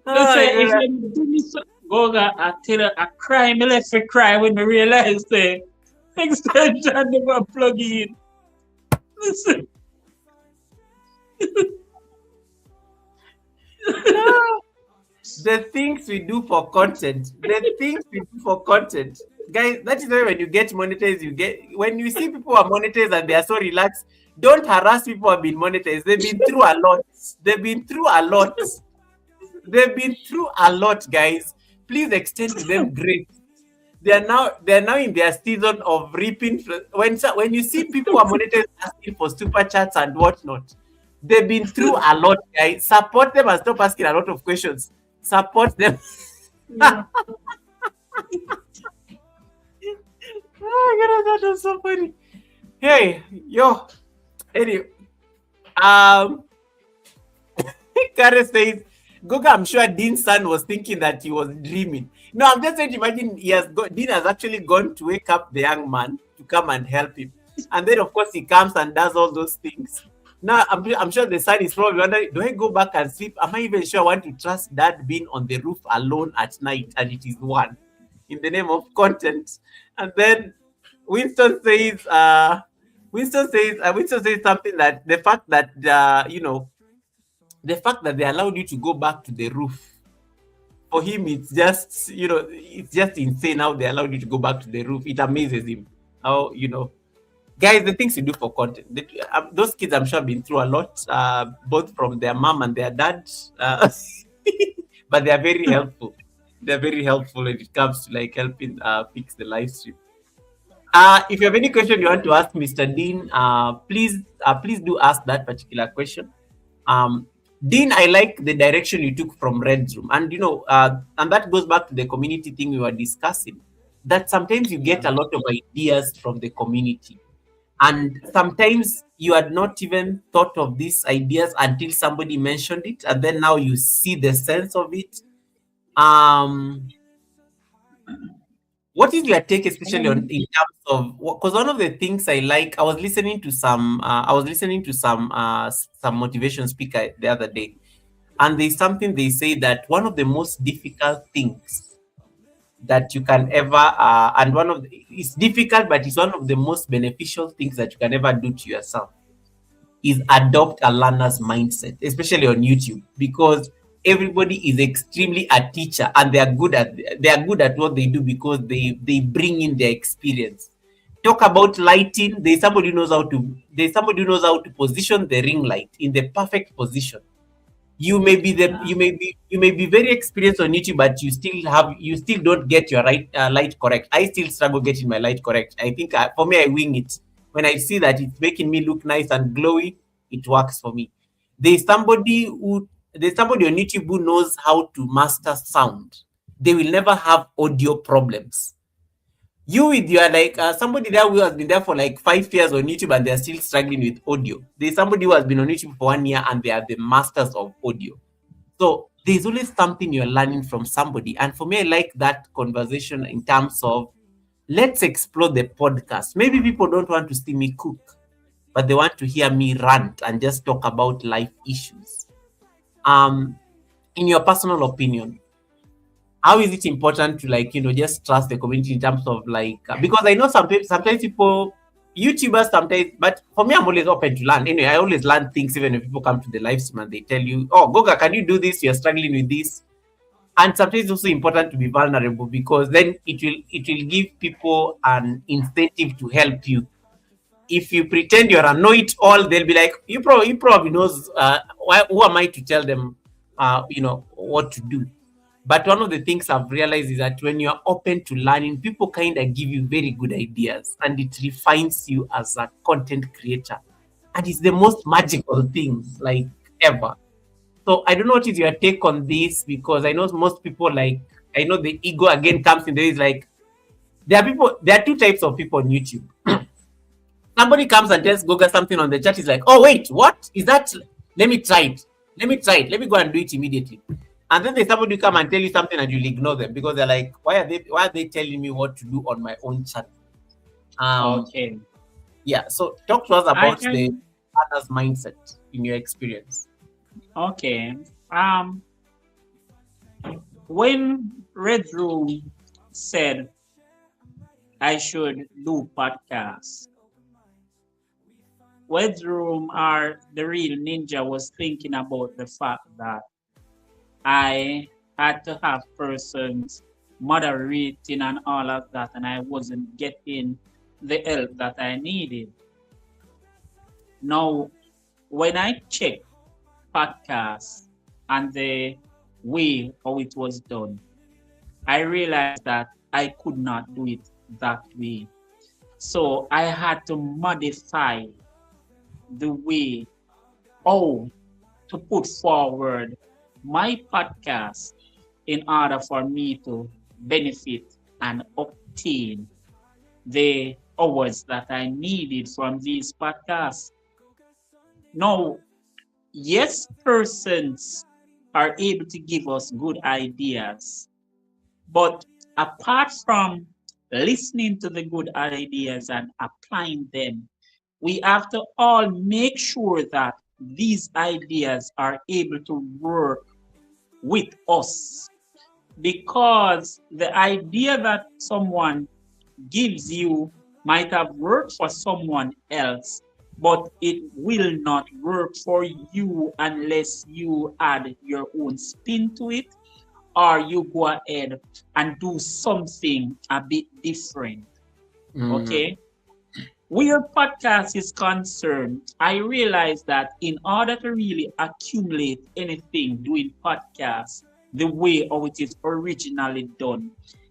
oh my if goodness. you do me so, Goga, I tell you, I cry, me left to cry when I realize the extension never plug in. Listen, The things we do for content, the things we do for content, guys. That is why when you get monetized, when you see people are monetized and they are so relaxed, don't harass people who have been monetized. They've been through a lot. They've been through a lot. They've been through a lot, guys. Please extend to them grace. They are now in their season of reaping. When you see people who are monetized asking for super chats and whatnot, they've been through a lot, guys. Support them and stop asking a lot of questions. Support them. yeah. Oh my god, that was so funny. Hey, yo. Anyway, um, Kare says, Goga, I'm sure Dean's son was thinking that he was dreaming. No, I'm just trying to imagine Dean has actually gone to wake up the young man to come and help him. And then, of course, he comes and does all those things. Now, I'm sure the son is probably wondering, do I go back and sleep? Am I even sure I want to trust dad being on the roof alone at night and it is one in the name of content? And then Winston says, Winston says something that the fact that they allowed you to go back to the roof, for him it's just insane how they allowed you to go back to the roof. It amazes him how, guys, the things you do for content. Those kids, I'm sure, have been through a lot, both from their mom and their dad, but they are very helpful. They're very helpful when it comes to like helping fix the live stream. If you have any question you want to ask Mr. Dean, please do ask that particular question. Um, Dean, I like the direction you took from Red's room, and that goes back to the community thing we were discussing. That sometimes you Yeah. get a lot of ideas from the community, and sometimes you had not even thought of these ideas until somebody mentioned it, and then now you see the sense of it. Um, what is your take, especially on in terms of, because one of the things I like, I was listening to some motivation speaker the other day, and there's something they say that one of the most difficult things that you can ever and one of it's difficult, but it's one of the most beneficial things that you can ever do to yourself is adopt a learner's mindset, especially on YouTube, because everybody is extremely a teacher and they are good at what they do because they bring in their experience. Talk about lighting, there's somebody who knows how to position the ring light in the perfect position. You may be the Yeah. you may be very experienced on YouTube, but you still don't get your light correct. I still struggle getting my light correct. I think for me, I wing it. When I see that it's making me look nice and glowy, it works for me. There's somebody on YouTube who knows how to master sound. They will never have audio problems. You with your like somebody there who has been there for like 5 years on YouTube and they're still struggling with audio. There's somebody who has been on YouTube for 1 year and they are the masters of audio. So there's always something you're learning from somebody. And for me, I like that conversation in terms of let's explore the podcast. Maybe people don't want to see me cook, but they want to hear me rant and just talk about life issues. Um, in your personal opinion, how is it important to just trust the community in terms of because I know sometimes people YouTubers sometimes, but for me I'm always open to learn. Anyway, I always learn things even if people come to the live stream and they tell you, oh Goga, can you do this, you're struggling with this. And sometimes it's also important to be vulnerable because then it will give people an incentive to help you. If you pretend you're a know-it-all, they'll be like, you probably knows. Who am I to tell them, what to do? But one of the things I've realized is that when you're open to learning, people kind of give you very good ideas, and it refines you as a content creator. And it's the most magical thing, like ever. So I don't know what is your take on this because I know most people I know the ego again comes in. There is there are two types of people on YouTube. Somebody comes and tells Goga something on the chat. He's like, oh, wait, what is that? Let me try it. Let me try it. Let me go and do it immediately. And then there's somebody who come and tell you something and you'll ignore them because they're like, why are they telling me what to do on my own chat? Um, Okay. yeah. So talk to us I about the can. others mindset in your experience. Okay. When Red Room said I should do podcasts, Red Room or the real ninja was thinking about the fact that I had to have persons moderating and all of that, and I wasn't getting the help that I needed. Now, when I check podcasts and the way how it was done, I realized that I could not do it that way. So I had to modify the way how to put forward my podcast in order for me to benefit and obtain the hours that I needed from these podcasts. Now, yes, persons are able to give us good ideas, but apart from listening to the good ideas and applying them, we have to all make sure that these ideas are able to work with us. Because the idea that someone gives you might have worked for someone else, but it will not work for you unless you add your own spin to it or you go ahead and do something a bit different. Mm, Okay? Where podcast is concerned, I realized that in order to really accumulate anything doing podcasts the way how it is originally done,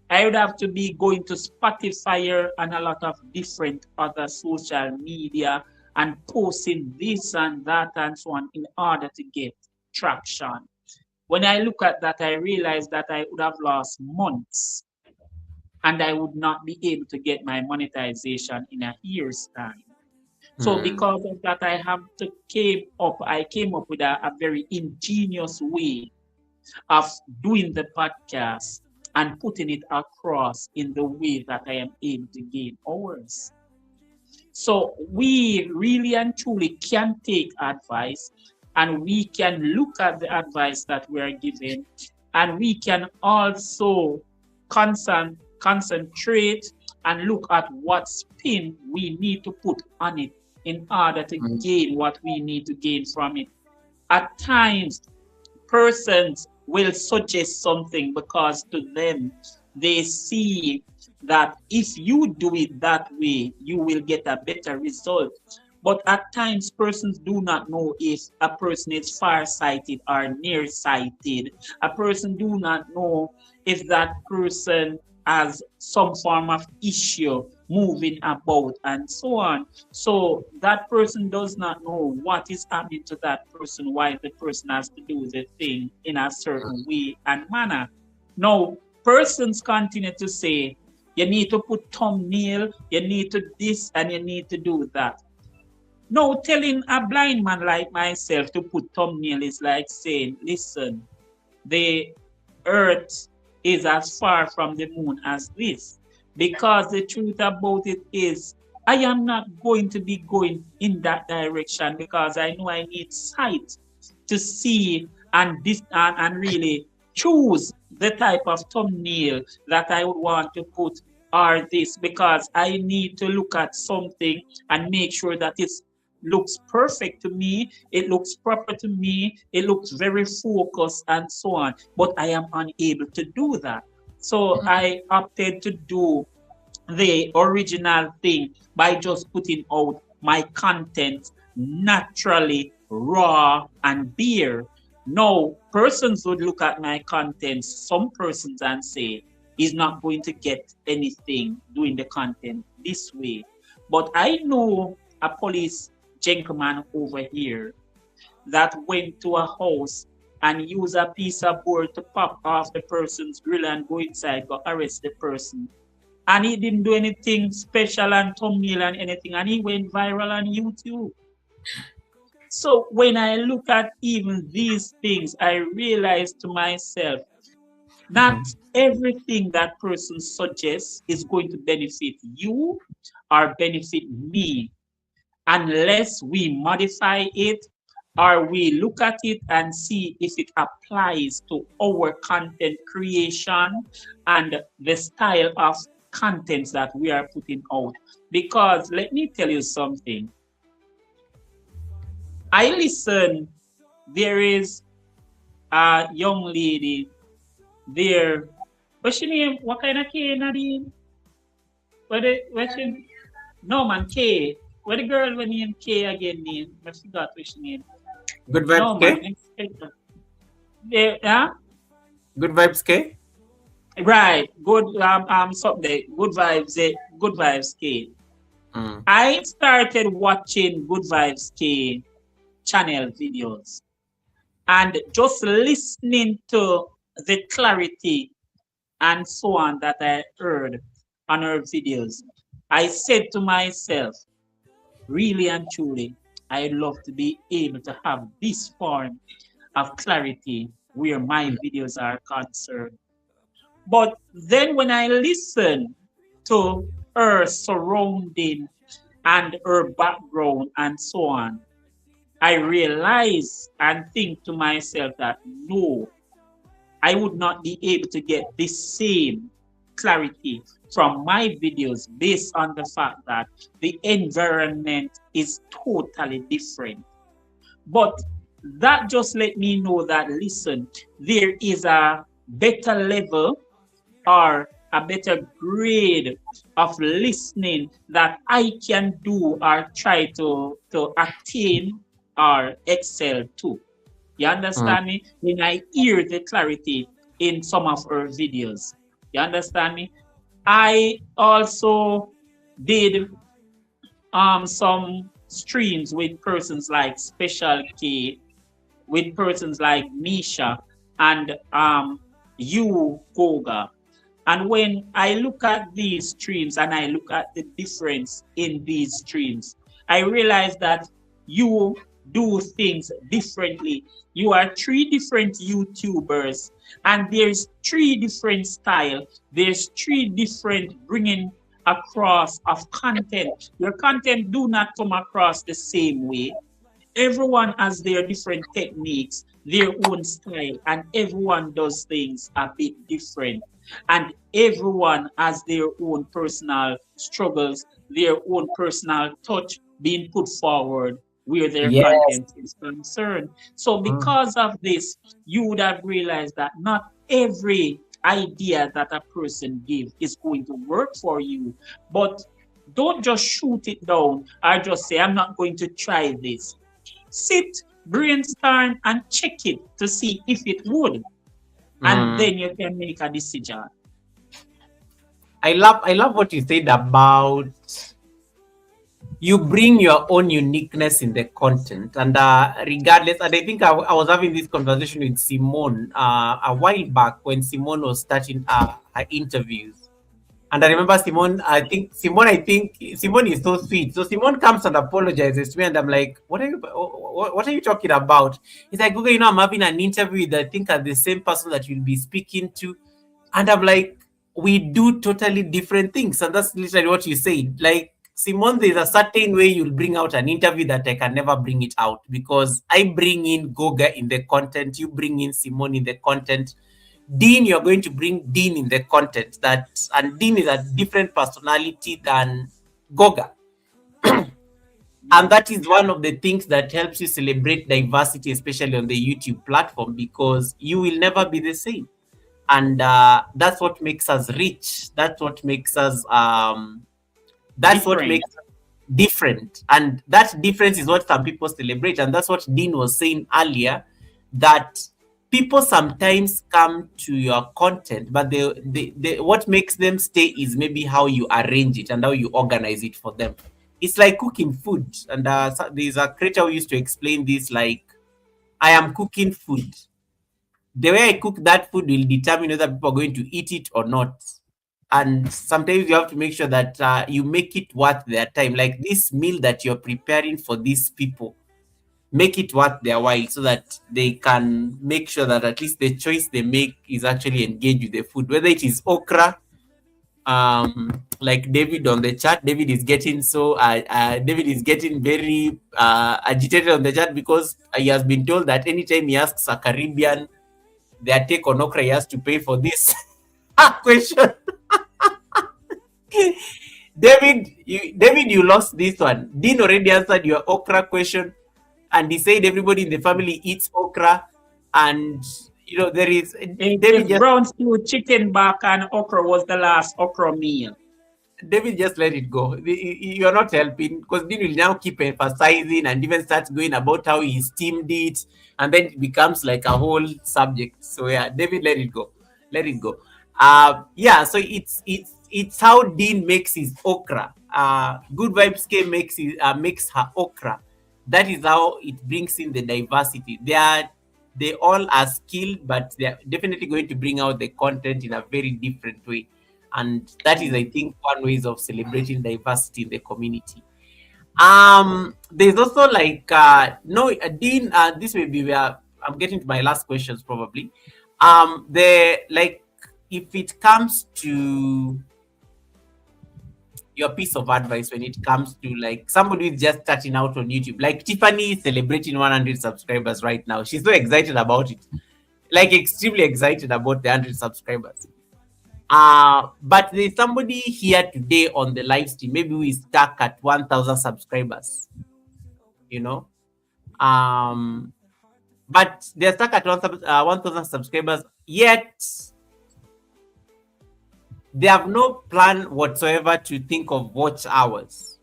I would have to be going to Spotify and a lot of different other social media and posting this and that and so on in order to get traction. When I look at that, I realize that I would have lost months and I would not be able to get my monetization in a year's time. So mm, because of that, I came up with a very ingenious way of doing the podcast and putting it across in the way that I am able to gain hours. So we really and truly can take advice, and we can look at the advice that we are given, and we can also concentrate and look at what spin we need to put on it in order to Mm. gain what we need to gain from it. At times, persons will suggest something because to them they see that if you do it that way you will get a better result, but at times persons do not know if a person is far-sighted or near-sighted. A person do not know if that person has some form of issue moving about and so on. So that person does not know what is happening to that person, why the person has to do the thing in a certain way and manner. Now, persons continue to say, you need to put thumbnail, you need to this, and you need to do that. No, telling a blind man like myself to put thumbnail is like saying, listen, the earth is as far from the moon as this. Because the truth about it is, I am not going to be going in that direction because I know I need sight to see and and really choose the type of thumbnail that I would want to put or this, because I need to look at something and make sure that it looks perfect to me, it looks proper to me, it looks very focused and so on. But I am unable to do that. So I opted to do the original thing by just putting out my content naturally, raw, and bare. Now, persons would look at my content, some persons, and say, he's not going to get anything doing the content this way. But I know a police gentleman over here that went to a house and used a piece of board to pop off the person's grill and go inside, go arrest the person. And he didn't do anything special and thumbnail and anything, and he went viral on YouTube. So when I look at even these things, I realize to myself, not everything that person suggests is going to benefit you or benefit me, unless we modify it or we look at it and see if it applies to our content creation and the style of contents that we are putting out. Because let me tell you something. I listen, there is a young lady there. What's your name? What kind of K, Nadine? What's your No man, K. What the girl when name K again name? I forgot which name. Good No vibes, man, K. there, huh? Good vibes, K. Right. Good something. Good vibes, good vibes K. Mm. I started watching Good Vibes K channel videos and just listening to the clarity and so on that I heard on her videos. I said to myself, really and truly, I'd love to be able to have this form of clarity where my videos are concerned. But then when I listen to her surrounding and her background and so on, I realize and think to myself that no, I would not be able to get this same clarity from my videos based on the fact that the environment is totally different. But that just let me know that, listen, there is a better level or a better grade of listening that I can do or try to attain or excel to. You Mm. understand me? When I hear the clarity in some of her videos. You understand me? I also did some streams with persons like Special K, with persons like Misha and you Goga. And when I look at these streams and I look at the difference in these streams, I realize that you do things differently. You are three different YouTubers, and there's three different style. There's three different bringing across of content. Your content do not come across the same way. Everyone has their different techniques, their own style, and everyone does things a bit different. And everyone has their own personal struggles, their own personal touch being put forward where their Yes. content is concerned. So, Mm. because of this, you would have realized that not every idea that a person gives is going to work for you. But don't just shoot it down or just say, I'm not going to try this. Sit, brainstorm, and check it to see if it would. And Mm. then you can make a decision. I love what you said about you bring your own uniqueness in the content, and regardless, and I think I was having this conversation with Simone a while back when Simone was starting her interviews. And I remember Simone, Simone is so sweet. So Simone comes and apologizes to me, and I'm like, what are you talking about? He's like, okay, I'm having an interview with, I think, the same person that you'll be speaking to. And I'm like, we do totally different things. And that's literally what you said. Like, Simone, there's a certain way you'll bring out an interview that I can never bring it out, because I bring in Goga in the content, you bring in Simone in the content. Dean, you're going to bring Dean in the content, that, and Dean is a different personality than Goga. And that is one of the things that helps you celebrate diversity, especially on the YouTube platform, because you will never be the same. And that's what makes us rich. That's what Different. makes us different. And that difference is what some people celebrate. And that's what Dean was saying earlier, that people sometimes come to your content, but what makes them stay is maybe how you arrange it and how you organize it for them. It's like cooking food. And there's a creator who used to explain this like, I am cooking food. The way I cook that food will determine whether people are going to eat it or not. And sometimes you have to make sure that you make it worth their time. Like this meal that you're preparing for these people, make it worth their while, so that they can make sure that at least the choice they make is actually engaged with the food. Whether it is okra, like David on the chat, David is getting very agitated on the chat, because he has been told that anytime he asks a Caribbean their take on okra, he has to pay for this question. David, you lost this one. Dean already answered your okra question, and he said everybody in the family eats okra, and there is If David just brown stew, chicken back, and okra was the last okra meal. David, just let it go. You're not helping, because Dean will now keep emphasizing and even start going about how he steamed it, and then it becomes like a whole subject. So yeah, David, let it go. Let it go. Yeah, so it's how Dean makes his okra. Good Vibes K makes her okra. That is how it brings in the diversity. They all are skilled, but they are definitely going to bring out the content in a very different way. And that is, I think, one ways of celebrating diversity in the community. There's also like no Dean, this may be where I'm getting to my last questions probably. The like, if it comes to your piece of advice when it comes to like somebody who's just starting out on YouTube, like Tiffany is celebrating 100 subscribers right now. She's so excited about it, like extremely excited about the 100 subscribers. But there's somebody here today on the live stream, maybe we stuck at 1,000 subscribers, you know. Um, but they're stuck at 1,000 subscribers, yet they have no plan whatsoever to think of watch hours.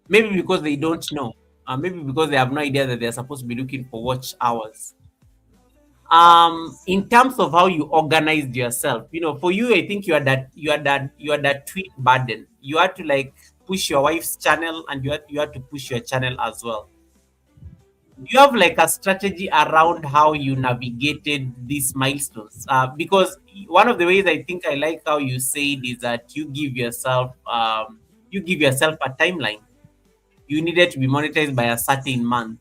Maybe because they don't know, maybe because they have no idea that they're supposed to be looking for watch hours. In terms of how you organized yourself, for you, I think you are that tweet burden. You had to like push your wife's channel, and you had to push your channel as well. Do you have like a strategy around how you navigated these milestones? Because one of the ways I think I like how you said is that you give yourself a timeline. You needed to be monetized by a certain month.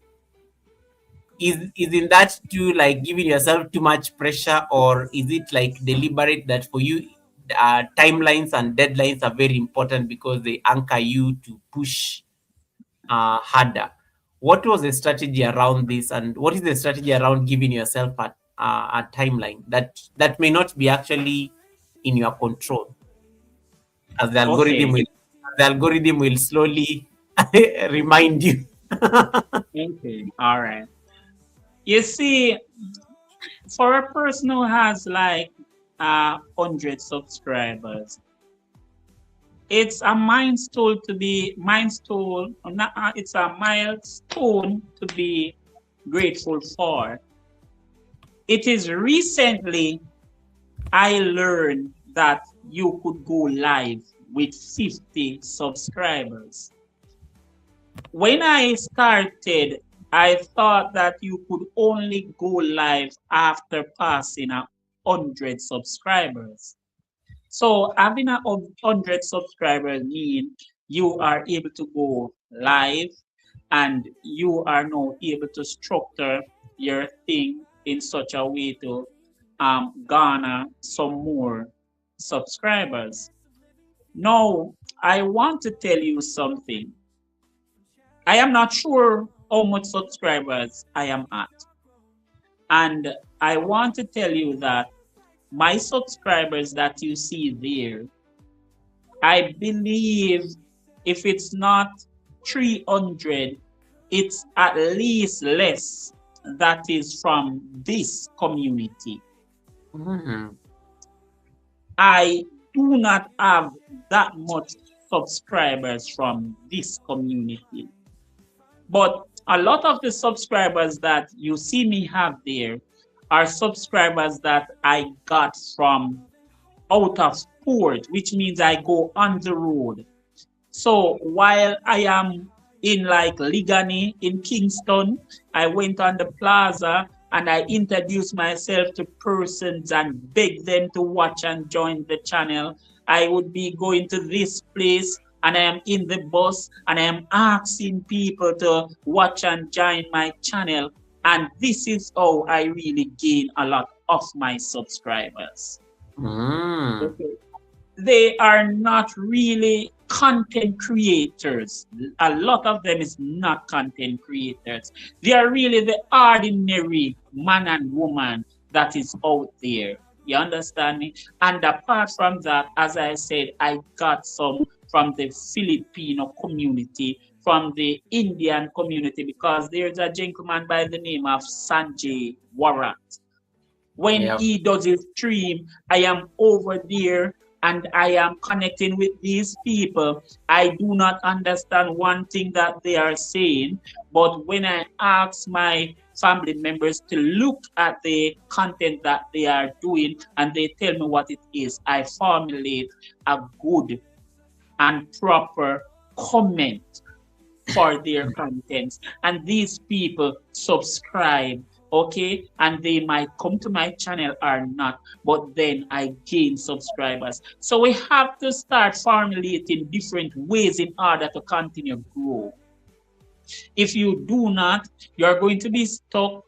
is in that too like giving yourself too much pressure, or is it like deliberate that for you timelines and deadlines are very important because they anchor you to push harder? What was the strategy around this, and what is the strategy around giving yourself a timeline that may not be actually in your control, as Okay. the algorithm will slowly remind you? Okay. All right. You see, for a person who has like 100 subscribers, it's a milestone to be milestone. Not, it's a milestone to be grateful for. It is recently I learned that you could go live with 50 subscribers. When I started, I thought that you could only go live after passing 100 subscribers. So having 100 subscribers mean you are able to go live and you are now able to structure your thing in such a way to garner some more subscribers. Now, I want to tell you something. I am not sure how much subscribers I am at. And I want to tell you that my subscribers that you see there, I believe if it's not 300, it's at least less that is from this community. Mhm. I do not have that much subscribers from this community. But a lot of the subscribers that you see me have there are subscribers that I got from out of sport, which means I go on the road. So while I am in like Ligani in Kingston, I went on the plaza and I introduced myself to persons and begged them to watch and join the channel. I would be going to this place and I am in the bus and I am asking people to watch and join my channel. And this is how I really gain a lot of my subscribers. Mm. Okay. They are not really content creators. A lot of them is not content creators. They are really the ordinary man and woman that is out there. You understand me? And apart from that, as I said, I got some from the Filipino community, from the Indian community, because there's a gentleman by the name of Sanjay Warat. When Yeah. he does his stream, I am over there and I am connecting with these people. I do not understand one thing that they are saying, but when I ask my family members to look at the content that they are doing and they tell me what it is, I formulate a good and proper comment for their contents. And these people subscribe, okay? And they might come to my channel or not, but then I gain subscribers. So we have to start formulating different ways in order to continue grow. If you do not, you're going to be stuck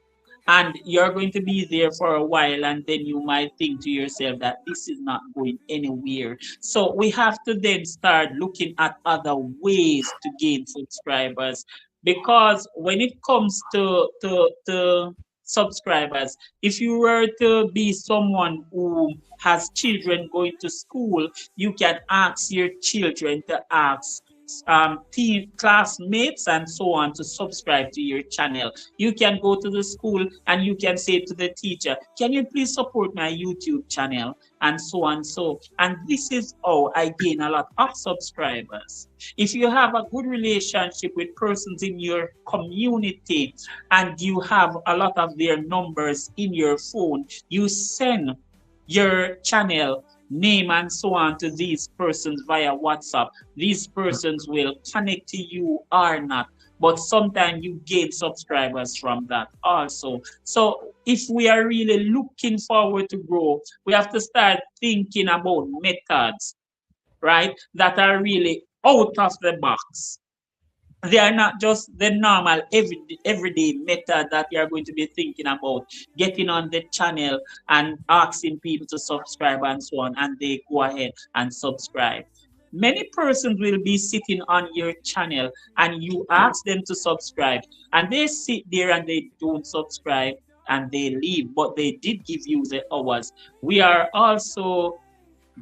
and you're going to be there for a while, and then you might think to yourself that this is not going anywhere. So we have to then start looking at other ways to gain subscribers, because when it comes to subscribers, if you were to be someone who has children going to school, you can ask your children to ask team classmates and so on to subscribe to your channel. You can go to the school and you can say to the teacher, can you please support my YouTube channel, and so on. So and this is how I gain a lot of subscribers. If you have a good relationship with persons in your community and you have a lot of their numbers in your phone, you send your channel name and so on to these persons via WhatsApp. These persons will connect to you or not, but sometimes you gain subscribers from that also. So if we are really looking forward to grow, we have to start thinking about methods, right, that are really out of the box. They are not just the normal everyday method that you are going to be thinking about getting on the channel and asking people to subscribe and so on, and they go ahead and subscribe. Many persons will be sitting on your channel and you ask them to subscribe, and they sit there and they don't subscribe and they leave, but they did give you the hours. We are also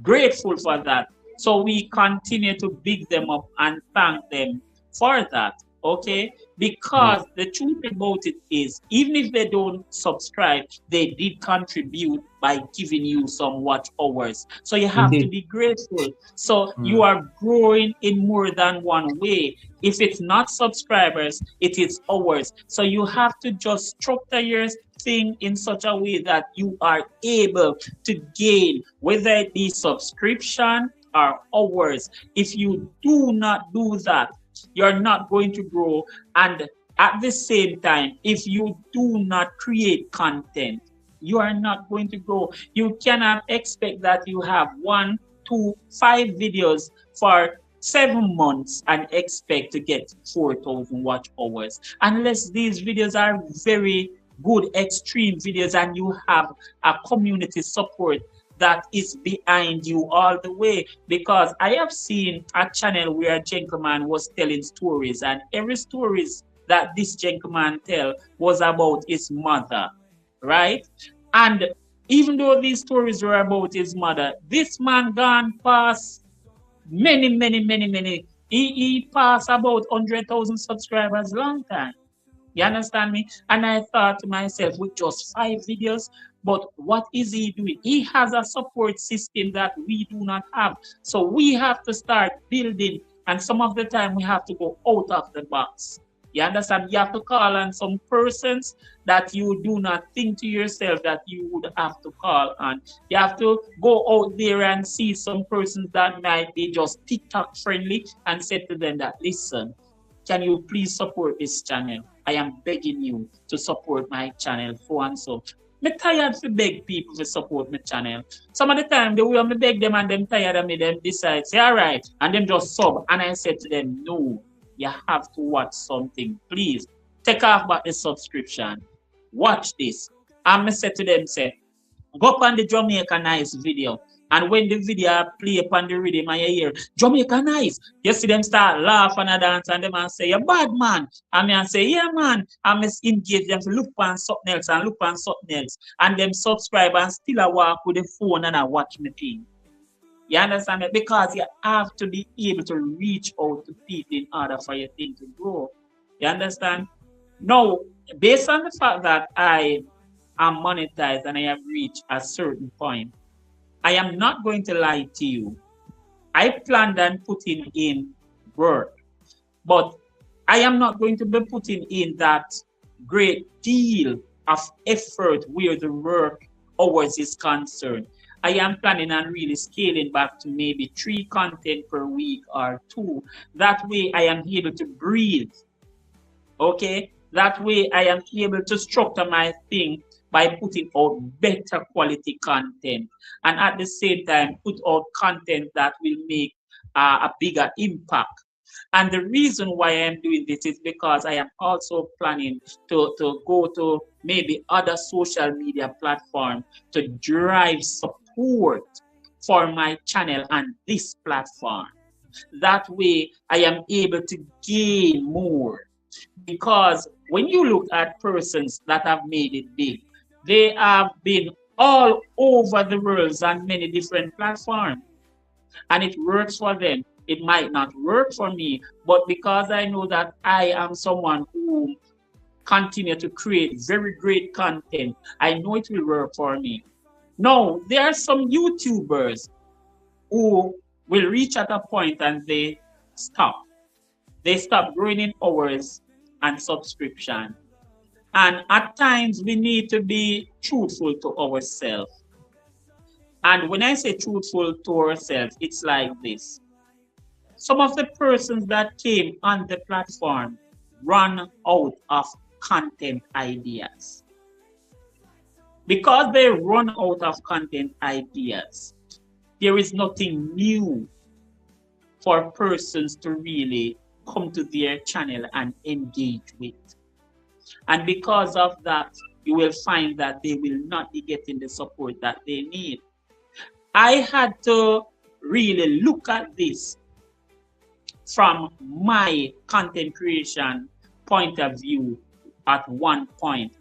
grateful for that. So we continue to big them up and thank them for that. Okay? Mm. Because the truth about it is, even if they don't subscribe, they did contribute by giving you some watch hours. So you have to Indeed. be grateful. So you Mm. are growing in more than one way. If it's not subscribers, it is hours. So you have to just structure your thing in such a way that you are able to gain, whether it be subscription or hours. If you do not do that, you're not going to grow. And at the same time, if you do not create content, you are not going to grow. You cannot expect that you have 1 to 5 videos for 7 months and expect to get 4,000 watch hours, unless these videos are very good, extreme videos, and you have a community support that is behind you all the way. Because I have seen a channel where a gentleman was telling stories, and every stories that this gentleman tell was about his mother, right? And even though these stories were about his mother, this man gone past many. He passed about 100,000 subscribers long time. You understand me? And I thought to myself, with just 5 videos, but what is he doing? He has a support system that we do not have. So we have to start building, and some of the time we have to go out of the box. You understand? You have to call on some persons that you do not think to yourself that you would have to call on. You have to go out there and see some persons that might be just TikTok friendly and say to them that, listen, can you please support this channel? I am begging you to support my channel, so and so. Me tired to beg people to support my channel. Some of the time, the way I beg them and them tired of me, them decide, say, all right, and them just sub. And I said to them, no, you have to watch something. Please, take off back the subscription. Watch this. And I said to them, say, go up on the Jamaica Nice video. And when the video play upon the rhythm and you hear Jamaica Nice, you see them start laugh and dance and them and say, you're bad man. And me and say, yeah man. And me engage them to look on something else and look on something else. And them subscribe and still I walk with the phone and I watch me thing. You understand me? Because you have to be able to reach out to people in order for your thing to grow. You understand? Now, based on the fact that I am monetized and I have reached a certain point, I am not going to lie to you. I planned on putting in work, but I am not going to be putting in that great deal of effort where the work hours is concerned. I am planning on really scaling back to maybe 3 content per week or 2. That way I am able to breathe. Okay? That way I am able to structure my thing by putting out better quality content, and at the same time put out content that will make a bigger impact. And the reason why I am doing this is because I am also planning to go to maybe other social media platforms to drive support for my channel and this platform. That way I am able to gain more. Because when you look at persons that have made it big, they have been all over the world on many different platforms, and it works for them. It might not work for me, but because I know that I am someone who continue to create very great content, I know it will work for me. Now, there are some YouTubers who will reach at a point and they stop. They stop growing in hours and subscription. And at times we need to be truthful to ourselves. And when I say truthful to ourselves, it's like this. Some of the persons that came on the platform run out of content ideas. Because they run out of content ideas, there is nothing new for persons to really come to their channel and engage with. And because of that, you will find that they will not be getting the support that they need. I had to really look at this from my content creation point of view at one point.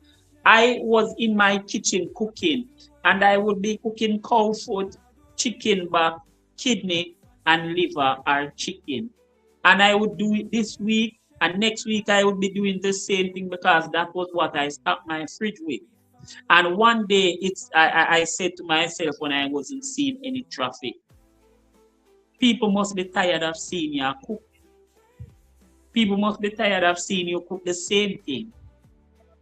I was in my kitchen cooking, and I would be cooking cow foot, chicken back, kidney, and liver or chicken. And I would do it this week, and next week I would be doing the same thing because that was what I stocked my fridge with. And one day I said to myself when I wasn't seeing any traffic, people must be tired of seeing you cook. People must be tired of seeing you cook the same thing.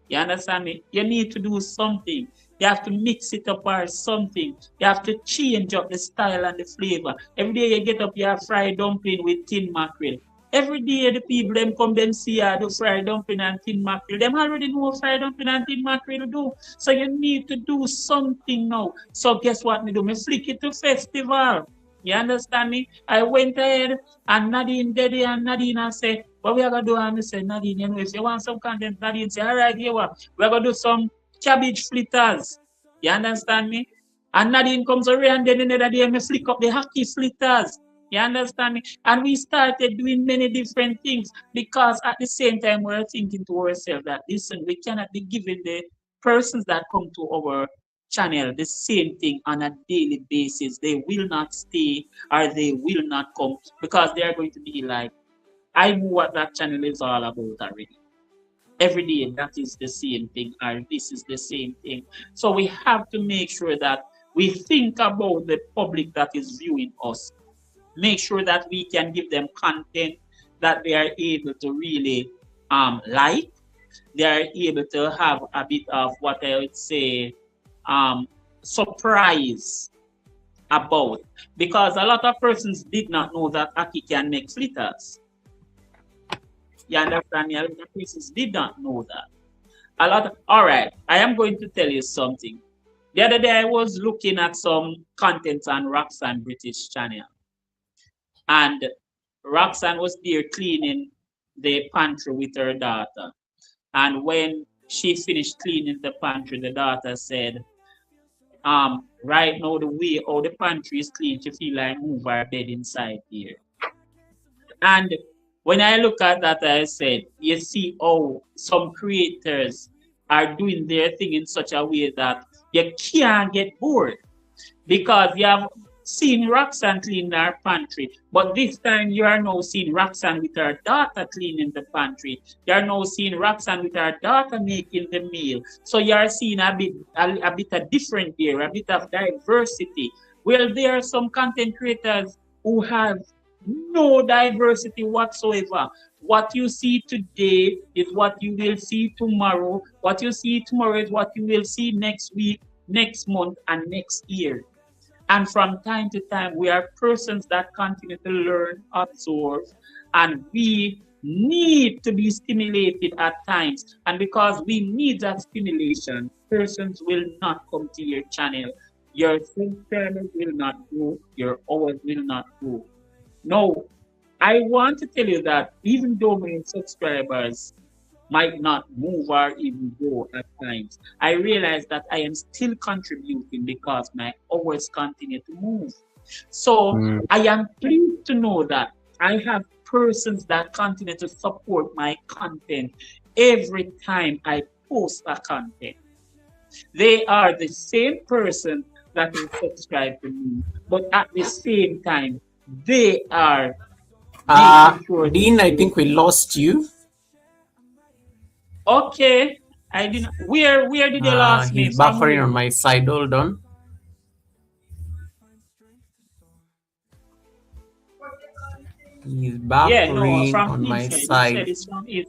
You understand me? You need to do something. You have to mix it up or something. You have to change up the style and the flavor. Every day you get up, you have fried dumpling with tin mackerel. Every day the people them come them see you do fried dumpling and tin mackerel. Them already know what fried dumpling and tin mackerel do. So you need to do something now. So guess what me do? Me flick it to festival. You understand me? I went ahead and Nadine, Daddy and Nadine and say, what we are going to do? And I say, Nadine, you know, if you want some content, Nadine say, all right, here what? We're going to do some cabbage fritters. You understand me? And Nadine comes around, then another day, I flick up the hockey fritters. You understand me? And we started doing many different things because at the same time, we're thinking to ourselves that, listen, we cannot be giving the persons that come to our channel the same thing on a daily basis. They will not stay or they will not come because they are going to be like, I know what that channel is all about already. Every day that is the same thing or this is the same thing. So we have to make sure that we think about the public that is viewing us. Make sure that we can give them content that they are able to really like. They are able to have a bit of what I would say surprise about, because a lot of persons did not know that Aki can make fritters. You understand me? A lot of persons did not know that. All right, I am going to tell you something. The other day I was looking at some content on Roxanne British channel, and Roxanne was there cleaning the pantry with her daughter. And when she finished cleaning the pantry, the daughter said, right now the way all the pantry is clean, she feel like move her bed inside here. And when I look at that, I said, you see how some creators are doing their thing in such a way that you can't get bored, because you have seen Roxanne clean her pantry, but this time you are now seeing Roxanne with her daughter cleaning the pantry. You are now seeing Roxanne with her daughter making the meal. So you are seeing a bit of different there, a bit of diversity. Well, there are some content creators who have no diversity whatsoever. What you see today is what you will see tomorrow. What you see tomorrow is what you will see next week, next month, and next year. And from time to time, we are persons that continue to learn, absorb, and we need to be stimulated at times. And because we need that stimulation, persons will not come to your channel. Your subscribers will not go, your hours will not go. No, I want to tell you that even though my subscribers might not move or even grow at times, I realize that I am still contributing because my hours continue to move. So I am pleased to know that I have persons that continue to support my content every time I post a content. They are the same person that will subscribe to me, but at the same time, they are making sure. Dean, I think we lost you. Okay, I didn't. Where did you lose me? He's buffering on my side. Hold on. He's buffering on my side. Said it's from it.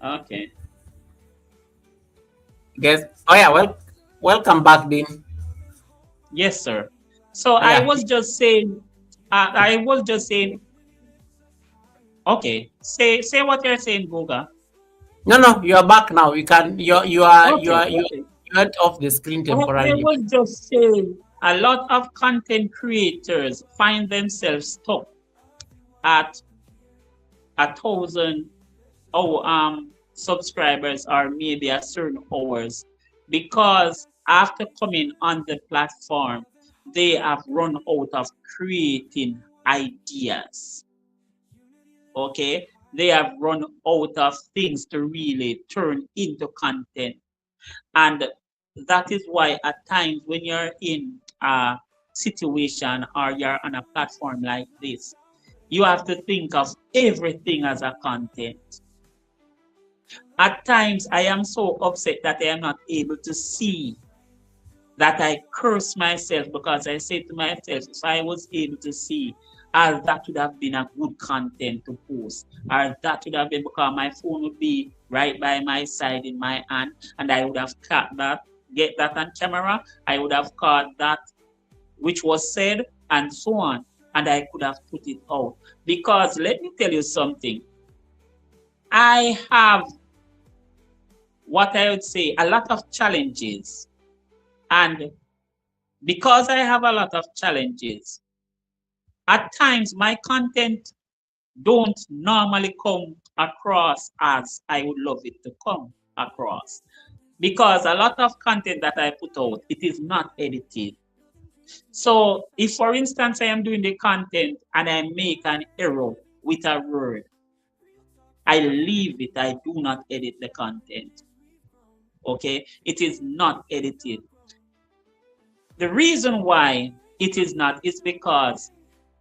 Okay. Guess. Oh yeah. Welcome back, Dean. Yes, sir. So yeah. I was just saying. Okay. Say what you're saying, Goga. No, you are back now. You can. You went off the screen temporarily. I was just saying, a lot of content creators find themselves stuck at 1,000 subscribers or maybe a certain hours, because after coming on the platform, they have run out of creating ideas. Okay, they have run out of things to really turn into content. And that is why at times when you're in a situation or you're on a platform like this, you have to think of everything as a content. At times I am so upset that I am not able to see, that I curse myself because I say to myself, if I was able to see, that would have been a good content to post, or that would have been, because my phone would be right by my side in my hand, and I would have caught that, get that on camera. I would have caught that which was said, and so on, and I could have put it out. Because let me tell you something, I have, what I would say, a lot of challenges, and because I have a lot of challenges, at times my content don't normally come across as I would love it to come across. Because a lot of content that I put out, it is not edited. So if for instance I am doing the content and I make an error with a word, I leave it, I do not edit the content. Okay, it is not edited. The reason why it is not is because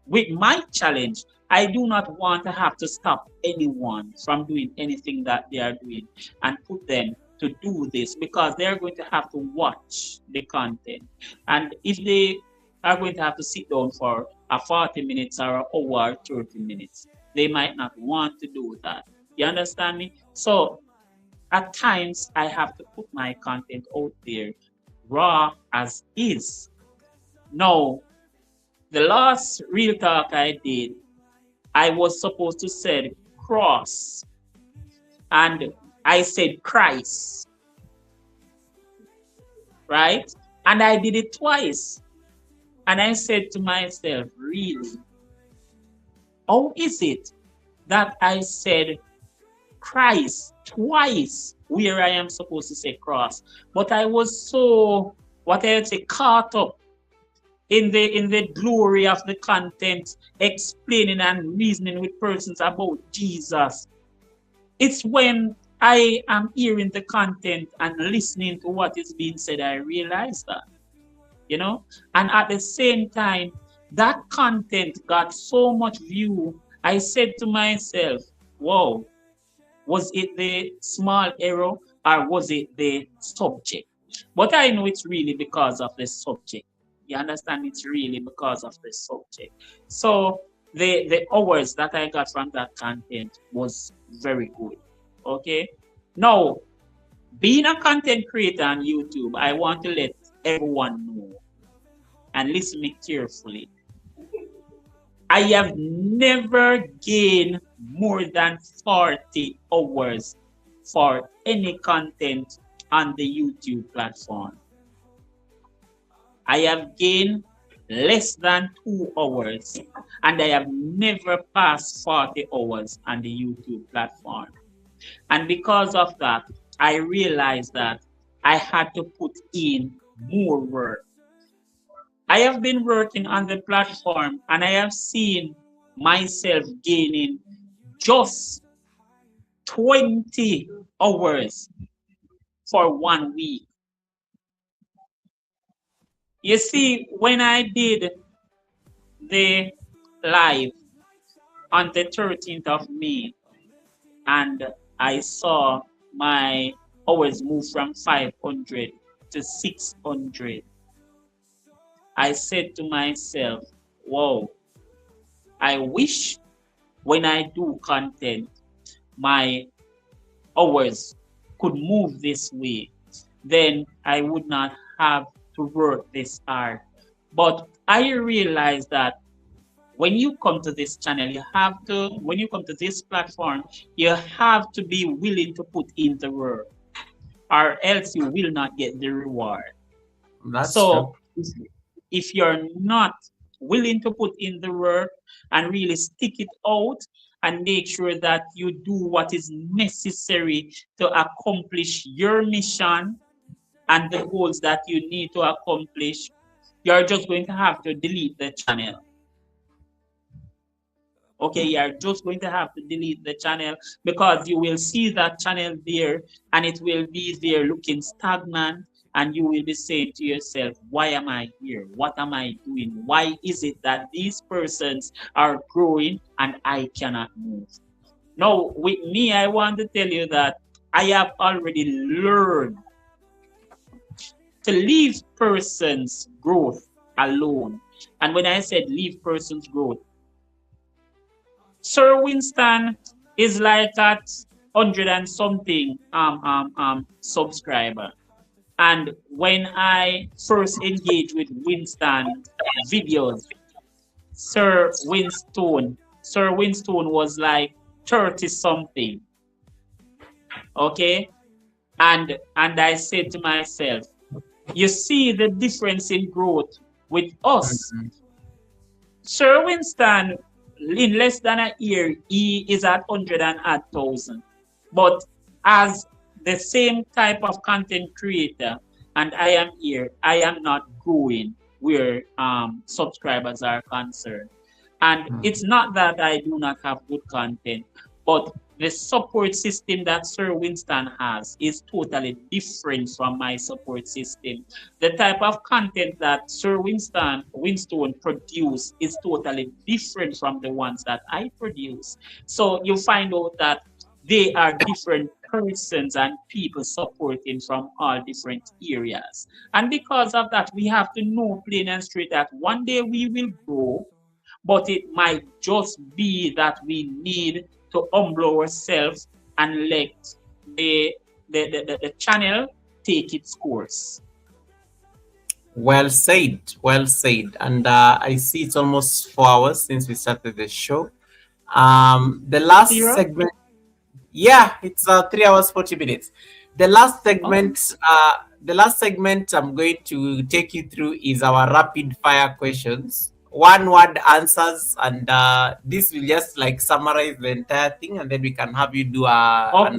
with my challenge, I do not want to have to stop anyone from doing anything that they are doing and put them to do this, because they're going to have to watch the content. And if they are going to have to sit down for a 40 minutes or an hour or 30 minutes, they might not want to do that. You understand me? So at times I have to put my content out there raw as is. Now, the last real talk I did, I was supposed to say cross, and I said Christ, right? And I did it twice. And I said to myself, really? How is it that I said Christ twice where I am supposed to say cross? But I was so, what I would say, caught up in the glory of the content, explaining and reasoning with persons about Jesus. It's when I am hearing the content and listening to what is being said, I realize that, you know. And at the same time, that content got so much view. I said to myself, "Whoa, was it the small error or was it the subject?" But I know it's really because of the subject. You understand? It's really because of the subject. So the hours that I got from that content was very good. Okay. Now, being a content creator on YouTube, I want to let everyone know and listen me carefully. I have never gained more than 40 hours for any content on the YouTube platform. I have gained less than 2 hours, and I have never passed 40 hours on the YouTube platform. And because of that, I realized that I had to put in more work. I have been working on the platform and I have seen myself gaining just 20 hours for 1 week. You see, when I did the live on the 13th of May and I saw my hours move from 500 to 600, I said to myself, whoa, I wish when I do content, my hours could move this way. Then I would not have to work this hard. But I realized that when you come to this channel, you have to, when you come to this platform, you have to be willing to put in the work, or else you will not get the reward. That's true. So if you're not willing to put in the work and really stick it out and make sure that you do what is necessary to accomplish your mission and the goals that you need to accomplish, you're just going to have to delete the channel. Okay, you're just going to have to delete the channel because you will see that channel there and it will be there looking stagnant, and you will be saying to yourself, why am I here? What am I doing? Why is it that these persons are growing and I cannot move? Now, with me, I want to tell you that I have already learned to leave persons' growth alone. And when I said leave persons' growth, Sir Winston is like at 100 and something subscriber. And when I first engaged with Winston videos, Sir Winston was like 30 something. Okay? And I said to myself, you see the difference in growth with us. Sir Winston, in less than a year, he is at 100,000. But as the same type of content creator, and I am here, I am not growing where subscribers are concerned. And it's not that I do not have good content, but the support system that Sir Winston has is totally different from my support system. The type of content that Sir Winston produce is totally different from the ones that I produce. So you find out that they are different persons and people supporting from all different areas. And because of that, we have to know plain and straight that one day we will grow, but it might just be that we need to humble ourselves and let the channel take its course. Well said, well said. And I see it's almost 4 hours since we started the show. The last Zero? segment, yeah, it's 3 hours 40 minutes. The last Okay. segment, I'm going to take you through is our rapid fire questions, one word answers, and this will just like summarize the entire thing, and then we can have you do Okay.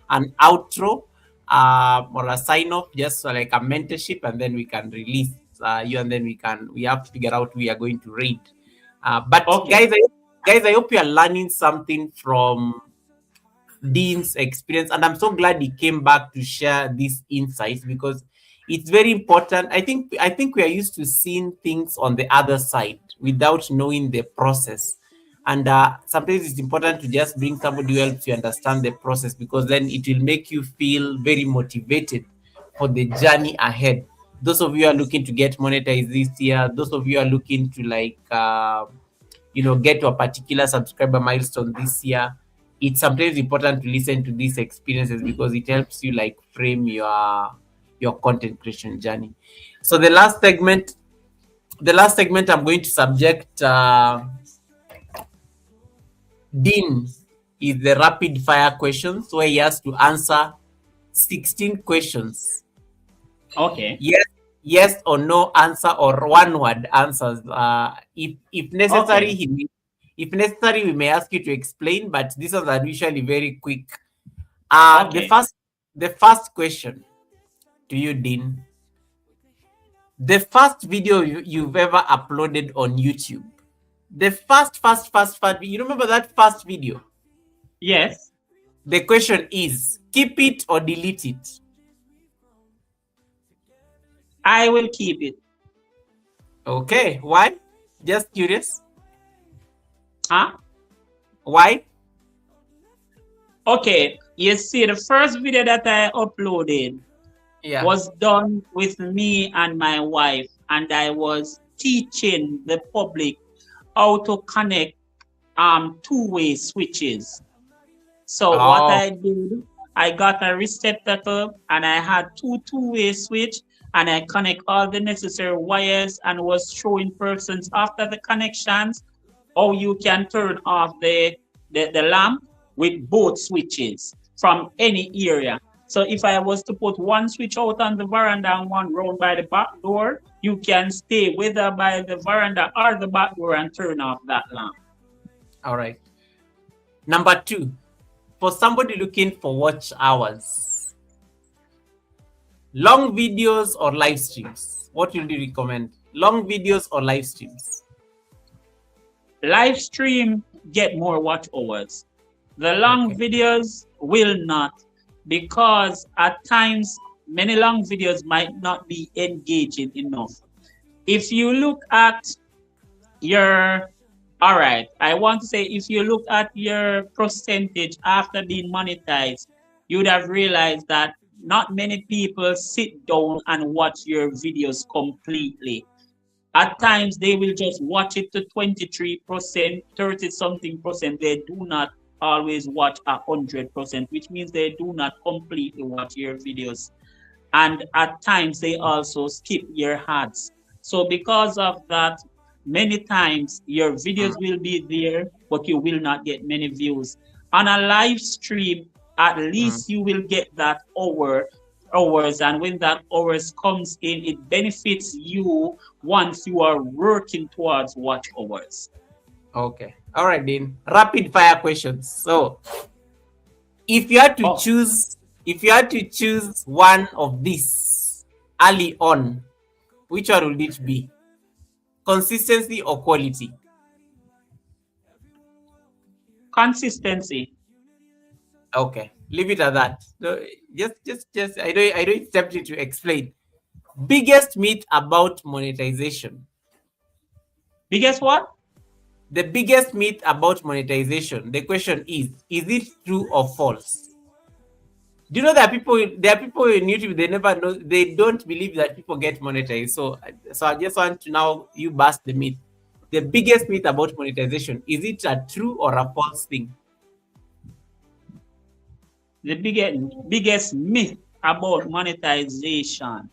an outro or a sign off, just like a mentorship, and then we can release you, and then we have to figure out who we are going to read. But Okay. guys, I hope you are learning something from Dean's experience, and I'm so glad he came back to share these insights because it's very important. I think we are used to seeing things on the other side without knowing the process, and sometimes it's important to just bring somebody who helps you understand the process, because then it will make you feel very motivated for the journey ahead. Those of you who are looking to get monetized this year, those of you who are looking to like get to a particular subscriber milestone this year, it's sometimes important to listen to these experiences because it helps you like frame your content creation journey. So the last segment I'm going to subject Dean is the rapid fire questions, where he has to answer 16 questions. Okay. Yes or no answer, or one word answers. If necessary, Okay. we may ask you to explain, but these are usually very quick. The Okay. first question to you, Dean. The first video you've ever uploaded on YouTube. The first. You remember that first video? Yes, The question is, keep it or delete it? I will keep it. Okay, why? Just curious. Huh? Why? Okay. You see, the first video that I uploaded Yeah. was done with me and my wife, and I was teaching the public how to connect two-way switches. So what Oh, I did, I got a receptacle and I had two-way switch, and I connect all the necessary wires and was showing persons after the connections how you can turn off the lamp with both switches from any area. So if I was to put one switch out on the veranda and one round by the back door, you can stay whether by the veranda or the back door and turn off that lamp. all right. Number two, for somebody looking for watch hours, long videos or live streams? What will you recommend? Long videos or live streams? Live stream get more watch hours. The long Okay. videos will not, because at times many long videos might not be engaging enough. If you look at your all right, I want to say, if you look at your percentage after being monetized, you would have realized that not many people sit down and watch your videos completely. At times, they will just watch it to 23%, 30 something percent. They do not always watch 100%, which means they do not completely watch your videos. And at times, they also skip your ads. So, because of that, many times your videos will be there, but you will not get many views. On a live stream, at Mm. least you will get that hours, and when that hours comes in, it benefits you once you are working towards watch hours. Okay. All right, Dean. Rapid fire questions. So, if you had to Oh, choose, if you had to choose one of these early on, which one would it be? Consistency or quality? consistency. Okay, leave it at that. So just. I don't expect you to explain. Biggest myth about monetization. Because what? The biggest myth about monetization. The question is it true or false? Do you know that there are people in YouTube, they never know, they don't believe that people get monetized. So I just want to now you bust the myth. The biggest myth about monetization, is it a true or a false thing? The biggest myth about monetization.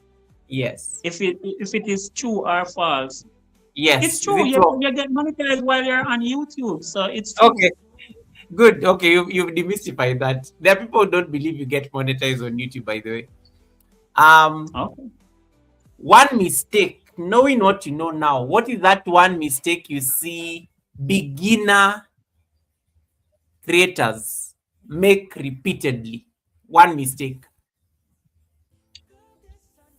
Yes. If it is true or false, it's Yes. Is true. it You true? you get monetized while you're on YouTube, so it's true. Okay. Good. Okay, you've demystified that. There are people who don't believe you get monetized on YouTube, by the way. Um, Okay. One mistake, knowing what you know now, what is that one mistake you see beginner creators make repeatedly? One mistake.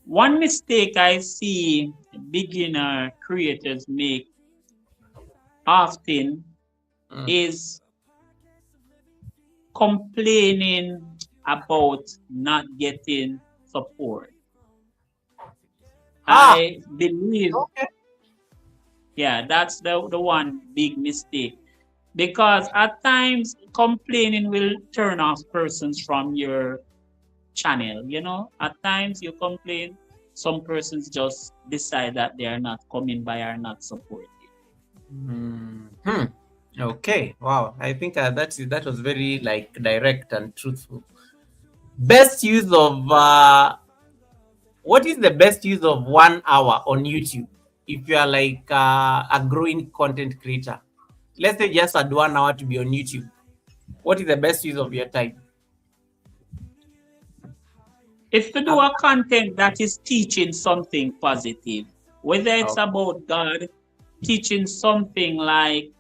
One mistake I see beginner creators make often Mm. is complaining about not getting support. Ah, I believe, okay. yeah, that's the one big mistake. Because at times complaining will turn off persons from your channel. At times you complain, some persons just decide that they are not coming by or not supporting. Hmm. Okay. Wow. I think that was very like direct and truthful. Best use of what is the best use of 1 hour on YouTube if you are like a growing content creator? Let's say just add 1 hour to be on YouTube. What is the best use of your time? It's to do Um, a content that is teaching something positive, whether it's oh, about God, teaching something like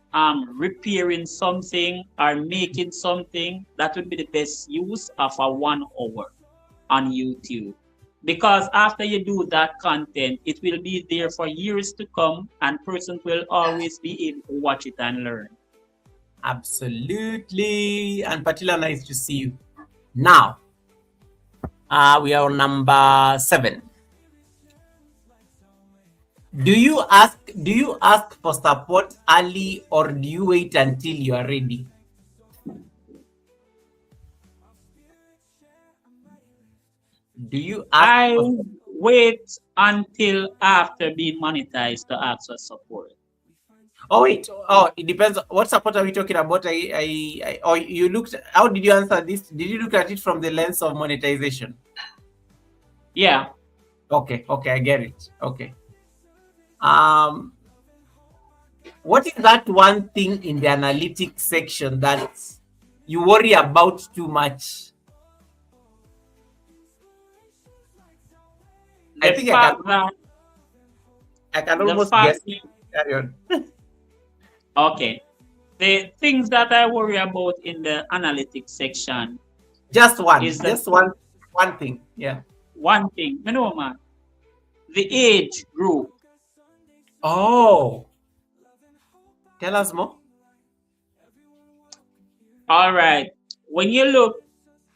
repairing something or making something. That would be the best use of a 1 hour on YouTube. Because after you do that content, it will be there for years to come, and persons will always be able to watch it and learn. absolutely. And Patila, nice to see you. Now, we are on number 7. Do you ask for support early or do you wait until you are ready? Do you ask I for wait until after being monetized to ask for support. Oh wait, it depends. What support are we talking about? Or you looked. How did you answer this? Did you look at it from the lens of monetization? Yeah, Okay, okay, I get it. Okay. Um, what is that one thing in the analytics section that you worry about too much? I the think fact that I can the almost fact guess. Carry on. okay, The things that I worry about in the analytics section is that Just one thing. Yeah. one thing, you know, man, the age group. Oh, tell us more. All right. When you look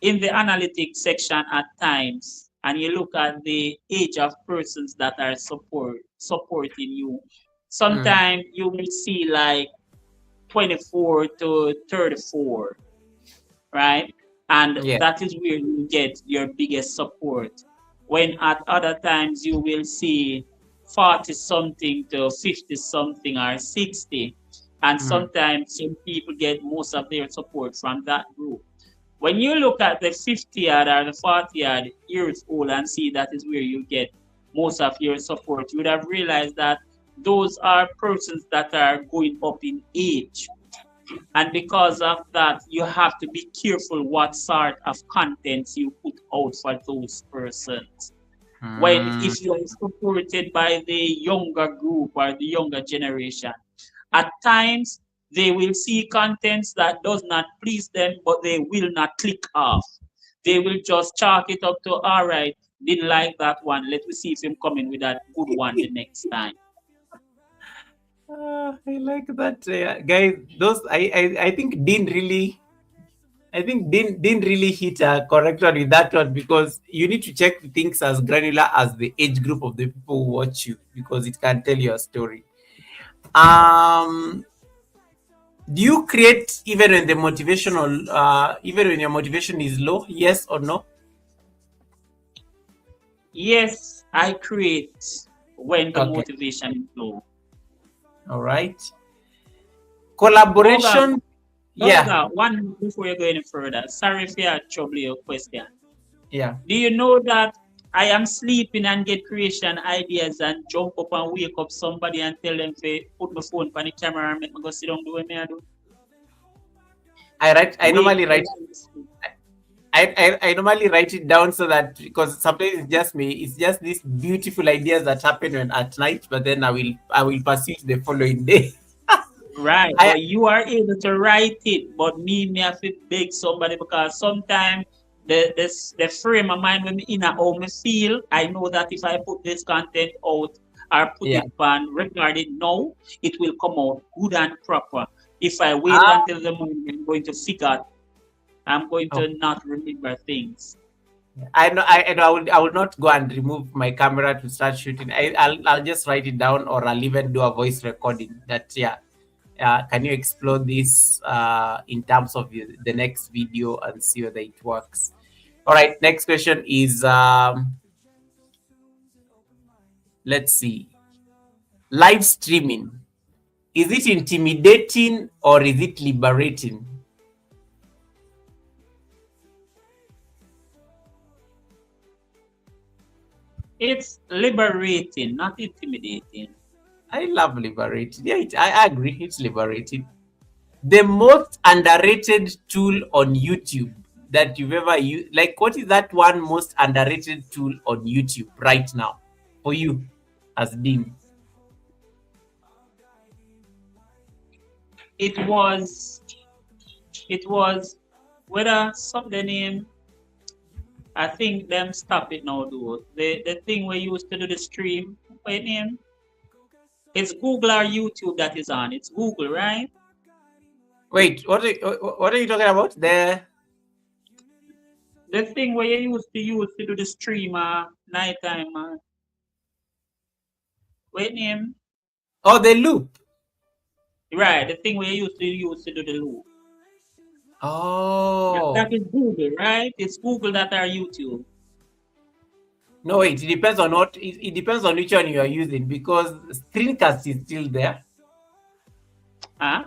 in the analytics section at times and you look at the age of persons that are supporting you, Mm, sometimes you will see like 24 to 34, right? And yeah. that is where you get your biggest support. When at other times you will see 40 something to 50 something or 60. And Mm, sometimes some people get most of their support from that group. When you look at the 50 yard or the 40 yard years old and see that is where you get most of your support, you would have realized that those are persons that are going up in age. And because of that, you have to be careful what sort of content you put out for those persons. When mm. if you are supported by the younger group or the younger generation, at times they will see contents that does not please them, but they will not click off. They will just chalk it up to all right, didn't like that one. Let me see if I'm coming with that good one the next time. I like that, guys. Those I think Dean really hit a correct one with that one because you need to check things as granular as the age group of the people who watch you because it can tell you a story. Um, do you create even when your motivation is low? Yes or no? Yes, I create when the Okay, motivation is low. all right. Goga, Collaboration, yeah, Goga, one before you go any further. Sorry if I trouble your question. yeah. Do you know that I am sleeping and get creation ideas and jump up and wake up somebody and tell them to put my phone on the camera and make me go sit down do what me I do? I Wake normally me write up and sleep. I normally write it down so that because sometimes it's just me, it's just these beautiful ideas that happen when at night, but then I will pursue it the following day. Right, I but you are able to write it. But me have to beg somebody because sometimes the frame of mind when me in a how me feel, I know that if I put this content out or put Yeah. it on record it now, it will come out good and proper. If I wait Ah, until the morning, I'm going to forget. I'm going oh, to not remember things. I know. I will not go and remove my camera to start shooting. I'll just write it down, or I'll even do a voice recording. That yeah. Can you explore this in terms of the next video and see whether it works? All right. Next question is let's see. Live streaming. Is it intimidating or is it liberating? It's liberating, not intimidating. I love liberating. Yeah, I agree. It's liberating. The most underrated tool on YouTube that you've ever used. Like, what is that one most underrated tool on YouTube right now for you as Dean? It was it was whether some the name I think them stop it now though. The thing we used to do the stream, what name? It's Google or YouTube that is on. It's Google, right? Wait, what are you talking about? The thing where you used to use to do the stream nighttime what name? Oh, the loop. Right, the thing where you used to do the loop. That Oh, is Google, right? It's Google that are YouTube. no, wait. It depends on which one you are using because screencast is still there. Huh?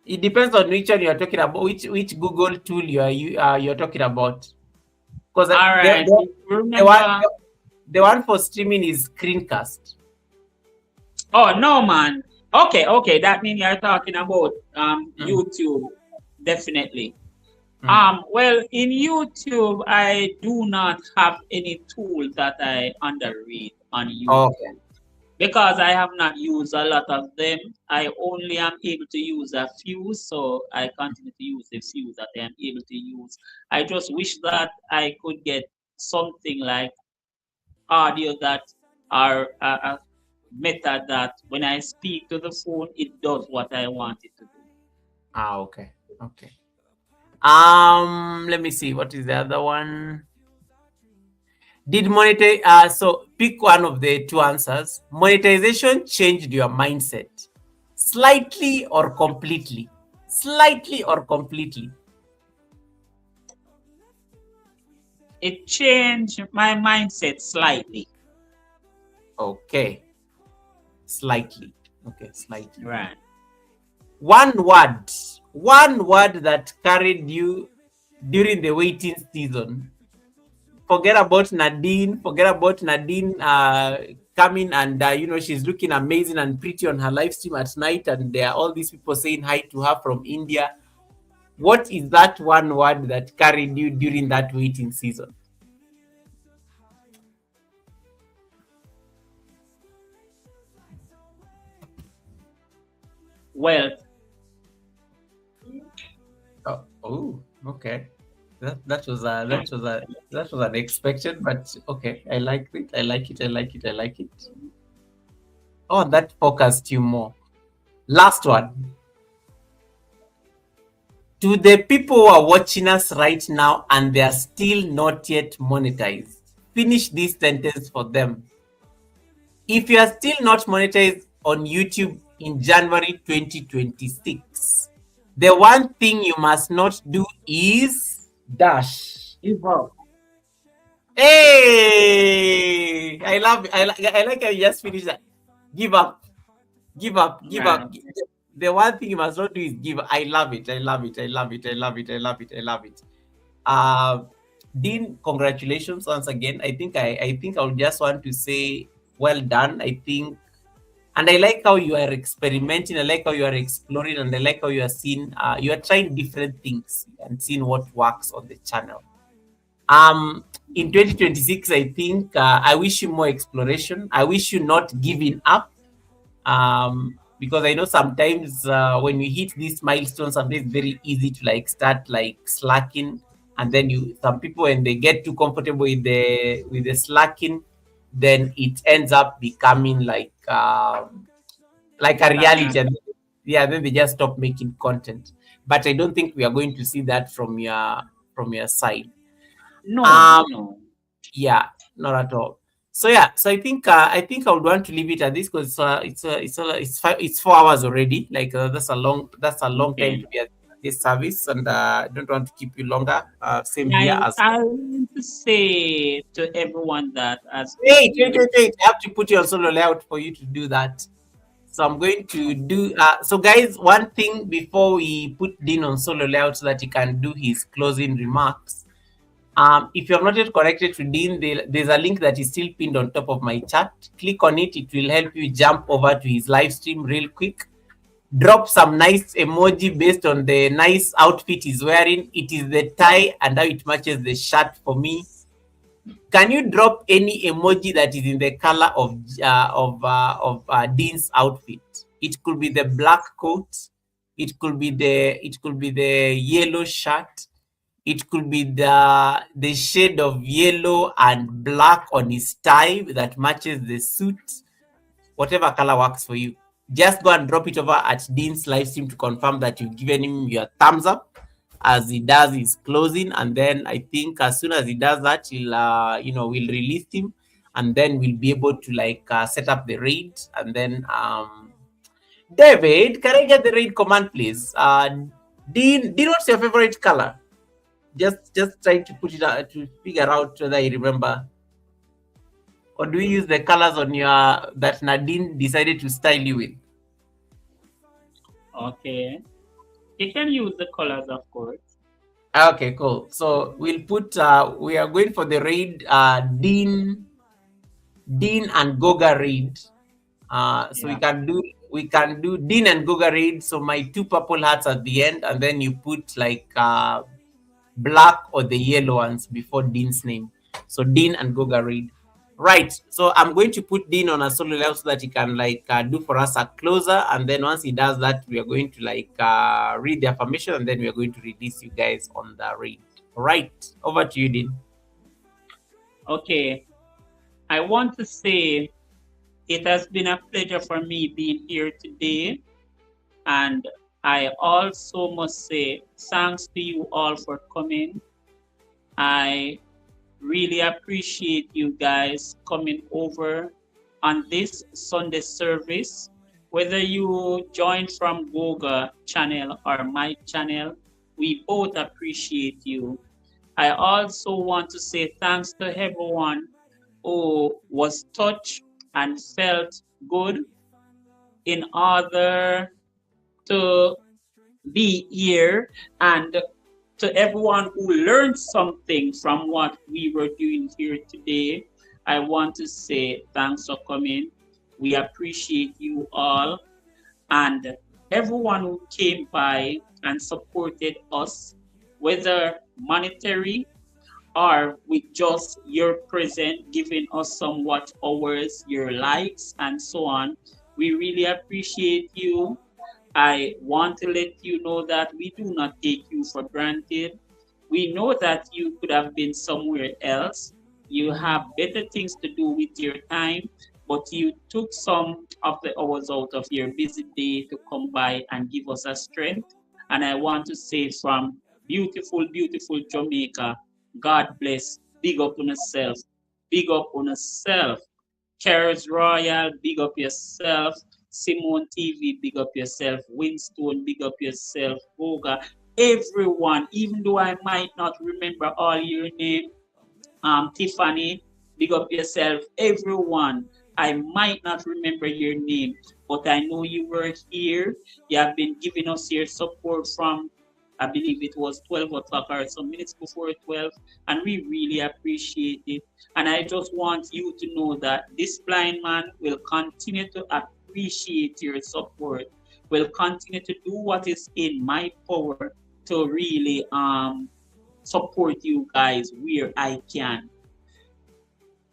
It depends on which one you are talking about, which Google tool you're talking about. Because All right. the one Remember. the one for streaming is screencast. Oh no, man. Okay, okay. That means you're talking about Mm, YouTube, definitely. mm. Well, in YouTube, I do not have any tool that I underrate on Okay. YouTube because I have not used a lot of them. I only am able to use a few, so I continue to use the few that I am able to use. I just wish that I could get something like audio that are a method that when I speak to the phone, it does what I want it to do. Ah, okay. Okay. Let me see. What is the other one? Did monetize? So pick one of the two answers. Monetization changed your mindset, slightly or completely. Slightly or completely. It changed my mindset slightly. Okay, slightly. Okay, slightly. Right. One word. One word that carried you during the waiting season. Forget about Nadine. Forget about Nadine coming and she's looking amazing and pretty on her live stream at night, and there are all these people saying hi to her from India. What is that one word that carried you during that waiting season? Well, Oh, okay. That was unexpected, but okay. I like it. I like it. I like it. I like it. Oh, that focused you more. Last one. To the people who are watching us right now and they are still not yet monetized, finish this sentence for them. If you are still not monetized on YouTube in January 2026, the one thing you must not do is dash. give up. Hey, I love it. I like how you just finished that. Give up, give up, give Right. up. The one thing you must not do is give. I love it. I love it. I love it. I love it. I love it. I love it. Uh, Dean, congratulations once again. I think I would just want to say well done. I think, and I like how you are experimenting. I like how you are exploring, and I like how you are seeing. You are trying different things and seeing what works on the channel. Um, in 2026, I think I wish you more exploration. I wish you not giving up. Because I know sometimes when you hit these milestones, sometimes it's very easy to like start like slacking, and then some people when they get too comfortable with the slacking, then it ends up becoming like a reality, Stagnant. and yeah, then they just stop making content. But I don't think we are going to see that from your side. No, Um, no. yeah, not at all. So yeah, so I think I would want to leave it at this because it's 4 hours already. Like that's a long time Okay. to be at this service, and I don't want to keep you longer. Same here I as I well. want to say to everyone that has been Wait, wait, here. wait, wait. I have to put you on solo layout for you to do that. So I'm going to do. So guys, one thing before we put Dean on solo layout so that he can do his closing remarks. If you have not yet connected to Dean, there's a link that is still pinned on top of my chat. Click on it. It will help you jump over to his live stream real quick. Drop some nice emoji based on the nice outfit he's wearing. It is the tie and how it matches the shirt for me. Can you drop any emoji that is in the color of Dean's outfit? It could be the black coat. It could be the yellow shirt. It could be the shade of yellow and black on his tie that matches the suit. Whatever color works for you. Just go and drop it over at Dean's live stream to confirm that you've given him your thumbs up as he does his closing. And then I think as soon as he does that, we'll release him, and then we'll be able to set up the raid. And then David, can I get the raid command, please? Dean, what's your favorite color? Just trying to put it out to figure out whether you remember, or do you use the colors on your that Nadine decided to style you with? Okay. You can use the colors, of course. Okay, cool. So we are going for the raid Dean and Goga raid. So we Yeah. can do Dean and Goga raid. So my two purple hearts at the end, and then you put black or the yellow ones before Dean's name. So Dean and Goga raid. Right. So I'm going to put Dean on a solo level so that he can like do for us a closer, and then once he does that, we are going to like read the affirmation, and then we are going to release you guys on the read. Right. Over to you, Dean. Okay, I want to say it has been a pleasure for me being here today. And I also must say thanks to you all for coming. I really appreciate you guys coming over on this Sunday service. Whether you join from Goga channel or my channel, we both appreciate you. I also want to say thanks to everyone who was touched and felt good in order to be here, and to everyone who learned something from what we were doing here today. I want to say thanks for coming. We appreciate you all, and everyone who came by and supported us, whether monetary or with just your present, giving us some watch hours, your likes, and so on. We really appreciate you. I want to let you know that we do not take you for granted. We know that you could have been somewhere else. You have better things to do with your time, but you took some of the hours out of your busy day to come by and give us a strength. And I want to say from beautiful, beautiful Jamaica, God bless. Big up on yourself. Big up on yourself. Carrots Royal, big up yourself. Simone TV, big up yourself. Winstone, big up yourself. Goga, everyone, even though I might not remember all your name, Tiffany, big up yourself. Everyone, I might not remember your name, but I know you were here. You have been giving us your support from, I believe it was 12 o'clock or some minutes before 12, and we really appreciate it. And I just want you to know that this blind man will continue to appreciate your support, will continue to do what is in my power to really support you guys where I can.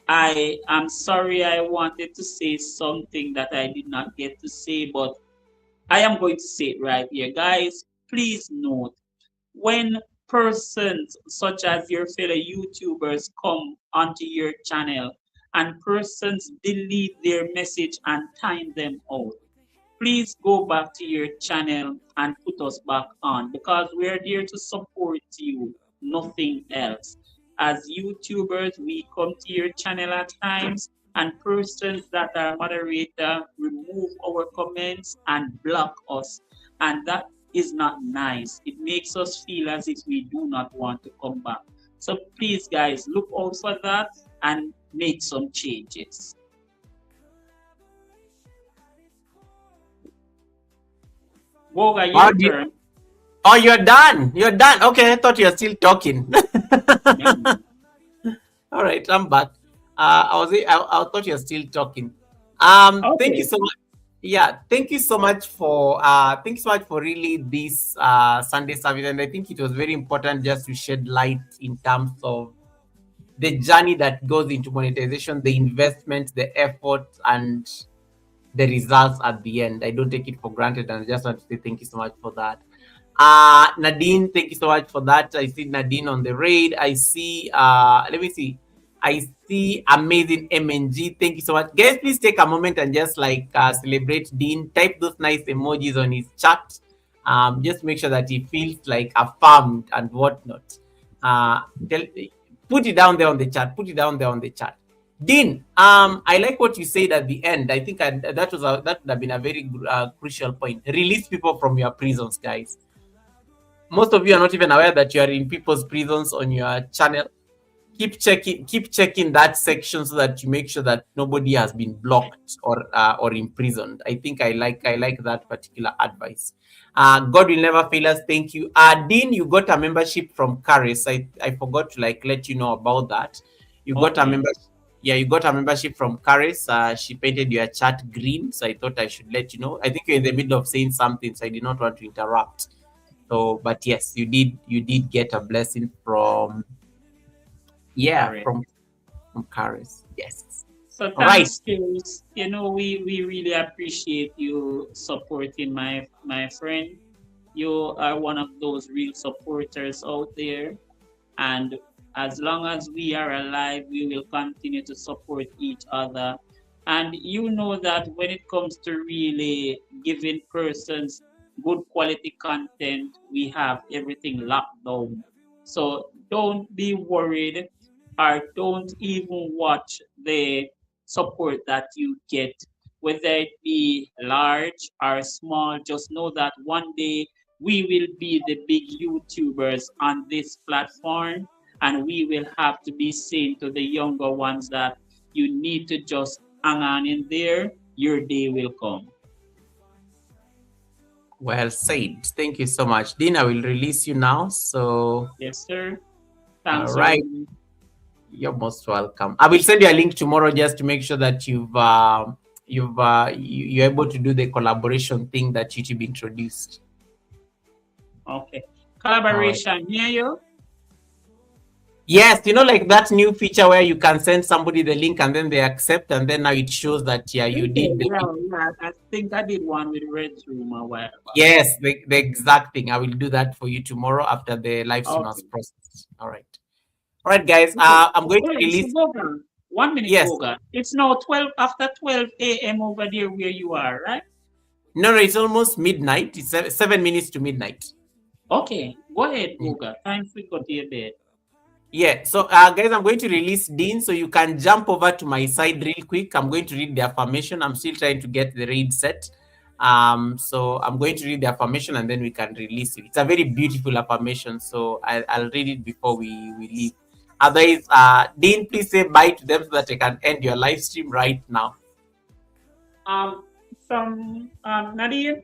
I am sorry I wanted to say something that I did not get to say, but I am going to say it right here. Guys, please note when persons such as your fellow YouTubers come onto your channel and persons delete their message and time them out, please go back to your channel and put us back on because we're there to support you, nothing else. As YouTubers, we come to your channel at times and persons that are moderator remove our comments and block us. And that is not nice. It makes us feel as if we do not want to come back. So please guys, look out for that and make some changes. Woga, Wow, your turn. oh, you're done. You're done. Okay, I thought you were still talking. Mm. All right, I'm back. I thought you were still talking. Thank you Okay. so much. Yeah, thank you so much for really this Sunday service, and I think it was very important just to shed light in terms of the journey that goes into monetization, the investment, the effort, and the results at the end. I don't take it for granted, and I just want to say thank you so much for that. Nadine, thank you so much for that. I see Nadine on the raid. I see, let me see. I see amazing MNG. Thank you so much. Guys, please take a moment and just like celebrate Dean. Type those nice emojis on his chat. Just make sure that he feels like affirmed and whatnot. Tell, put it down there on the chat. Put it down there on the chat. Dean, I like what you said at the end. I think that would have been a very crucial point. Release people from your prisons, guys. Most of you are not even aware that you are in people's prisons on your channel. Keep checking that section so that you make sure that nobody has been blocked or imprisoned. I think I like that particular advice. God will never fail us. Thank you. Dean, you got a membership from Caris. I forgot to like let you know about that. You got a Okay. member Yeah, you got a membership from Caris. She painted your chat green, so I thought I should let you know. I think you're in the middle of saying something, so I did not want to interrupt. So, but yes, you did get a blessing from, yeah, Correct. from Caris. Yes. So All right. thanks, Chris. We really appreciate you supporting my friend. You are one of those real supporters out there. And as long as we are alive, we will continue to support each other. And you know that when it comes to really giving persons good quality content, we have everything locked down. So don't be worried or don't even watch the support that you get, whether it be large or small. Just know that one day we will be the big YouTubers on this platform, and we will have to be saying to the younger ones that you need to just hang on in there. Your day will come. Well said. Thank you so much, Dean. I will release you now. So, Yes, sir. all Thanks very right. much. You're most welcome. I will send you a link tomorrow just to make sure that you're able to do the collaboration thing that YouTube introduced. Okay. All right. Collaboration. Hear you? Yes, like that new feature where you can send somebody the link and then they accept, and then now it shows that you Okay. did the Yeah, video. yeah. I think I did one with Red Room a while back. Yes, the exact thing. I will do that for you tomorrow after the live stream has Okay. processed. All right. All right, guys. Okay. I'm going to So release. Goga, 1 minute, Yes. Goga. It's now 12 after 12 a.m. over there where you are, right? No, it's almost midnight. It's 7 minutes to midnight. Okay. Go ahead, Mhm. Goga. Time to go to your bed. Yeah. So, guys, I'm going to release Dean, so you can jump over to my side real quick. I'm going to read the affirmation. I'm still trying to get the raid set. So I'm going to read the affirmation and then we can release it. It's a very beautiful affirmation, so I'll read it before we leave. Otherwise, Dean, please say bye to them so that I can end your live stream right now. Um, from Nadia,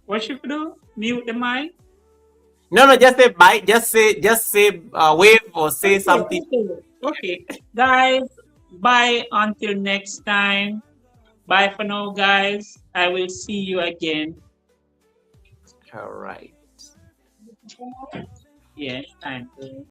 what should we do? Mute the mic. No, just say bye. Just say wave or say Okay, something. okay. Guys, bye until next time. Bye for now, guys. I will see you again. All right. Yeah, time to